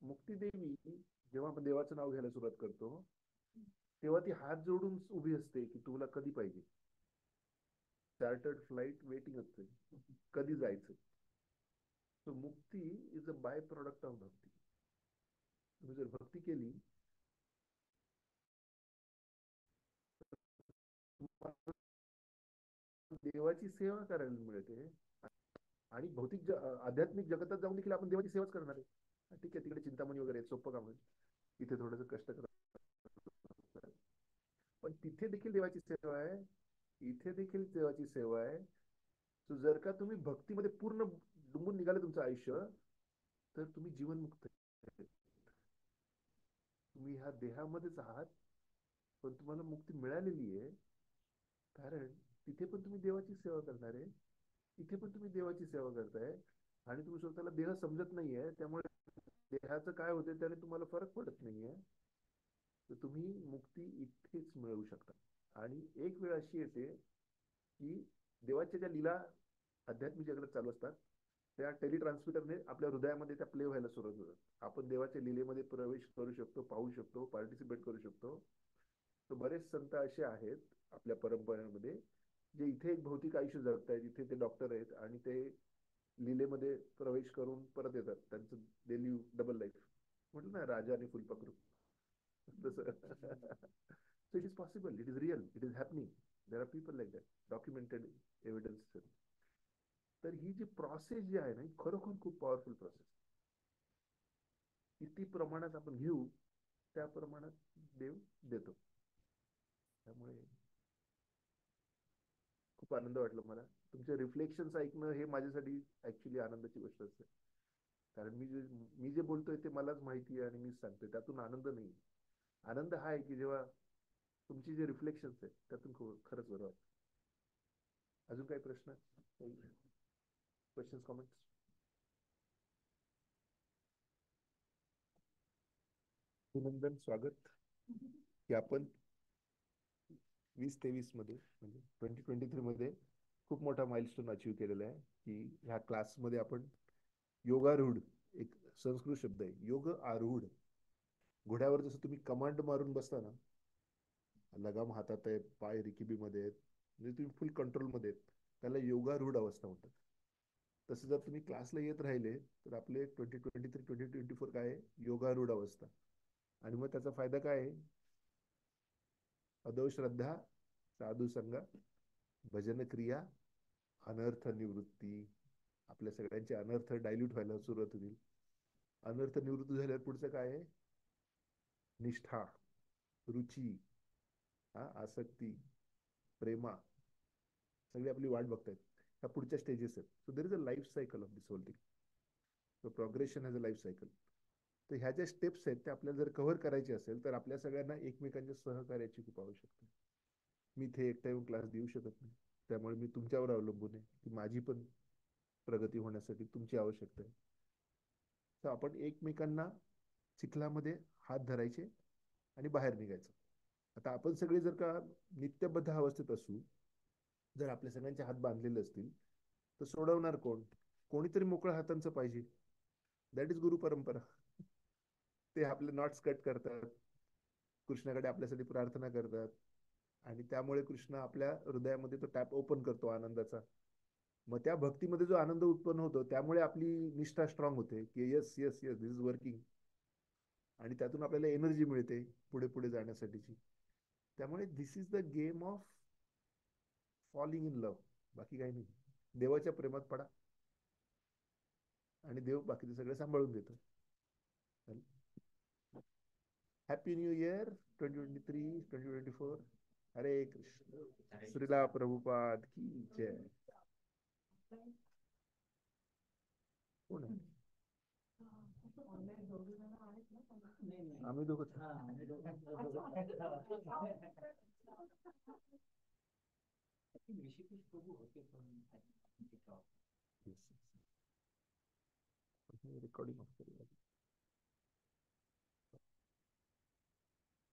मुक्ती देवी जेव्हा आपण देवाचं नाव घ्यायला सुरुवात करतो तेव्हा ती हात जोडून उभी असते की तुला कधी पाहिजे. चार्टर्ड फ्लाईट वेटिंग असते, कधी जायचं. So mukti is a by product of bhakti. तुम्ही जर भक्ती केली देवाची सेवा करायला मिळते. आणि भौतिक आध्यात्मिक जगतात जाऊन देखील आपण देवाची सेवाच करणार आहे. ठीक आहे, तिकडे चिंतामणी वगैरे सोपं काम आहे, इथे थोडंसं कष्ट करा, पण तिथे देखील देवाची सेवा आहे, इथे देखील देवाची सेवा आहे. So जर का तुम्ही भक्तीमध्ये पूर्ण डुंबून निघाले तुमचं आयुष्य, तर तुम्ही जीवनमुक्त आहे. तुम्ही ह्या देहामध्येच आहात, पण तुम्हाला मुक्ती मिळालेली आहे. कारण तिथे पण तुम्ही देवाची सेवा करणार आहे, इथे पण तुम्ही देवाची सेवा करताय. आणि तुम्ही स्वतःला देह समजत नाहीये, त्यामुळे देहाचं काय होते त्याने तुम्हाला फरक पडत नाहीये. तर तुम्ही मुक्ती इथेच मिळवू शकता. आणि एक वेळ अशी येते की देवाच्या ज्या लीला आध्यात्मिक जगतात चालू असतात त्या टेलिट्रान्समिटरने आपल्या हृदयामध्ये त्या प्ले व्हायला सुरुवात होतात. आपण देवाच्या लीलेमध्ये प्रवेश करू शकतो, पाहू शकतो, पार्टिसिपेट करू शकतो. तर बरेच संत असे आहेत आपल्या परंपरेमध्ये जे इथे एक भौतिक आयुष्य जगतायत, इथे ते डॉक्टर आहेत आणि ते लीलेमध्ये प्रवेश करून परत येतात. त्यांचं दे लिव्ह डबल लाईफ म्हटलं ना, राजा आणि फुलपाखरू तसं. So it is possible, it is real, it is happening. There are people like that, documented evidence. तर ही जी प्रोसेस जी आहे ना, ही खरोखर खूप पॉवरफुल प्रोसेस. किती प्रमाणात आपण घेऊ त्या प्रमाणात देव देतो. त्यामुळे खूप आनंद वाटला मला. तुमचे रिफ्लेक्शन्स ऐकणं हे माझ्यासाठी ऍक्च्युली आनंदाची गोष्ट असते. कारण मी जे बोलतोय ते मलाच माहिती आहे आणि मीच सांगतोय, त्यातून आनंद नाही. आनंद हा आहे की जेव्हा तुमची जे रिफ्लेक्शन्स आहेत त्यातून खरंच बरं वाटतं. अजून काही प्रश्न, क्वेश्चन्स, कॉमेंट्स? अभिनंदन, स्वागत की आपण 2023 मध्ये म्हणजे 2023 मध्ये खूप मोठा माइलस्टोन अचीव्ह केलेला आहे. की ह्या क्लासमध्ये आपण योगारूढ, एक संस्कृत शब्द आहे योग आरूढ. घोड्यावर जसं तुम्ही कमांड मारून बसता ना, लगाम हातात आहे, पाय रिकिबीमध्ये आहेत, म्हणजे तुम्ही फुल कंट्रोलमध्ये आहेत, त्याला योगारूढ अवस्था म्हणतात. तसं जर तुम्ही क्लासला येत राहिले तर आपले 2023 2024 काय आहे, योगारूढ अवस्था. आणि मग त्याचा फायदा काय आहे? अधोश्रद्धा, साधू संग, भजन क्रिया, अनर्थ निवृत्ती. आपल्या सगळ्यांचे अनर्थ डायल्यूट व्हायला सुरुवात होईल. अनर्थ निवृत्ती झाल्यावर पुढचं काय आहे? निष्ठा, रुची, आसक्ती, प्रेमा, सगळी आपली वाट बघतायत. ह्या पुढच्या स्टेजेस आहेत. So there is a life cycle of this whole thing. So progression has a life cycle. तर ह्या ज्या स्टेप्स आहेत त्या आपल्याला जर कव्हर करायचे असेल तर आपल्या सगळ्यांना एकमेकांच्या सहकार्याची खूप आवश्यकता आहे. मी इथे एकटा येऊन क्लास देऊ शकत नाही, त्यामुळे मी तुमच्यावर अवलंबून आहे की माझी पण प्रगती होण्यासाठी तुमची आवश्यकता आहे. तर आपण एकमेकांना चिखलामध्ये हात धरायचे आणि बाहेर निघायचं. आता आपण सगळे जर का नित्यबद्ध अवस्थेत असू, जर आपल्या सगळ्यांचे हात बांधलेले असतील तर सोडवणार कोण? कोणीतरी मोकळ्या हातांचं पाहिजे. दॅट इज गुरु परंपरा. ते आपले नॉट्स कट करतात, कृष्णाकडे आपल्यासाठी प्रार्थना करतात आणि त्यामुळे कृष्ण आपल्या हृदयामध्ये तो टॅप ओपन करतो आनंदाचा. मग त्या भक्तीमध्ये जो आनंद उत्पन्न होतो त्यामुळे आपली निष्ठा स्ट्रॉंग होते की yes yes yes this is working. आणि त्यातून आपल्याला एनर्जी मिळते पुढे पुढे जाण्यासाठीची. त्यामुळे this is the game of falling in love. बाकी काही नाही. देवाच्या प्रेमात पडा आणि देव बाकीचे सगळे सांभाळून देतो. Happy new year 2023 2024. हरे कृष्ण. श्रीला प्रभुपाद की जय. कोण आहे? आम्ही दोघं. ऋषिकेश प्रभू होते पण रेकॉर्डिंग ऑफ करूया.